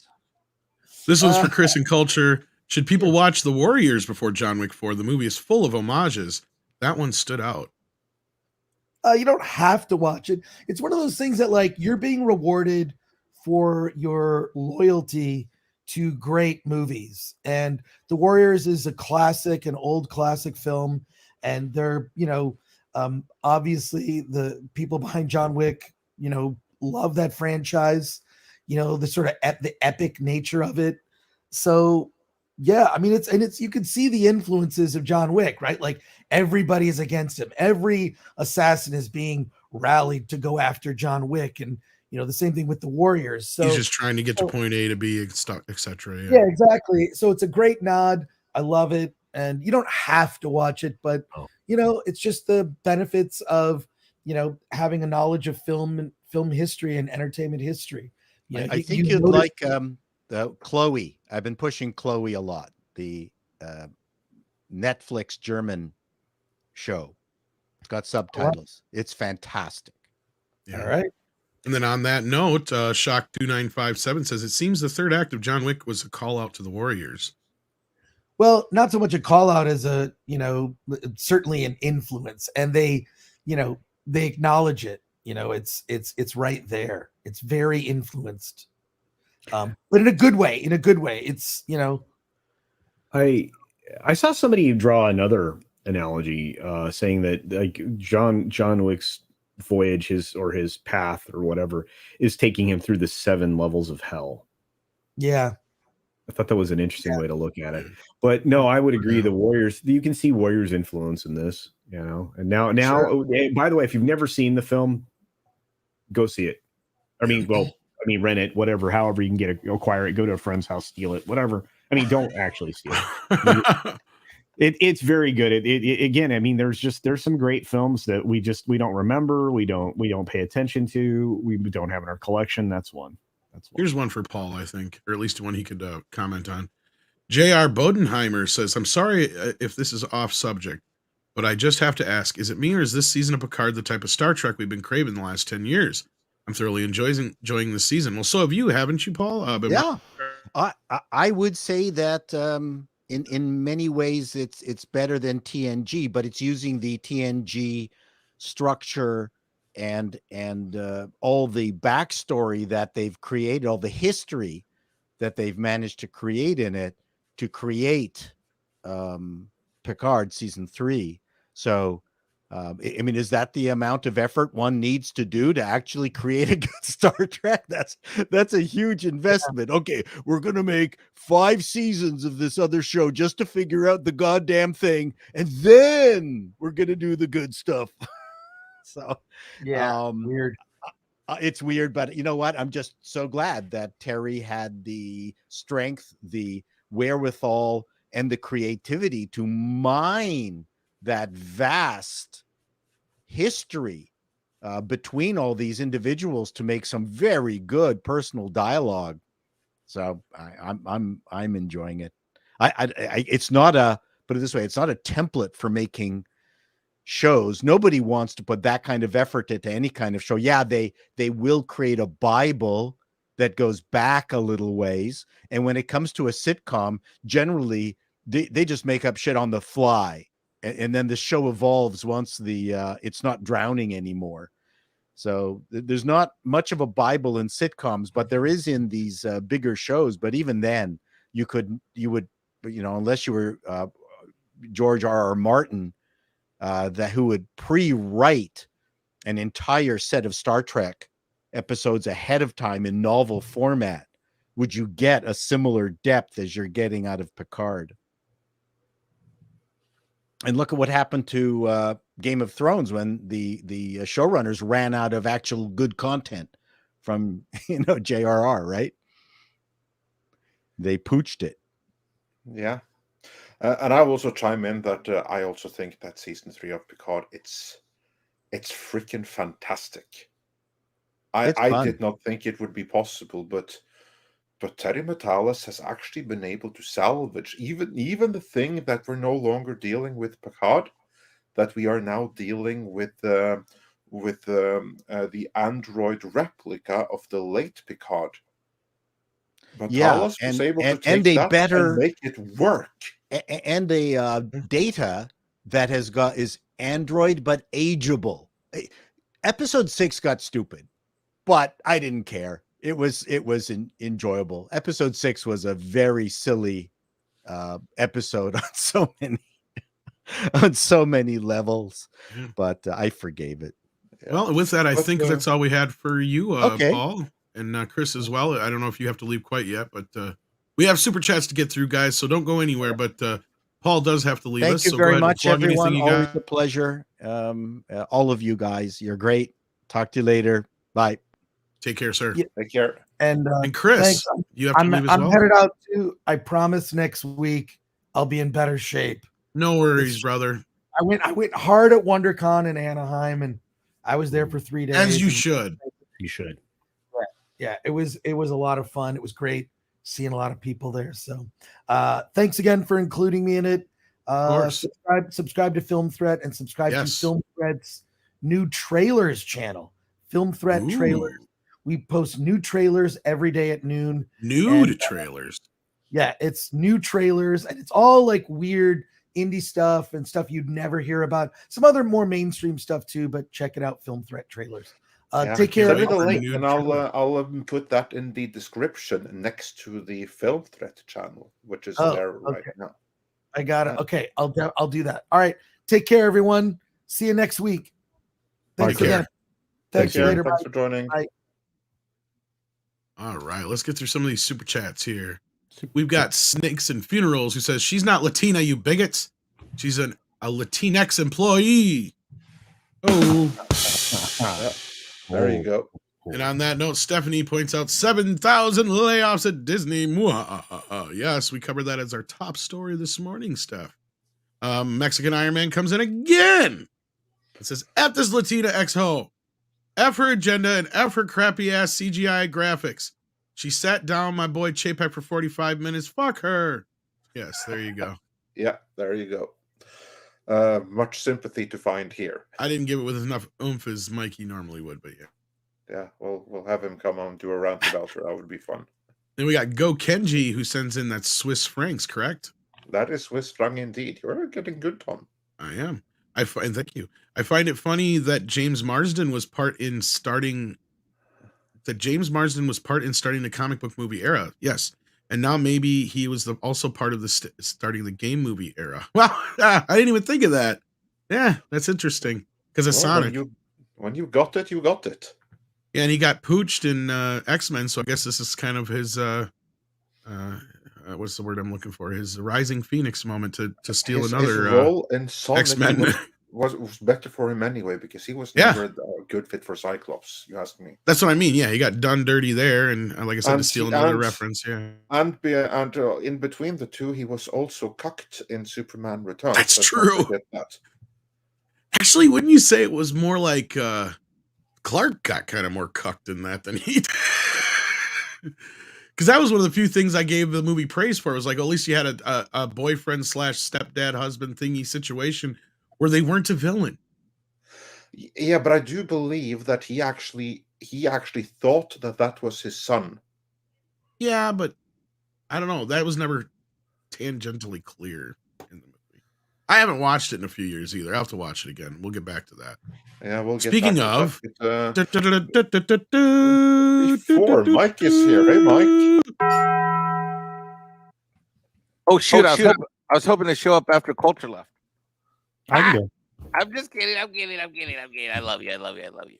This one's for Chris and Culture. Should people watch The Warriors before John Wick 4? The movie is full of homages. That one stood out. You don't have to watch it. It's one of those things that, like, you're being rewarded for your loyalty to great movies. And The Warriors is a classic, an old classic film. And they're, obviously the people behind John Wick, love that franchise, the sort of the epic nature of it. So yeah, I mean, it's you can see the influences of John Wick, right? Like, everybody is against him. Every assassin is being rallied to go after John Wick, and the same thing with The Warriors. So he's just trying to get to point A to B, etc. Yeah, exactly. So it's a great nod. I love it, and you don't have to watch it, but it's just the benefits of having a knowledge of film history and entertainment history. I think you'd like Chloe. I've been pushing Chloe a lot. The Netflix German show. It's got subtitles. It's fantastic. Yeah. All right. And then on that note, Shock2957 says, it seems the third act of John Wick was a call out to the Warriors. Well, not so much a call out as certainly an influence, and they acknowledge it. It's right there. It's very influenced, but in a good way. It's I saw somebody draw another analogy, saying that, like, John Wick's voyage, his path or whatever, is taking him through the 7 levels of hell. Yeah. I thought that was an interesting way to look at it. But no, I would agree. The Warriors, you can see Warriors' influence in this, and now, sure. By the way, if you've never seen the film, go see it. Rent it, whatever, however you can acquire it, go to a friend's house, steal it, whatever. Don't actually steal it. It's very good. Again, there's some great films that we don't remember, we don't pay attention to, we don't have in our collection. That's one. Here's one for Paul, I think, or at least one he could comment on. J.R. Bodenheimer says, I'm sorry if this is off subject, but I just have to ask, is it me or is this season of Picard the type of Star Trek we've been craving the last 10 years? I'm thoroughly enjoying this season. Well, so have you, haven't you, Paul? Yeah. I would say that in many ways it's better than TNG, but it's using the TNG structure and all the backstory that they've created, all the history that they've managed to create in it to create Picard season 3. So I mean, is that the amount of effort one needs to do to actually create a good Star Trek? That's a huge investment. Okay, we're going to make 5 seasons of this other show just to figure out the goddamn thing, and then we're going to do the good stuff. So, weird. It's weird, but you know what? I'm just so glad that Terry had the strength, the wherewithal, and the creativity to mine that vast history between all these individuals to make some very good personal dialogue. So I'm enjoying it. It's not a, put it this way, it's not a template for making shows. Nobody wants to put that kind of effort into any kind of show. Yeah, they will create a Bible that goes back a little ways, and when it comes to a sitcom, generally they just make up shit on the fly, and then the show evolves once the it's not drowning anymore. So there's not much of a Bible in sitcoms, but there is in these bigger shows. But even then, you would, unless you were George R.R. Martin, who would pre-write an entire set of Star Trek episodes ahead of time in novel format, would you get a similar depth as you're getting out of Picard? And look at what happened to Game of Thrones when the showrunners ran out of actual good content from JRR, right? They pooched it. Yeah. And I also chime in that I also think that season 3 of Picard, it's freaking fantastic. I did not think it would be possible, but Terry Matalas has actually been able to salvage even the thing that we're no longer dealing with Picard, that we are now dealing with the android replica of the late Picard. Matalas was able to take that and make it work. And a data that is android but ageable. Episode 6 got stupid, but I didn't care. It was enjoyable. Episode 6 was a very silly episode on so many levels, but I forgave it. Well, with that, I think that's all we had for you, Paul, and Chris as well. I don't know if you have to leave quite yet, but we have super chats to get through, guys, so don't go anywhere. But Paul does have to leave us. Thank you very much, everyone. Always a pleasure. All of you guys, you're great. Talk to you later. Bye. Take care, sir. Yeah. Take care. And Chris, thanks. you have to leave as well. I'm headed out too. I promise next week I'll be in better shape. No worries, brother. I went hard at WonderCon in Anaheim, and I was there for 3 days. As you should. You should. Yeah, it was a lot of fun. It was great seeing a lot of people there. So thanks again for including me in it. Subscribe to Film Threat and subscribe to Film Threat's new trailers channel. Film Threat trailers. We post new trailers every day at noon. Trailers. Yeah, it's new trailers, and it's all like weird indie stuff and stuff you'd never hear about. Some other more mainstream stuff too, but check it out, Film Threat trailers. Take care. Send me the link, and I'll put that in the description next to the Film Threat channel, which is there right now. I got it. Okay, I'll do that. All right, take care, everyone. See you next week. Thanks again. Thanks later. Thanks for joining. Bye. All right, let's get through some of these super chats here. We've got Snakes and Funerals who says, she's not Latina, you bigots. She's a Latinx employee. There you go. And on that note, Stephanie points out 7,000 layoffs at Disney. Yes, we covered that as our top story this morning, Steph. Mexican Iron Man comes in again. It says, F this Latina ex-ho. F her agenda and F her crappy-ass CGI graphics. She sat down my boy Chapek for 45 minutes. Fuck her. Yes, there you go. Yeah, there you go. Much sympathy to find here. I didn't give it with enough oomph as Mikey normally would, but yeah. Yeah, we'll have him come on and do a round about her. That would be fun. Then we got Go Kenji, who sends in that Swiss francs, correct? That is Swiss strong indeed. You're getting good, Tom. I am. Thank you. I find it funny that James Marsden was part in starting the comic book movie era. Yes. And now maybe he was also part of the starting the game movie era. Well, I didn't even think of that. Yeah, that's interesting. Because of Sonic. When you got it, you got it. Yeah, and he got pooched in X-Men, so I guess this is kind of his what's the word I'm looking for? His Rising Phoenix moment to steal another his role in Sonic X-Men was better for him anyway, because he was never a good fit for Cyclops. You ask me. That's what I mean. Yeah, he got done dirty there, and like I said, to steal another reference. Yeah, and in between the two, he was also cucked in Superman Returns. That's true. That. Actually, wouldn't you say it was more like Clark got kind of more cucked in that than he did? Because that was one of the few things I gave the movie praise for. It was like, at least you had a boyfriend / stepdad husband thingy situation where they weren't a villain. Yeah, but I do believe that he actually thought that was his son. Yeah, but I don't know. That was never tangentially clear in the movie. I haven't watched it in a few years either. I'll have to watch it again. We'll get back to that. Yeah, we'll get Speaking back of, before Mike is here, hey Mike. Oh shoot! I was hoping to show up after Culture left. I can go. I'm just kidding. I'm kidding. I love you.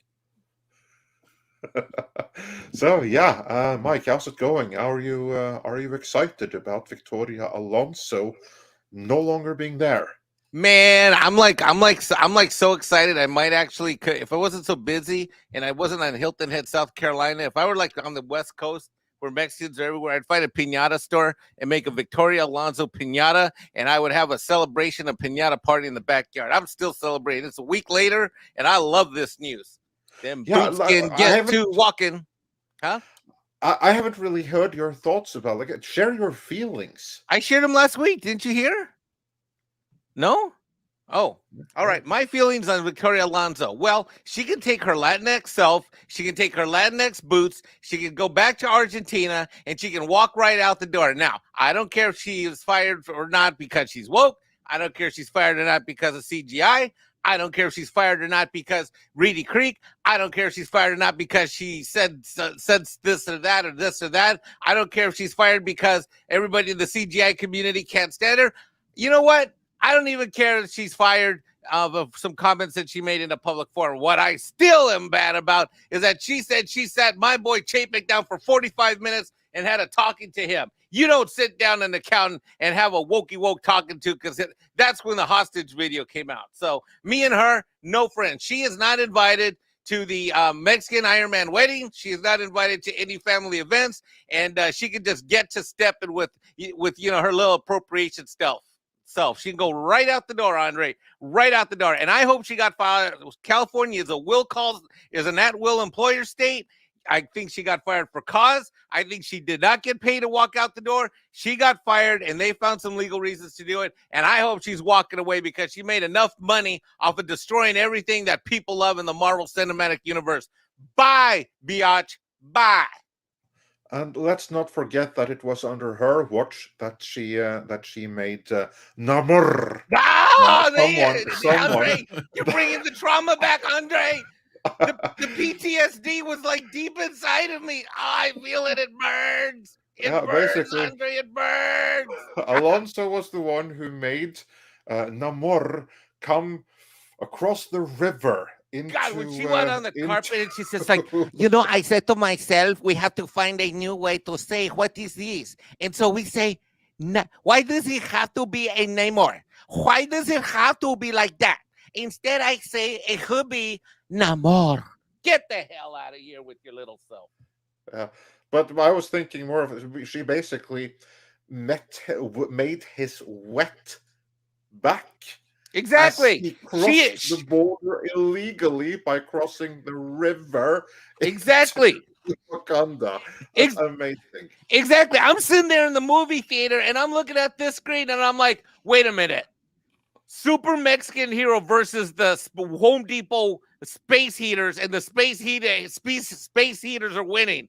So yeah, Mike, how's it going? Are you excited about Victoria Alonso no longer being there? Man, I'm like so excited. I might actually, if I wasn't so busy and I wasn't on Hilton Head, South Carolina, if I were like on the West Coast where Mexicans are everywhere, I'd find a piñata store and make a Victoria Alonso piñata, and I would have a celebration, a piñata party in the backyard. I'm still celebrating. It's a week later, and I love this news. Them boots can get to walking. Huh? I haven't really heard your thoughts about it. Share your feelings. I shared them last week. Didn't you hear? No? Oh, all right. My feelings on Victoria Alonso. Well, she can take her Latinx self. She can take her Latinx boots. She can go back to Argentina, and she can walk right out the door. Now, I don't care if she is fired or not because she's woke. I don't care if she's fired or not because of CGI. I don't care if she's fired or not because Reedy Creek. I don't care if she's fired or not because she said this or that or this or that. I don't care if she's fired because everybody in the CGI community can't stand her. You know what? I don't even care if she's fired of some comments that she made in a public forum. What I still am bad about is that she said she sat my boy Chapek down for 45 minutes and had a talking to him. You don't sit down an accountant and have a wokey woke talking to, because that's when the hostage video came out. So me and her, no friends. She is not invited to the Mexican Iron Man wedding. She is not invited to any family events, and she can just get to stepping with her little appropriation stuff. She can go right out the door, Andre, right out the door. And I hope she got fired. California is an at-will employer state. I think she got fired for cause. I think she did not get paid to walk out the door. She got fired, and they found some legal reasons to do it. And I hope she's walking away because she made enough money off of destroying everything that people love in the Marvel Cinematic Universe. Bye, biatch. Bye. And let's not forget that it was under her watch that she made Namor. Andre, you're bringing the trauma back, Andre. The PTSD was like deep inside of me. I feel it. It burns. It burns, Andre. It burns. Alonso was the one who made Namor come across the river. God, when she went on the carpet and she says, like, I said to myself, we have to find a new way to say, what is this? And so we say, why does it have to be a Namor? Why does it have to be like that? Instead, I say it could be Namor. Get the hell out of here with your little self. But I was thinking more of it. She basically made his wet back. Exactly. He crossed the border illegally by crossing the river. Exactly. Wakanda. That's amazing. Exactly. I'm sitting there in the movie theater and I'm looking at this screen and I'm like, wait a minute. Super Mexican hero versus the Home Depot space heaters, and the space heaters are winning.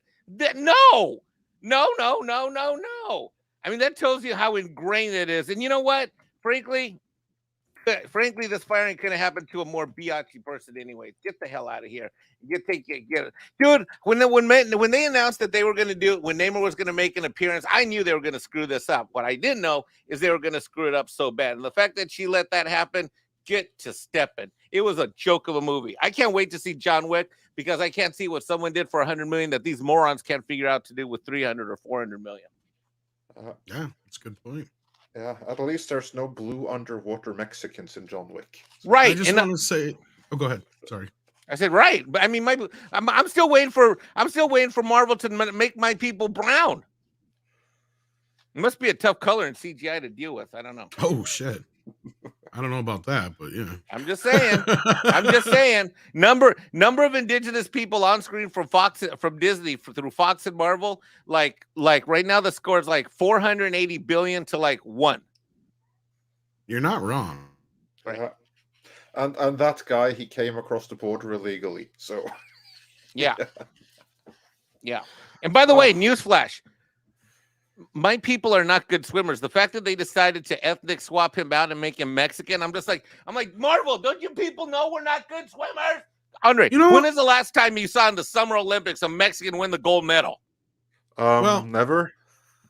No. I mean, that tells you how ingrained it is. And you know what? Frankly, this firing couldn't happen to a more biatchy person anyway. Get the hell out of here. Get it. Dude, when they announced that they were going to do it, when Neymar was going to make an appearance, I knew they were going to screw this up. What I didn't know is they were going to screw it up so bad. And the fact that she let that happen, get to stepping. It was a joke of a movie. I can't wait to see John Wick because I can't see what someone did for $100 million that these morons can't figure out to do with 300 or 400 million. Yeah, that's a good point. Yeah, at least there's no blue underwater Mexicans in John Wick. Right. I just want to say, oh, go ahead. Sorry. I said right, but I mean, I'm still waiting for Marvel to make my people brown. It must be a tough color in CGI to deal with. I don't know. Oh shit. I don't know about that, but yeah. I'm just saying. Number of indigenous people on screen from Disney through Fox and Marvel, like right now the score is like 480 billion to like 1. You're not wrong. Right. And that guy, he came across the border illegally. So yeah. And by the way, newsflash. My people are not good swimmers. The fact that they decided to ethnic swap him out and make him Mexican, I'm like, Marvel, don't you people know we're not good swimmers? Andre, when is the last time you saw in the Summer Olympics a Mexican win the gold medal? Well, never.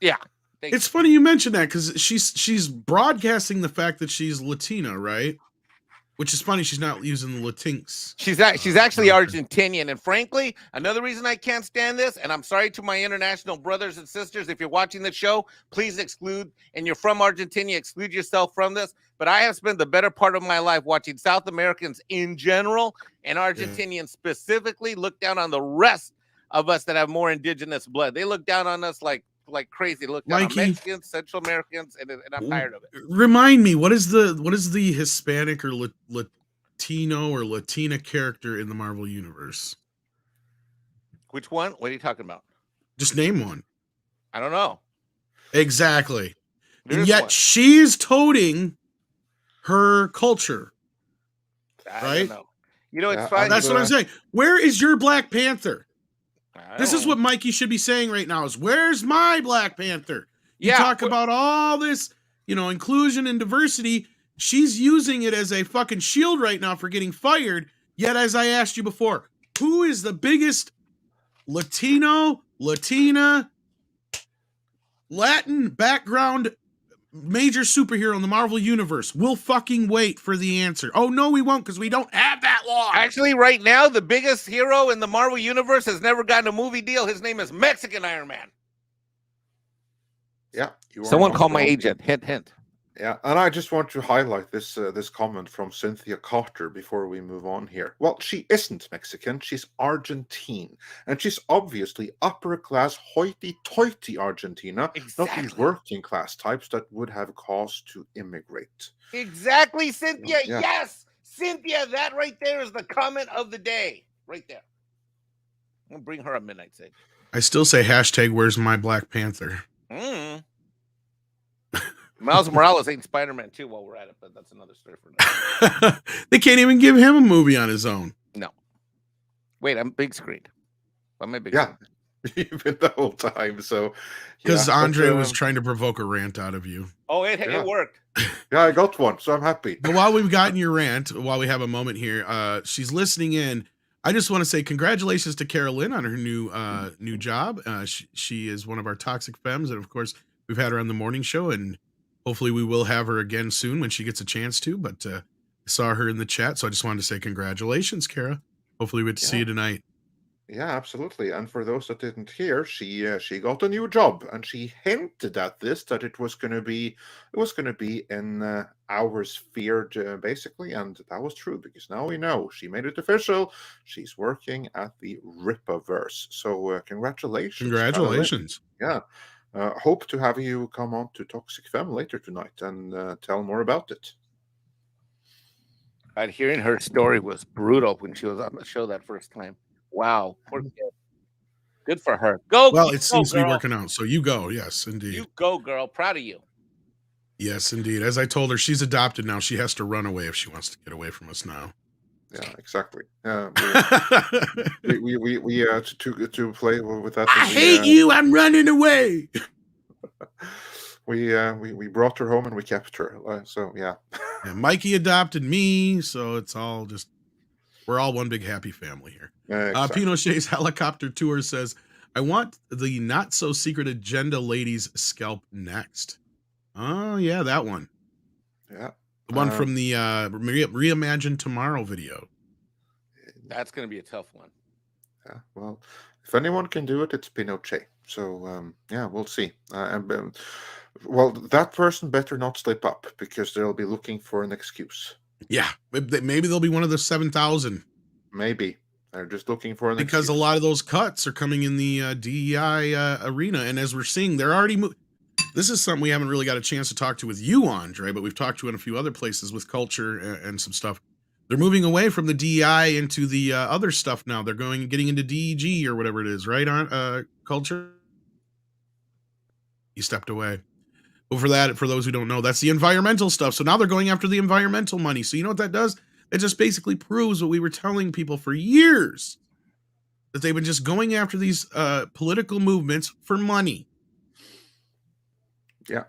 Yeah. It's funny you mentioned that because she's broadcasting the fact that she's Latina, right? Which is funny. She's not using the Latinx. She's actually Argentinian. And frankly, another reason I can't stand this, and I'm sorry to my international brothers and sisters, if you're watching the show, please exclude, and you're from Argentina, exclude yourself from this. But I have spent the better part of my life watching South Americans in general and Argentinians specifically look down on the rest of us that have more indigenous blood. They look down on us like crazy. Look down on Mexicans, Central Americans, and I'm tired of it. Remind me, what is the Hispanic or Latino or Latina character in the Marvel universe? Which one? What are you talking about? Just name one. I don't know. Exactly. And yet she's toting her culture. I right? don't know. You know, it's fine. That's what I'm saying. Where is your Black Panther? This is what Mikey should be saying right now is, where's my Black Panther? You talk about all this, inclusion and diversity. She's using it as a fucking shield right now for getting fired. Yet, as I asked you before, who is the biggest Latino, Latina, Latin background major superhero in the Marvel universe? We'll fucking wait for the answer. Oh, no, we won't, because we don't have that long. Actually, right now, the biggest hero in the Marvel universe has never gotten a movie deal. His name is Mexican Iron Man. Yeah. Someone call my agent. Hint, hint. Yeah, and I just want to highlight this comment from Cynthia Carter before we move on here. Well, she isn't Mexican, she's Argentine, and she's obviously upper-class, hoity-toity Argentina, not these working-class types that would have cause to immigrate. Exactly, Cynthia, yes! Cynthia, that right there is the comment of the day, right there. I'm going to bring her up midnight, Sage. I still say hashtag where's my Black Panther. Miles Morales ain't Spider-Man 2 while we're at it, but that's another story for another. They can't even give him a movie on his own. No. Wait, I'm big screened. I'm a big screen. Even the whole time. So because Andre was trying to provoke a rant out of you. Oh, it worked. Yeah, I got one, so I'm happy. But while we've gotten your rant, while we have a moment here, she's listening in. I just want to say congratulations to Carolyn on her new job. She is one of our toxic femmes, and of course, we've had her on the morning show, and hopefully we will have her again soon when she gets a chance to, but I saw her in the chat, so I just wanted to say congratulations, Kara. Hopefully we get to see you tonight. Yeah, absolutely. And for those that didn't hear, she got a new job, and she hinted at this, that it was going to be in our sphere, basically, and that was true, because now we know. She made it official. She's working at the Rippaverse. So congratulations. Congratulations. Yeah. Hope to have you come on to Toxic Femme later tonight and tell more about it. And hearing her story was brutal when she was on the show that first time. Wow. Good for her. Go. Well, it seems to be working out. So you go. Yes, indeed. You go, girl. Proud of you. Yes, indeed. As I told her, she's adopted now. She has to run away if she wants to get away from us now. Yeah, exactly. We to play with that. I hate you. I'm running away. We brought her home and we kept her. So yeah. And Mikey adopted me, so it's all just we're all one big happy family here. Exactly. Pinochet's helicopter tour says, "I want the not so secret agenda lady's scalp next." Oh yeah, that one. Yeah, the one from the Reimagine Tomorrow video. That's going to be a tough one. Yeah, well, if anyone can do it, it's Pinochet. So yeah, we'll see. Well, that person better not slip up because they'll be looking for an excuse. Yeah, maybe they'll be one of the 7,000. Maybe they're just looking for an because excuse. A lot of those cuts are coming in the DEI arena, and as we're seeing, they're already. This is something we haven't really got a chance to talk to with you, Andre, but we've talked to in a few other places with culture and some stuff. They're moving away from the DEI into the other stuff now. They're getting into DEG or whatever it is, right? On culture. He stepped away. But for those who don't know, that's the environmental stuff. So now they're going after the environmental money. So you know what that does? It just basically proves what we were telling people for years, that they've been just going after these political movements for money. Yeah.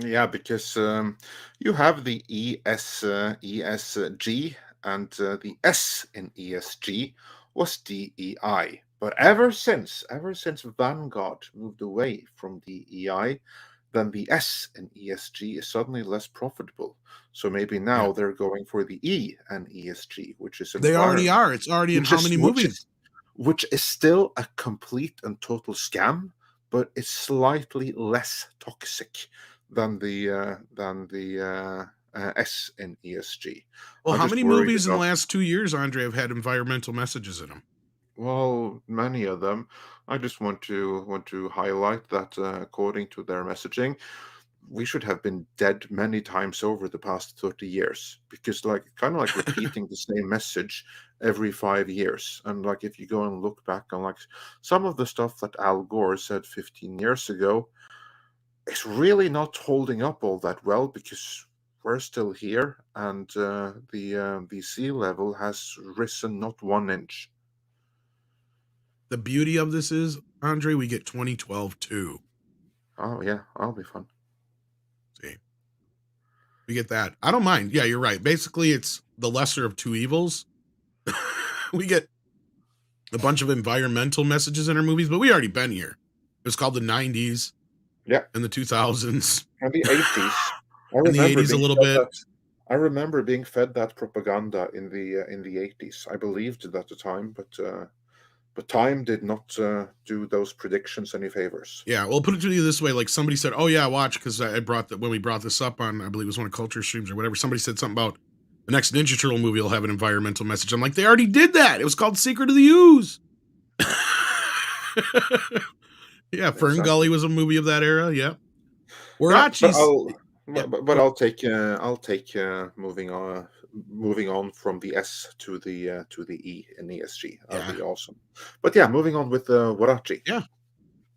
Yeah, because you have the ESG, and the S in ESG was DEI. But ever since Vanguard moved away from DEI, then the S in ESG is suddenly less profitable. So maybe now they're going for the E and ESG, which is they already are. It's already in how many movies? Which is still a complete and total scam, but it's slightly less toxic than the S in ESG. Well, how many movies in the last 2 years, Andre, have had environmental messages in them? Well, many of them. I just want to highlight that according to their messaging, we should have been dead many times over the past 30 years, because kind of repeating the same message every 5 years. And if you go and look back on some of the stuff that Al Gore said 15 years ago, it's really not holding up all that well, because we're still here, and the sea level has risen not 1 inch. The beauty of this is, Andre, we get 2012 too. Oh yeah, that'll be fun. See, we get that. I don't mind. Yeah, you're right. Basically, it's the lesser of two evils. We get a bunch of environmental messages in our movies, but we already been here. It was called the 90s. Yeah. And the 2000s. And the 80s. And the 80s a little bit. I remember being fed that propaganda in the 80s. I believed it at the time, but time did not do those predictions any favors. Yeah, well, put it to you this way: somebody said, "Oh yeah, watch," because when we brought this up on, I believe it was one of culture streams or whatever. Somebody said something about the next Ninja Turtle movie will have an environmental message. I'm like, they already did that. It was called Secret of the Ooze. Yeah, Fern exactly. Gully was a movie of that era. Yeah, Warachi's. But I'll take moving on from the S to the E in ESG. That'll be awesome. But yeah, moving on with Warachi. Yeah,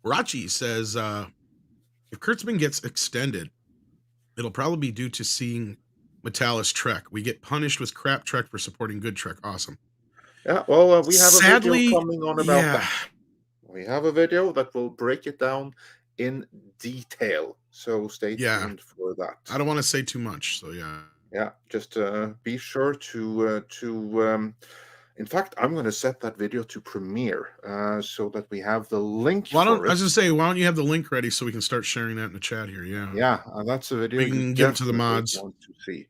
Warachi says if Kurtzman gets extended, it'll probably be due to seeing Metalis Trek. We get punished with crap Trek for supporting good Trek. Awesome. Yeah, well, we have a video coming on about that. We have a video that will break it down in detail. So stay tuned for that. I don't want to say too much. So yeah, just be sure to in fact, I'm going to set that video to premiere so that we have the link. I was going to say, why don't you have the link ready so we can start sharing that in the chat here? Yeah, that's a video we can give it to the mods. Want to see.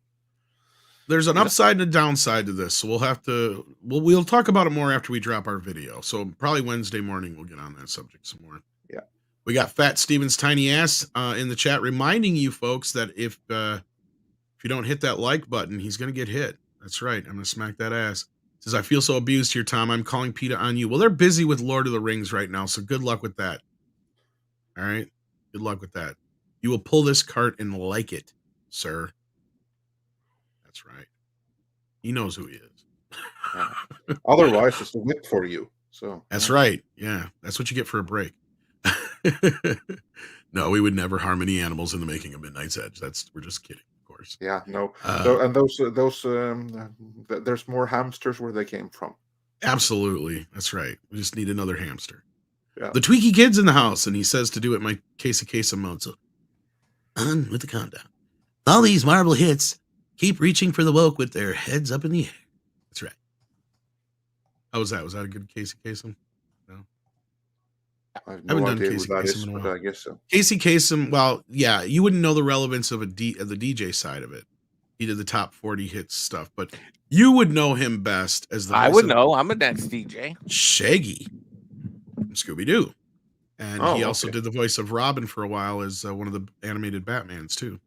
There's an upside and a downside to this, so we'll have to. We'll talk about it more after we drop our video. So probably Wednesday morning we'll get on that subject some more. Yeah. We got Fat Steven's Tiny Ass in the chat reminding you folks that if you don't hit that like button, he's going to get hit. That's right. I'm going to smack that ass. Says, I feel so abused here, Tom. I'm calling PETA on you. Well, they're busy with Lord of the Rings right now, so good luck with that. All right? Good luck with that. You will pull this cart and like it, sir. That's right. He knows who he is. Otherwise, it's a whip for you. So that's right. Yeah. That's what you get for a break. No, we would never harm any animals in the making of Midnight's Edge. We're just kidding, of course. Yeah, no. And those there's more hamsters where they came from. Absolutely. That's right. We just need another hamster. The Tweaky Kid's in the house, and he says to do it my Casey Kasem mode. So on with the countdown. All these marble hits keep reaching for the woke with their heads up in the air. That's right. How was that? Was that a good Casey Kasem? No. I have no idea who that is, but I guess so. Casey Kasem, well, yeah, you wouldn't know the relevance of the DJ side of it. He did the top 40 hits stuff, but you would know him best as the. I would know. I'm a next DJ. Shaggy from Scooby-Doo. And he also did the voice of Robin for a while as one of the animated Batmans, too.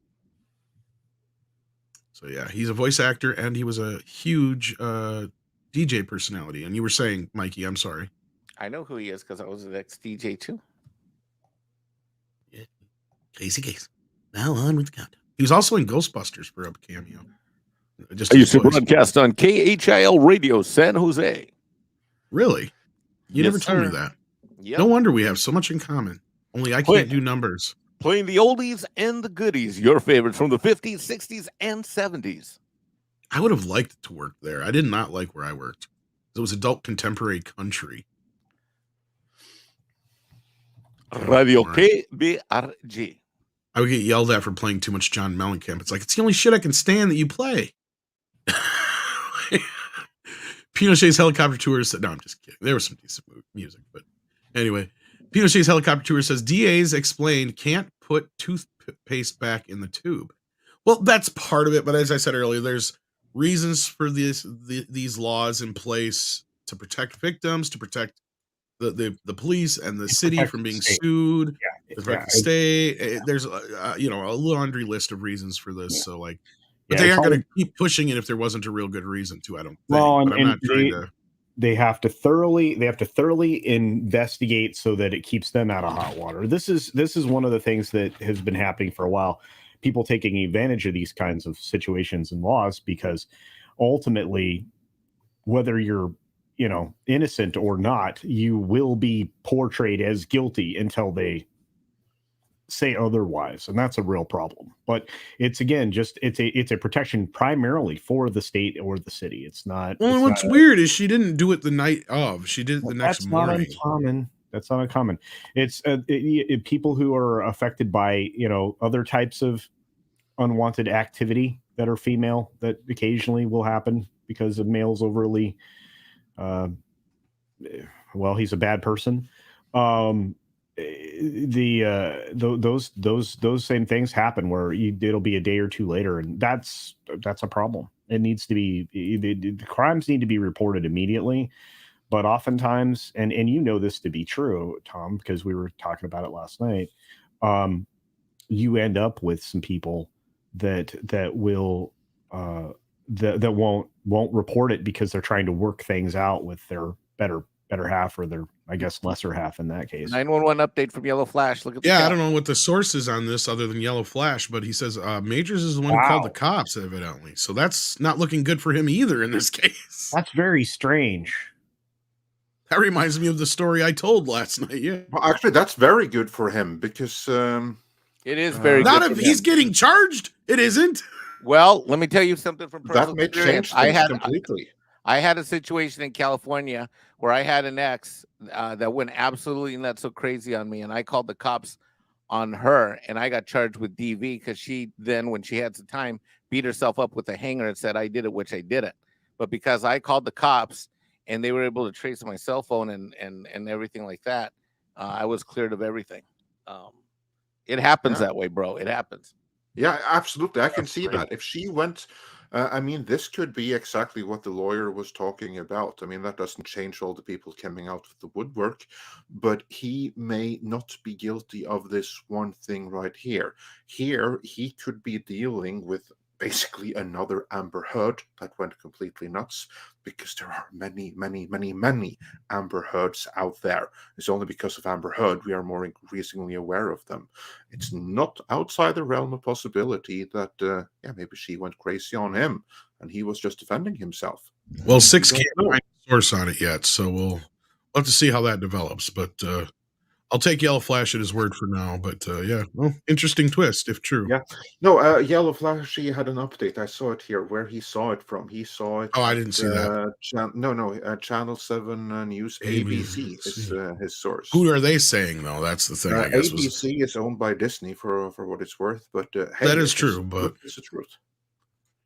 So, yeah, he's a voice actor, and he was a huge DJ personality. And you were saying, Mikey, I'm sorry. I know who he is because I was the next DJ, too. Yeah. Casey Kasem. Now on with the countdown. He was also in Ghostbusters for a cameo. I used to broadcast on KHIL Radio San Jose. Really? You never told me that. Yep. No wonder we have so much in common. Only I can't do numbers. Playing the oldies and the goodies, your favorites from the 50s, 60s, and 70s. I would have liked to work there. I did not like where I worked. It was adult contemporary country. Radio KBRG. I would get yelled at for playing too much John Mellencamp. It's like, it's the only shit I can stand that you play. Pinochet's Helicopter Tour said, no, I'm just kidding. There was some decent music, but anyway, Pinochet's Helicopter Tour says DAs explained can't put toothpaste back in the tube. Well, that's part of it, but as I said earlier, there's reasons for these laws in place to protect victims, to protect the police and the city from being sued. To protect the state. There's a laundry list of reasons for this. So like, but they aren't going to keep pushing it if there wasn't a real good reason to. I don't think. Well, but I'm not trying to. They have to thoroughly investigate so that it keeps them out of hot water. This is one of the things that has been happening for a while. People taking advantage of these kinds of situations and laws because ultimately, whether you're innocent or not, you will be portrayed as guilty until they say otherwise, and that's a real problem. But it's again it's a protection primarily for the state or the city. It's not. Well, what's weird is she didn't do it the night of. She did it the next morning. That's not uncommon. It's people who are affected by other types of unwanted activity that are female that occasionally will happen because of males overly. He's a bad person. Those same things happen where it'll be a day or two later, and that's a problem. It needs to be the crimes need to be reported immediately, but oftentimes, and this to be true, Tom, because we were talking about it last night. You end up with some people that will that won't report it because they're trying to work things out with their better half or their, I guess, lesser half in that case. 911 update from Yellow Flash. Look at I don't know what the source is on this other than Yellow Flash, but he says Majors is the one who called the cops, evidently. So that's not looking good for him either in this case. That's very strange. That reminds me of the story I told last night. Yeah. Well, actually, that's very good for him because it is very not good if he's getting charged. It isn't. Well, let me tell you something from personal that may change things completely. I had a situation in California where I had an ex that went absolutely nuts, so crazy on me, and I called the cops on her, and I got charged with DV because she then, when she had some time, beat herself up with a hanger and said I did it, which I didn't. But because I called the cops and they were able to trace my cell phone and everything like that, I was cleared of everything. It happens that way, bro. It happens. Yeah, absolutely. I can see that. If she went, this could be exactly what the lawyer was talking about. I mean, that doesn't change all the people coming out of the woodwork, but he may not be guilty of this one thing right here. Here, he could be dealing with basically another Amber Heard that went completely nuts, because there are many, many, many, many Amber Heards out there. It's only because of Amber Heard we are more increasingly aware of them. It's not outside the realm of possibility that maybe she went crazy on him and he was just defending himself. Well, 6 can't find a source on it yet, so we'll have to see how that develops. But I'll take Yellow Flash at his word for now, but yeah, well, interesting twist if true. Yeah, no, Yellow Flash. He had an update. I saw it here. Where he saw it from? He saw it. Oh, I didn't see that. Channel 7 News. ABC is his source. Who are they saying though? That's the thing. I guess ABC is owned by Disney for what it's worth, but hey, that is true. But it's the truth.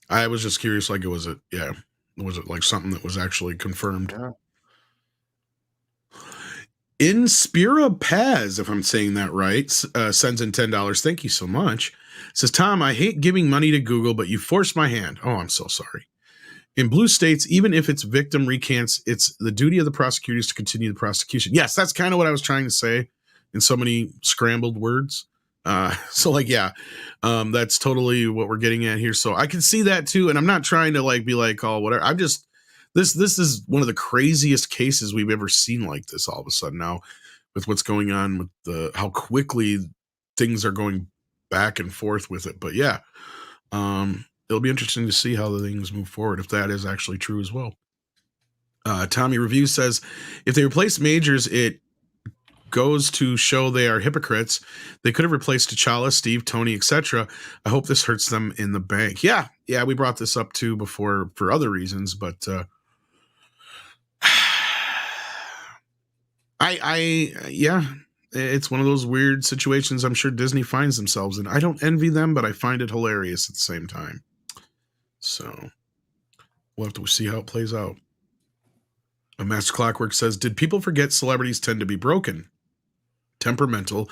I was just curious. Like, was it like something that was actually confirmed? Yeah. Inspira Paz, if I'm saying that right, sends in $10. Thank you so much. Says, Tom, I hate giving money to Google, but you forced my hand. Oh, I'm so sorry. In blue states, even if its victim recants, it's the duty of the prosecutors to continue the prosecution. Yes, that's kind of what I was trying to say in so many scrambled words. So like, yeah, that's totally what we're getting at here. So I can see that too. And I'm not trying to like be like, oh, whatever. I'm just, this is one of the craziest cases we've ever seen like this all of a sudden now with what's going on with how quickly things are going back and forth with it. But yeah, it'll be interesting to see how the things move forward, if that is actually true as well. Tommy Review says, if they replace Majors, it goes to show they are hypocrites. They could have replaced T'Challa, Steve, Tony, etc. I hope this hurts them in the bank. Yeah, we brought this up too before for other reasons, but it's one of those weird situations I'm sure Disney finds themselves in. I don't envy them, but I find it hilarious at the same time. So we'll have to see how it plays out. Master Clockwork says, did people forget celebrities tend to be broken, temperamental,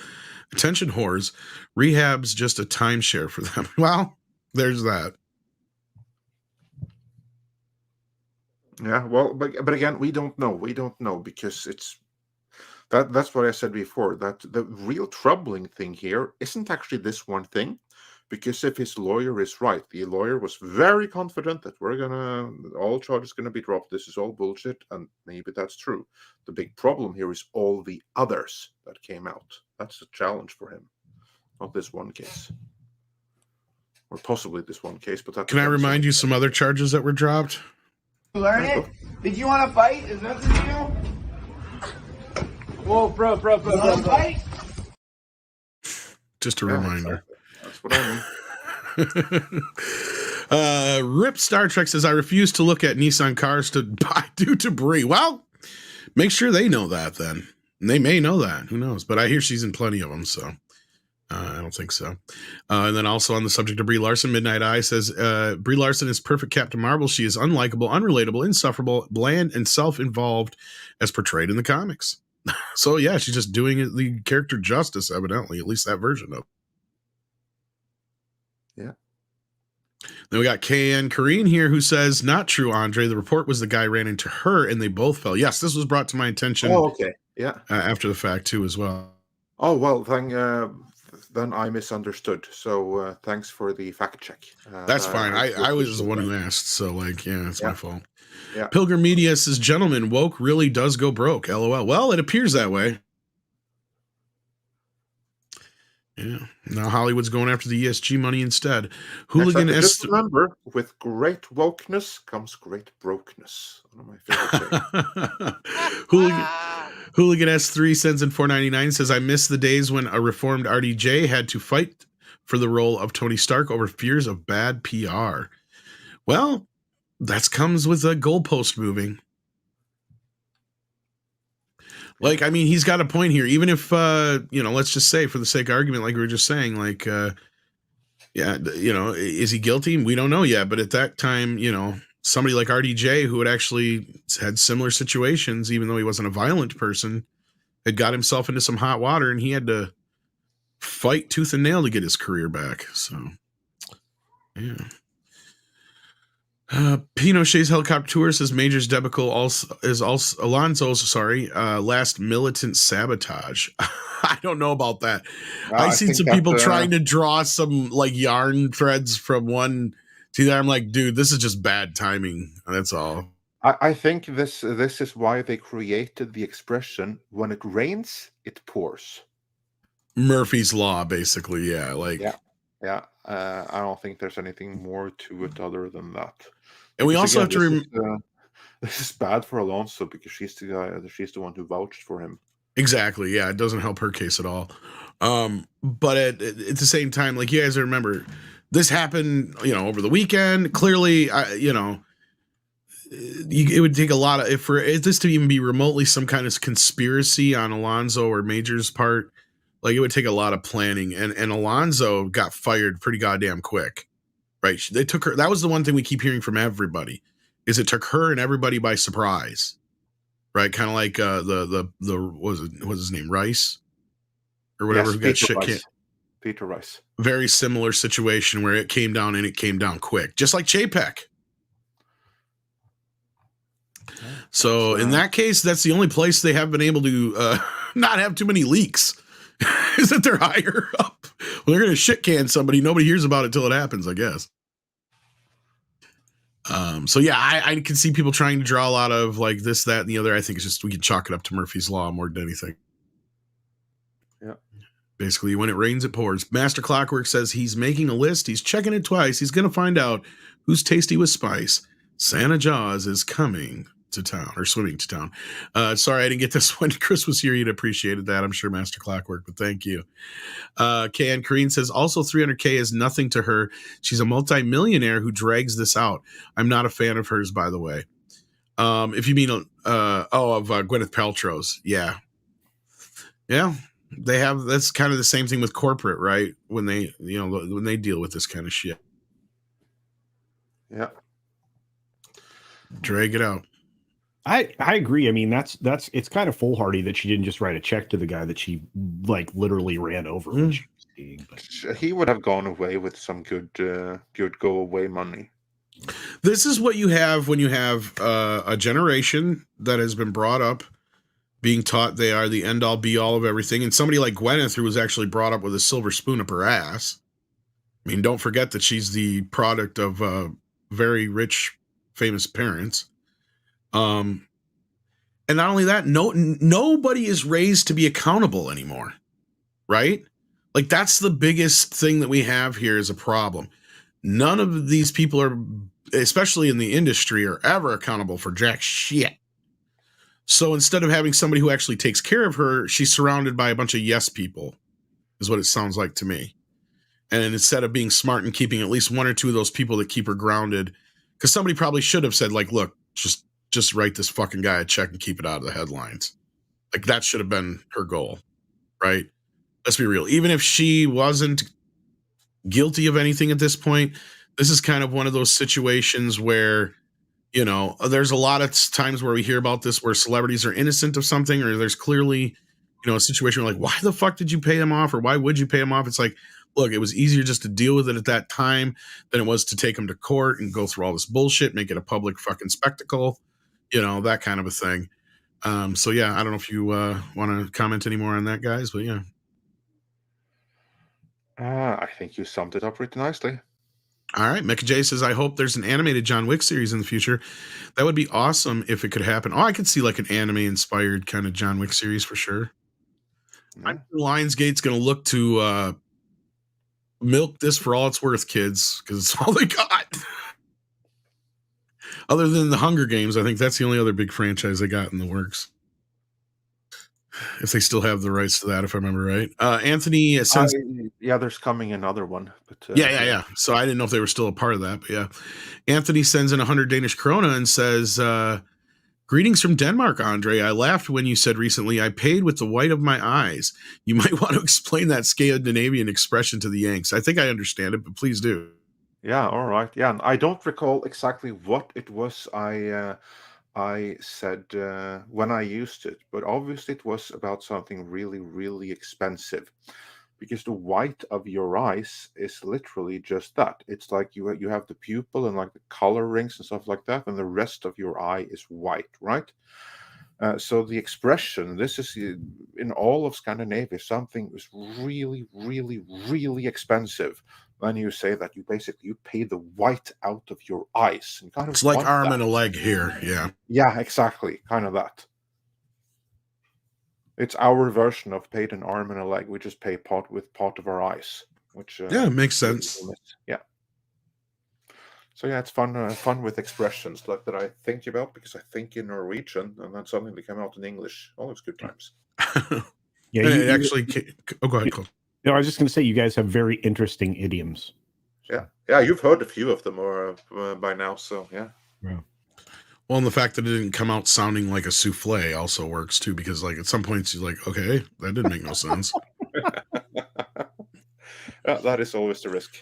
attention whores? Rehab's just a timeshare for them. Well, there's that. Yeah, well, but again, we don't know. We don't know because that's what I said before, that the real troubling thing here isn't actually this one thing, because if his lawyer is right, the lawyer was very confident that all charges gonna be dropped. This is all bullshit, and maybe that's true. The big problem here is all the others that came out. That's the challenge for him, not this one case, or possibly this one case. But that can I remind you some other charges that were dropped? Learn it? Did you want to fight? Is that the deal? Whoa, bro. Fight? Just a reminder. Exactly. That's what I mean. Rip Star Trek says, I refuse to look at Nissan cars to buy due to Brie. Well, make sure they know that then. And they may know that. Who knows? But I hear she's in plenty of them, so I don't think so. And then also on the subject of Brie Larson, Midnight Eye says, Brie Larson is perfect Captain Marvel. She is unlikable, unrelatable, insufferable, bland, and self-involved as portrayed in the comics. So yeah, she's just doing the character justice, evidently, at least that version of it. Yeah. Then we got KN Kareen here who says, not true, Andre. The report was the guy ran into her and they both fell. Yes, this was brought to my attention. Oh, okay. Yeah. After the fact too, as well. Oh, well, then I misunderstood. So thanks for the fact check. That's fine. I was the one who asked. So like, yeah, it's my fault. Yeah. Pilgrim Media says, gentlemen, woke really does go broke. LOL. Well, it appears that way. Yeah. Now Hollywood's going after the ESG money instead. Hooligan just remember, with great wokeness comes great brokenness. One of my favorite things. Hooligan S3 sends in $4.99, says, I miss the days when a reformed RDJ had to fight for the role of Tony Stark over fears of bad PR. Well, that comes with a goalpost moving. Like, I mean, he's got a point here. Even if, let's just say for the sake of argument, like we were just saying, like, is he guilty? We don't know yet. But at that time, somebody like RDJ, who had actually had similar situations, even though he wasn't a violent person, had got himself into some hot water and he had to fight tooth and nail to get his career back. So, yeah. Pinochet's helicopter tour says Major's debacle is also Alonso's last militant sabotage. I don't know about that. I've seen some people trying to draw some like yarn threads from one to the other. I'm like, dude, this is just bad timing. That's all. I think this is why they created the expression, when it rains, it pours. Murphy's Law, basically. Yeah. Like, yeah. I don't think there's anything more to it other than that. And we also have to remember this is bad for Alonso because she's the one who vouched for him. Exactly. Yeah, it doesn't help her case at all. But at the same time, like, you guys remember, this happened, over the weekend. Clearly, it would take a lot of for this to even be remotely some kind of conspiracy on Alonso or Major's part. Like, it would take a lot of planning, and Alonso got fired pretty goddamn quick, right? They took her. That was the one thing we keep hearing from everybody, is it took her and everybody by surprise, right? Kind of like the what was his name, Rice or whatever, who got shit canned. Peter Rice. Very similar situation where it came down, and it came down quick, just like Chapek. So in that case, that's the only place they have been able to not have too many leaks. Is that they're higher up? Well, they're going to shit can somebody. Nobody hears about it till it happens, I guess. So yeah, I can see people trying to draw a lot of like this, that, and the other. I think it's just we can chalk it up to Murphy's Law more than anything. Yeah. Basically, when it rains, it pours. Master Clockwork says he's making a list. He's checking it twice. He's going to find out who's tasty with spice. Santa Jaws is coming to town, or swimming to town. Sorry, I didn't get this when Chris was here. You'd appreciated that, I'm sure, Master Clockwork, but thank you. KN Kareen says also 300K is nothing to her. She's a multi-millionaire who drags this out. I'm not a fan of hers, by the way. If you mean of Gwyneth Paltrow's, yeah, they have. That's kind of the same thing with corporate, right? When they when they deal with this kind of shit, yeah, drag it out. I agree. I mean, that's it's kind of foolhardy that she didn't just write a check to the guy that she like literally ran over. When she was seeing, but he would have gone away with some good go away money. This is what you have when you have a generation that has been brought up being taught they are the end all be all of everything, and somebody like Gwyneth, who was actually brought up with a silver spoon up her ass. I mean, don't forget that she's the product of very rich, famous parents. And not only that, nobody is raised to be accountable anymore, right? Like, that's the biggest thing that we have here is a problem. None of these people are, especially in the industry, are ever accountable for jack shit. So instead of having somebody who actually takes care of her, she's surrounded by a bunch of yes people, is what it sounds like to me. And instead of being smart and keeping at least one or two of those people that keep her grounded, because somebody probably should have said, like, look, just write this fucking guy a check and keep it out of the headlines. Like, that should have been her goal, right? Let's be real. Even if she wasn't guilty of anything at this point, this is kind of one of those situations where, there's a lot of times where we hear about this where celebrities are innocent of something, or there's clearly, a situation where, like, why the fuck did you pay him off, or why would you pay him off? It's like, look, it was easier just to deal with it at that time than it was to take him to court and go through all this bullshit, make it a public fucking spectacle, that kind of a thing. So yeah, I don't know if you want to comment any more on that, guys, but yeah. I think you summed it up pretty nicely. All right. Mecha J says, I hope there's an animated John Wick series in the future. That would be awesome if it could happen. Oh, I could see like an anime inspired kind of John Wick series for sure. Yeah. I'm sure Lionsgate's going to look to milk this for all it's worth, kids, because it's all they got. Other than the Hunger Games, I think that's the only other big franchise they got in the works. If they still have the rights to that, if I remember right. Anthony says, there's coming another one. But yeah. So I didn't know if they were still a part of that, but yeah. Anthony sends in 100 Danish krona and says, greetings from Denmark, Andre. I laughed when you said recently, I paid with the white of my eyes. You might want to explain that Scandinavian expression to the Yanks. I think I understand it, but please do. Yeah, all right. Yeah, and I don't recall exactly what it was I said when I used it, but obviously it was about something really, really expensive, because the white of your eyes is literally just that. It's like you have the pupil and like the color rings and stuff like that, and the rest of your eye is white, right? So the expression, this is in all of Scandinavia, something is really, really, really expensive. When you say that, you pay the white out of your eyes. And kind of it's like arm and a leg here, yeah. Yeah, exactly, kind of that. It's our version of paid an arm and a leg. We just pay part of our eyes, which makes sense. Yeah. So yeah, it's fun with expressions like that I think about because I think in Norwegian and then suddenly they come out in English. Always good times. Yeah, it actually. Oh, go ahead, Cole. No, I was just going to say you guys have very interesting idioms. Yeah, you've heard a few of them by now, so yeah. Well, and the fact that it didn't come out sounding like a souffle also works too, because like at some points you're like, okay, that didn't make no sense. That is always the risk.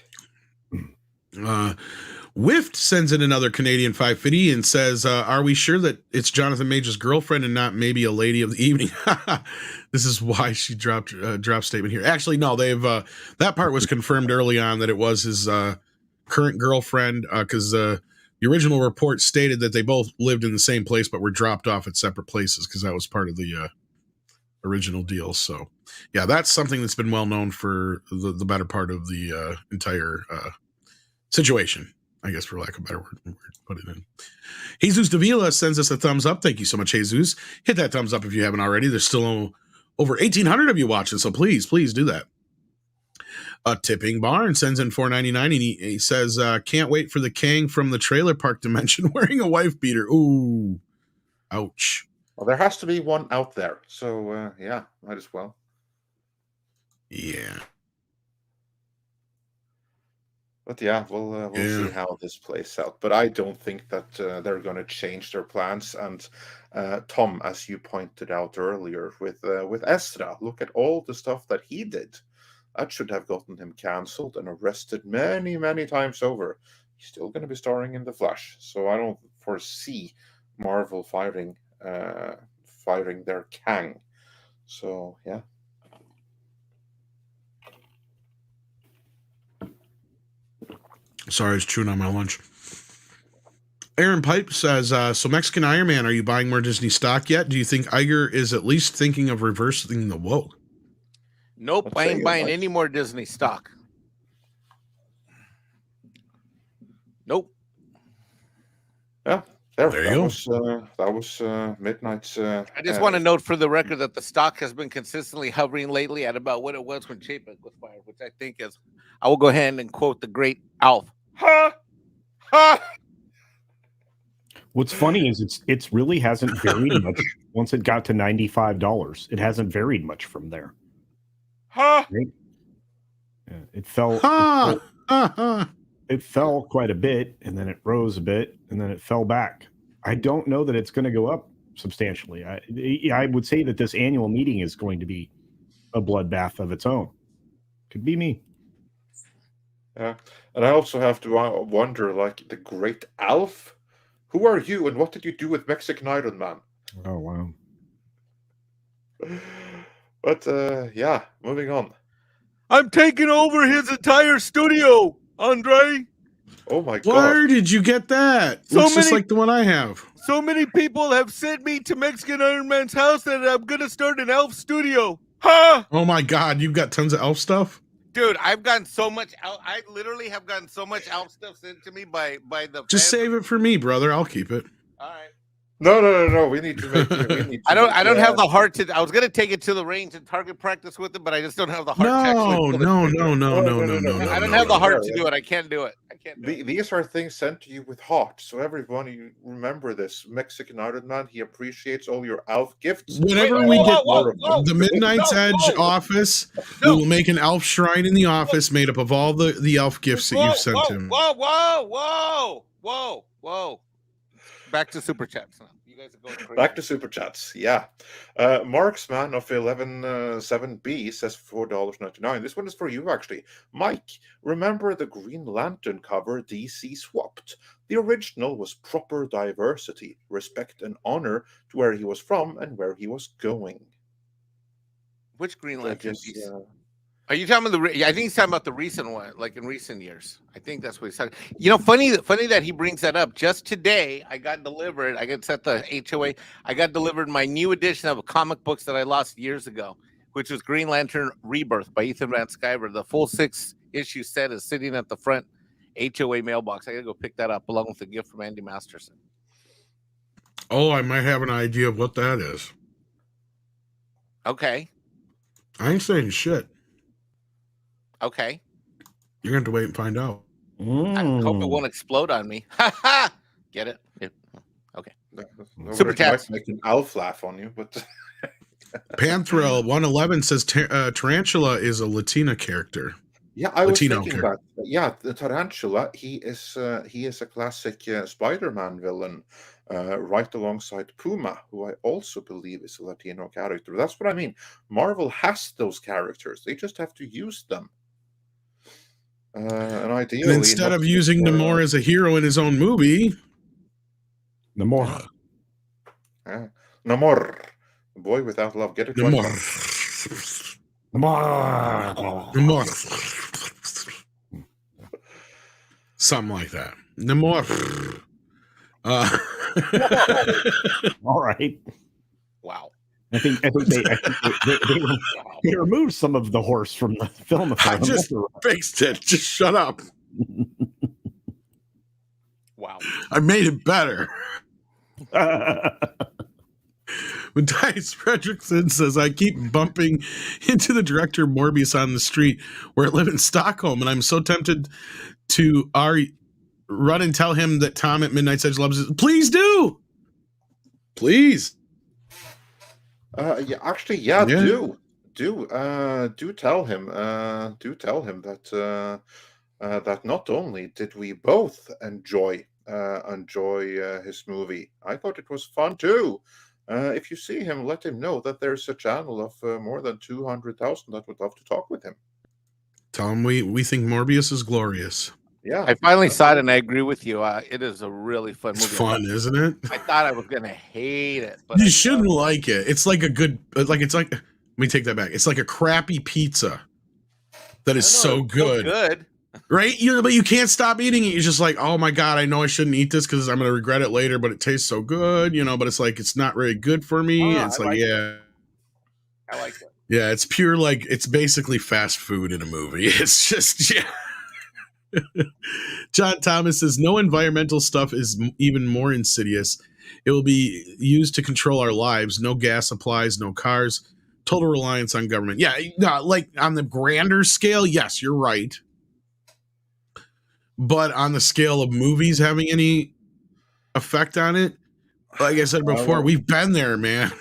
Wift sends in another Canadian 550 and says, are we sure that it's Jonathan Major's girlfriend and not maybe a lady of the evening? This is why she dropped statement here. Actually, no, they've that part was confirmed early on that it was his current girlfriend, because the original report stated that they both lived in the same place but were dropped off at separate places because that was part of the original deal. So yeah, that's something that's been well known for the better part of the entire situation, I guess, for lack of a better word to put it in. Jesus Davila sends us a thumbs up. Thank you so much, Jesus. Hit that thumbs up if you haven't already. There's still over 1,800 of you watching, so please do that. Tipping Barn sends in $4.99 and he says, can't wait for the KANG from the trailer park dimension wearing a wife beater. Ooh, ouch. Well, there has to be one out there, so yeah, might as well. Yeah. But yeah, we'll see how this plays out. But I don't think that they're going to change their plans. And Tom, as you pointed out earlier, with Ezra, look at all the stuff that he did. That should have gotten him cancelled and arrested many, many times over. He's still going to be starring in The Flash, so I don't foresee Marvel firing their KANG. So yeah. Sorry, I was chewing on my lunch. Aaron Pipe says, so Mexican Iron Man, are you buying more Disney stock yet? Do you think Iger is at least thinking of reversing the woke? Nope, I ain't buying any more Disney stock. Nope. Yeah, there you go. That was Midnight's. I just want to note for the record that the stock has been consistently hovering lately at about what it was when Chato was fired, which I think is, I will go ahead and quote the great ALF. Ha! Ha! What's funny is it really hasn't varied much once it got to $95. It hasn't varied much from there. Huh? Right? Yeah, it fell. It fell quite a bit, and then it rose a bit, and then it fell back. I don't know that it's going to go up substantially. I would say that this annual meeting is going to be a bloodbath of its own. Could be me. Yeah, and I also have to wonder, like, the great ALF. Who are you, and what did you do with Mexican Iron Man? Oh wow. But yeah, moving on. I'm taking over his entire studio, Andre. Oh my God! Where did you get that? Looks just like the one I have. So many people have sent me to Mexican Iron Man's house that I'm gonna start an elf studio. Huh? Oh my God, you've got tons of elf stuff? Dude, I've gotten so much elf. I literally have gotten so much elf stuff sent to me by the. Just save it for me, brother. I'll keep it. All right. No. We need to make. I don't have the heart to. I was gonna take it to the range and target practice with it, but I just don't have the heart. No. I don't have the heart to do it. I can't do it. These are things sent to you with heart. So everyone, you remember this. Mexican Iron Man, he appreciates all your elf gifts. Whenever we get the Midnight's Edge office, we will make an elf shrine in the office made up of all the elf gifts that you've sent him. Whoa. Back to Super Chats. You guys are going crazy. Back to Super Chats. Yeah. Marksman of 117B says $4.99. This one is for you, actually. Mike, remember the Green Lantern cover DC swapped? The original was proper diversity, respect and honor to where he was from and where he was going. Which Green Lantern piece? Are you talking about I think he's talking about the recent one, like in recent years. I think that's what he's talking. You know, funny that he brings that up. Just today, I got delivered. I got set the HOA. I got delivered my new edition of comic books that I lost years ago, which was Green Lantern Rebirth by Ethan Van Sciver. The full 6-issue set is sitting at the front HOA mailbox. I gotta go pick that up along with a gift from Andy Masterson. Oh, I might have an idea of what that is. Okay. I ain't saying shit. Okay. You're going to have to wait and find out. I hope it won't explode on me. Ha ha! Get it? Okay. Super Chats make an ALF laugh on you, but Paltrow 111 says Tarantula is a Latina character. Yeah, I was Latino thinking character. that. Yeah, the Tarantula, he is a classic Spider-Man villain, right alongside Puma, who I also believe is a Latino character. That's what I mean. Marvel has those characters; they just have to use them. And ideally, And instead of using Namor as a hero in his own movie, Namor, Namor, the boy without love. Get it right. Namor. Something like that. Namor. All right. Wow. I think they removed some of the horse from the film. I just fixed it. Just shut up. Wow. I made it better. Matthias Fredrickson says, I keep bumping into the director Morbius on the street where I live in Stockholm, and I'm so tempted to run and tell him that Tom at Midnight's Edge loves it. Please do. Please. Yeah, actually, do tell him that that not only did we both enjoy his movie, I thought it was fun too. If you see him, let him know that there's a channel of more than 200,000 that would love to talk with him. Tell him we think Morbius is glorious. Yeah, I finally saw it, and I agree with you. It is a really fun movie. It's fun, isn't it? I thought I was gonna hate it, but you shouldn't like it. It's like a good, let me take that back. It's like a crappy pizza that is so good. Good. Right? But you can't stop eating it. You're just like, oh my God, I know I shouldn't eat this because I'm going to regret it later, but it tastes so good, but it's like, it's not really good for me. It's like, yeah. I like it. Yeah, it's pure, it's basically fast food in a movie. It's just, yeah. John Thomas says, no environmental stuff is even more insidious. It will be used to control our lives. No gas supplies, no cars, total reliance on government. Yeah, like on the grander scale, yes, you're right. But on the scale of movies having any effect on it, like I said before, we've been there, man.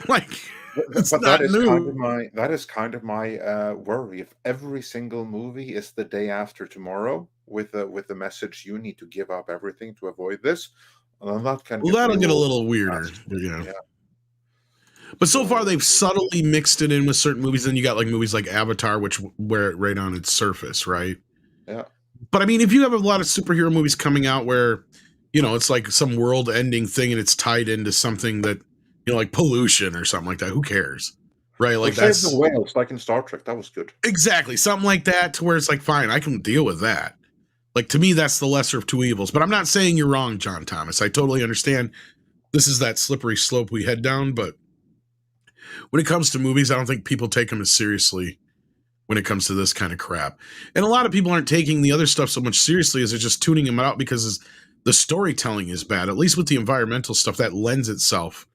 It's but not that is new. that is kind of my worry. If every single movie is the day after tomorrow with the message you need to give up everything to avoid this, then that'll get a little weirder. Yeah. But so far they've subtly mixed it in with certain movies. Then you got movies like Avatar, which wear it right on its surface, right? Yeah. But I mean, if you have a lot of superhero movies coming out where, it's like some world-ending thing and it's tied into something that, like pollution or something like that, who cares? Right? Like that's the whales, like in Star Trek. That was good. Exactly. Something like that to where it's like, fine, I can deal with that. Like, to me, that's the lesser of two evils. But I'm not saying you're wrong, John Thomas. I totally understand. This is that slippery slope we head down. But when it comes to movies, I don't think people take them as seriously when it comes to this kind of crap. And a lot of people aren't taking the other stuff so much seriously as they're just tuning them out because the storytelling is bad. At least with the environmental stuff, that lends itself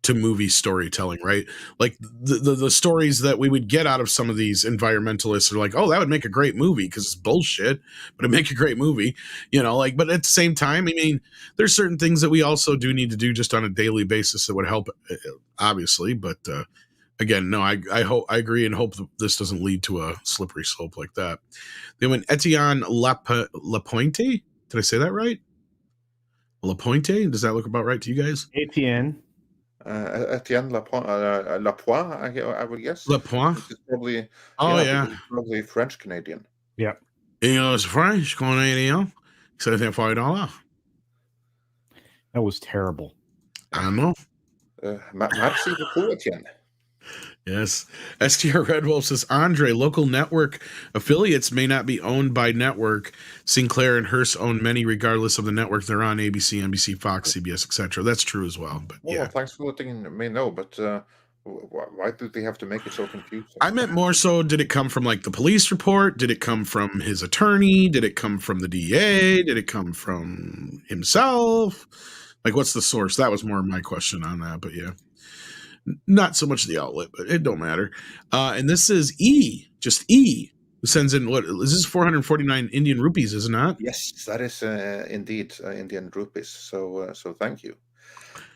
to movie storytelling, right? Like the stories that we would get out of some of these environmentalists are like, oh, that would make a great movie because it's bullshit, but it'd make a great movie, but at the same time, I mean, there's certain things that we also do need to do just on a daily basis that would help, obviously, but again, no, I agree and hope that this doesn't lead to a slippery slope like that. They went Etienne Lapointe. Did I say that right? Lapointe? Does that look about right to you guys? Etienne. Etienne Lapointe, I would guess. Lapointe? Probably. Oh, yeah. Probably French Canadian. Yeah. It's French Canadian. $75. That was terrible. I know. Merci beaucoup, Etienne. Yes. STR Red Wolf says, Andre, local network affiliates may not be owned by network. Sinclair and Hearst own many regardless of the network they're on, ABC, NBC, Fox, CBS, etc. That's true as well. But well, thanks for letting me know. But why do they have to make it so confusing? I meant more so, did it come from the police report? Did it come from his attorney? Did it come from the DA? Did it come from himself? What's the source? That was more my question on that. But yeah. Not so much the outlet, but it don't matter. And this is E, just E. sends in what is this 449 Indian rupees, is it not? Yes, that is indeed Indian rupees. So thank you.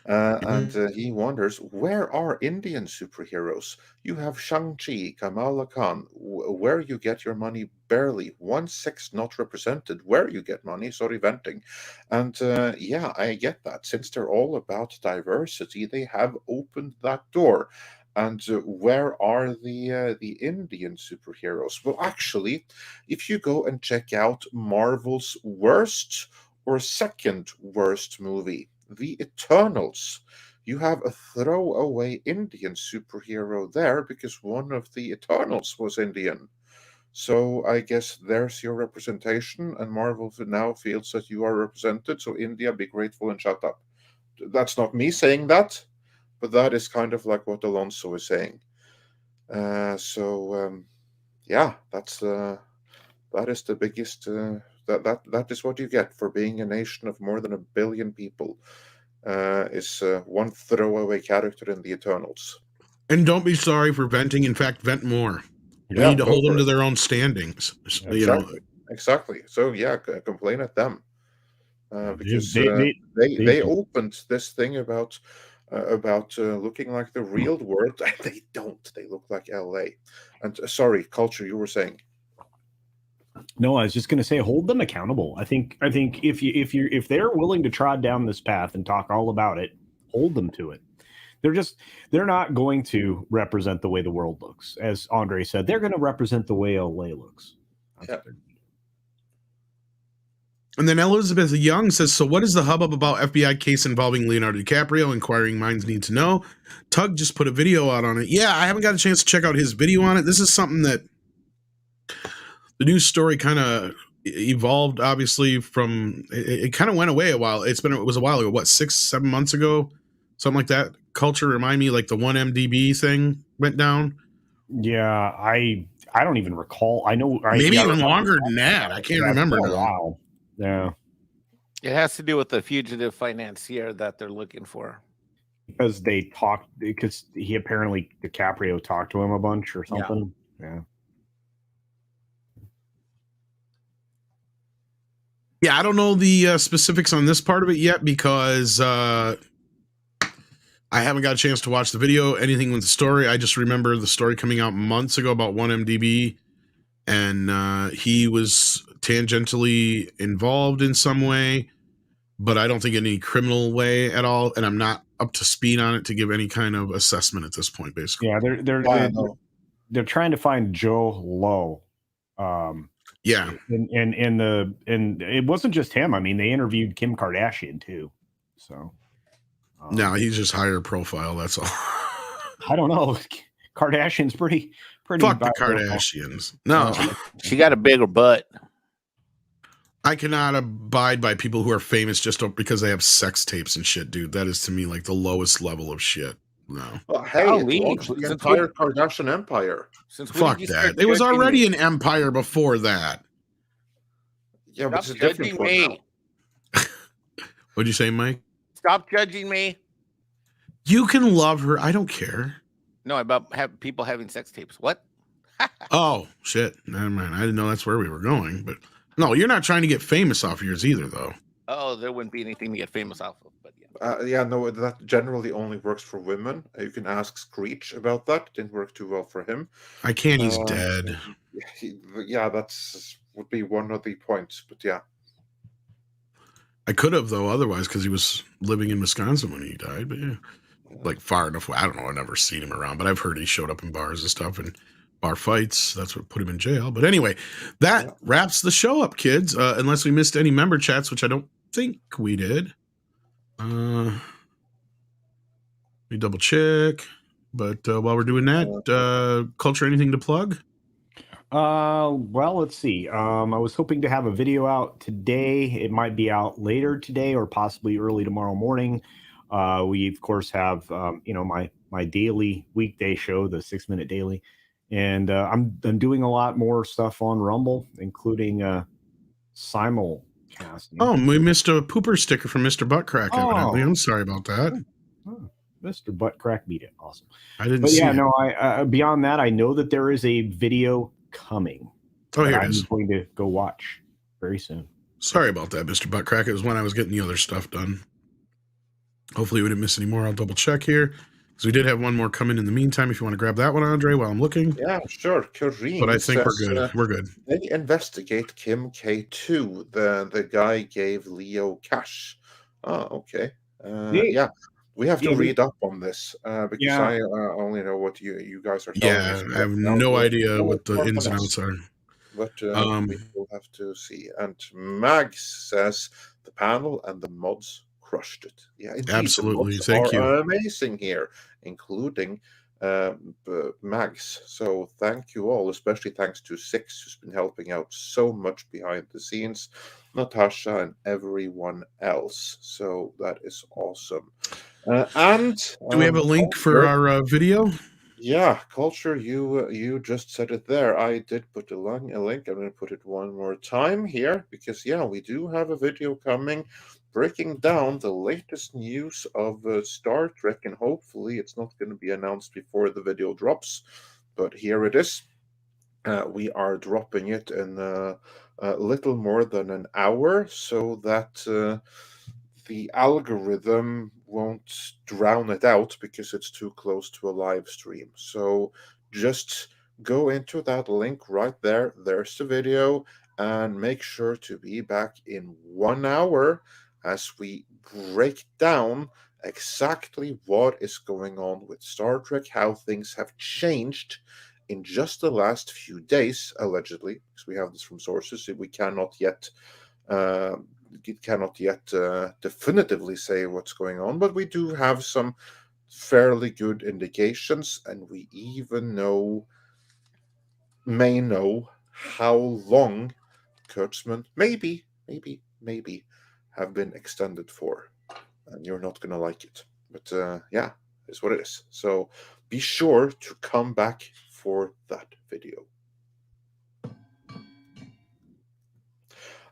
And he wonders, where are Indian superheroes? You have Shang-Chi, Kamala Khan. Where you get your money, barely. 1/6 not represented. Where you get money, sorry, venting. And yeah, I get that. Since they're all about diversity, they have opened that door. And where are the Indian superheroes? Well, actually, if you go and check out Marvel's worst or second worst movie, The Eternals, you have a throwaway Indian superhero there because one of the Eternals was Indian. So I guess there's your representation, and Marvel now feels that you are represented. So India, be grateful and shut up. That's not me saying that, but that is kind of like what Alonso is saying. Yeah, that is the biggest. That is what you get for being a nation of more than 1 billion people. Is one throwaway character in the Eternals. And don't be sorry for venting. In fact, vent more. You Yeah, need to go hold them for to it. their own standings. You know, Exactly. So yeah, complain at them because they they opened this thing about looking like the real world. They don't. They look like LA. And sorry, Culture, you were saying. No, I was just going to say, hold them accountable. I think if they're willing to trod down this path and talk all about it, hold them to it. They're not going to represent the way the world looks. As Andre said, they're going to represent the way LA looks. Yeah. And then Elizabeth Young says, so what is the hubbub about FBI case involving Leonardo DiCaprio? Inquiring minds need to know. Tug just put a video out on it. Yeah, I haven't got a chance to check out his video on it. This is something that the news story kind of evolved, obviously, from it kind of went away a while. It was a while ago, what, 6-7 months ago? Something like that. Culture, remind me, like the 1MDB thing went down. Yeah, I don't even recall. I know maybe even longer than that. I can't remember now. Wow. Yeah. It has to do with the fugitive financier that they're looking for. Because he apparently, DiCaprio talked to him a bunch or something. Yeah. Yeah, I don't know the specifics on this part of it yet because I haven't got a chance to watch the video, anything with the story. I just remember the story coming out months ago about 1MDB, and he was tangentially involved in some way, but I don't think in any criminal way at all, and I'm not up to speed on it to give any kind of assessment at this point, basically. Yeah, they're trying to find Joe Lowe. Yeah, and it wasn't just him. I mean, they interviewed Kim Kardashian too. So no, he's just higher profile. That's all. I don't know. Kardashian's pretty. Fuck the Kardashians. No, she got a bigger butt. I cannot abide by people who are famous just because they have sex tapes and shit, dude. That is to me like the lowest level of shit. No. Well, hey, it launched the entire Kardashian empire. Fuck that. It was already an empire before that. Yeah, but it's judging me. What'd you say, Mike? Stop judging me. You can love her. I don't care. No, about people having sex tapes. What? Oh, shit. Never mind. I didn't know that's where we were going. But no, you're not trying to get famous off yours either, though. Oh, there wouldn't be anything to get famous off of. But no, that generally only works for women. You can ask Screech about that. Didn't work too well for him. I can't. He's dead. Yeah, that's would be one of the points. But yeah, I could have though otherwise because he was living in Wisconsin when he died. But yeah, like far enough away. I don't know. I've never seen him around, but I've heard he showed up in bars and stuff and bar fights. That's what put him in jail. But anyway, that wraps the show up, kids. Unless we missed any member chats, which I don't think we did. Let me double check. But while we're doing that, Culture, anything to plug? Well, let's see. I was hoping to have a video out today. It might be out later today or possibly early tomorrow morning. We of course have my daily weekday show, the 6-minute daily, and I'm doing a lot more stuff on Rumble, including simulcasting. Oh, we missed a pooper sticker from Mr. Buttcrack. Evidently, I'm sorry about that. Oh, Mr. Buttcrack beat it. Awesome. I didn't see it. No, I beyond that, I know that there is a video coming. Oh, here it I'm is. going to go watch very soon. Sorry about that, Mr. Buttcrack. It was when I was getting the other stuff done. Hopefully we didn't miss any more. I'll double check here. So we did have one more come in the meantime. If you want to grab that one, Andre, while I'm looking. Yeah, sure. Kareem, but I think says, we're good. We're good. They investigate Kim K2. The guy gave Leo cash. Oh, okay. Yeah, we have to read up on this because I only know what you guys are telling us. I have no idea what the ins and outs are. But we will have to see. And Mags says the panel and the mods crushed it. Yeah, indeed, absolutely. The mods Thank you. Amazing here, including Mags. So thank you all, especially thanks to Six, who's been helping out so much behind the scenes, Natasha, and everyone else. So that is awesome. And do we have a link for our video? Yeah, Culture, you just said it there. I did put a link. I'm going to put it one more time here because, yeah, we do have a video coming breaking down the latest news of Star Trek, and hopefully it's not going to be announced before the video drops, but here it is. We are dropping it in a little more than an hour so that the algorithm won't drown it out because it's too close to a live stream. So just go into that link right there. There's the video, and make sure to be back in 1 hour as we break down exactly what is going on with Star Trek, how things have changed in just the last few days, allegedly, because we have this from sources. We cannot yet definitively say what's going on, but we do have some fairly good indications, and we even may know how long Kurtzman maybe have been extended for, and you're not gonna like it, but yeah, it's what it is. So be sure to come back for that video.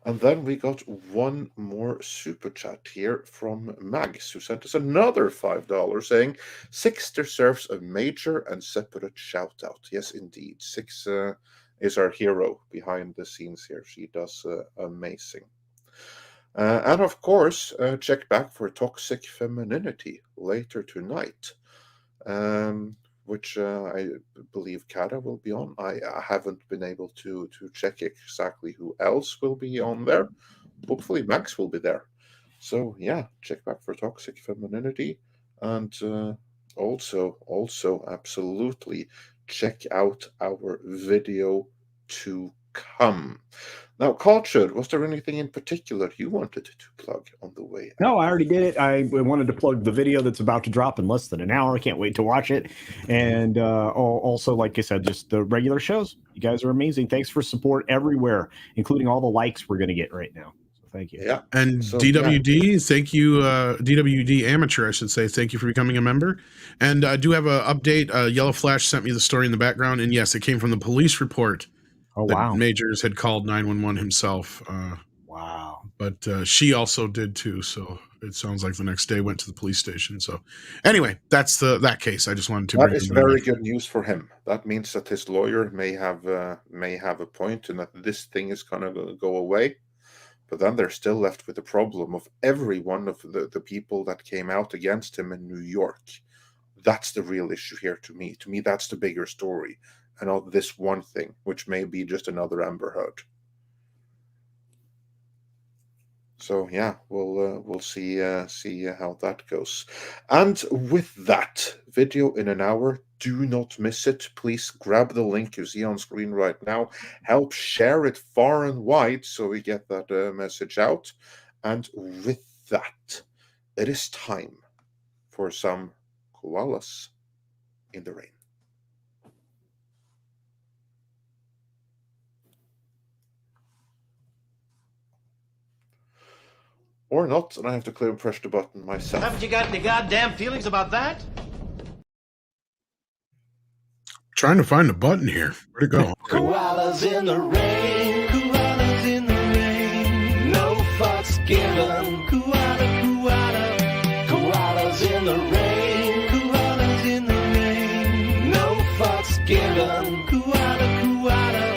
And then we got one more super chat here from Mags, who sent us another $5 saying, Six deserves a major and separate shout out. Yes, indeed. Six is our hero behind the scenes here. She does amazing. And of course, check back for Toxic Femininity later tonight, which I believe Kata will be on. I haven't been able to check exactly who else will be on there. Hopefully Max will be there. So yeah, check back for Toxic Femininity, and also absolutely check out our video to come. Now, Culture, was there anything in particular you wanted to plug on the way out? No, I already did it. I wanted to plug the video that's about to drop in less than an hour. I can't wait to watch it. And also, like I said, just the regular shows. You guys are amazing. Thanks for support everywhere, including all the likes we're going to get right now. So thank you. Yeah. And so, DWD, thank you. DWD Amateur, I should say. Thank you for becoming a member. And I do have an update. Yellow Flash sent me the story in the background. And yes, it came from the police report. Oh, wow. Majors had called 911 himself. Wow. But she also did too. So it sounds like the next day went to the police station. So anyway, that's that case. I just wanted to. That is very good news for him. That means that his lawyer may have a point, and that this thing is going to go away. But then they're still left with the problem of every one of the people that came out against him in New York. That's the real issue here to me. To me, that's the bigger story. And not this one thing, which may be just another Amber Heard. So yeah, we'll see how that goes. And with that, video in an hour. Do not miss it. Please grab the link you see on screen right now. Help share it far and wide so we get that message out. And with that, it is time for some koalas in the rain. Or not, and I have to clear and press the button myself. Haven't you got any goddamn feelings about that? Trying to find the button here. Where'd it go? Koalas in the rain, koalas in the rain, no fucks given. Koala, koalas in the rain, koalas in the rain, no fucks given. Koala.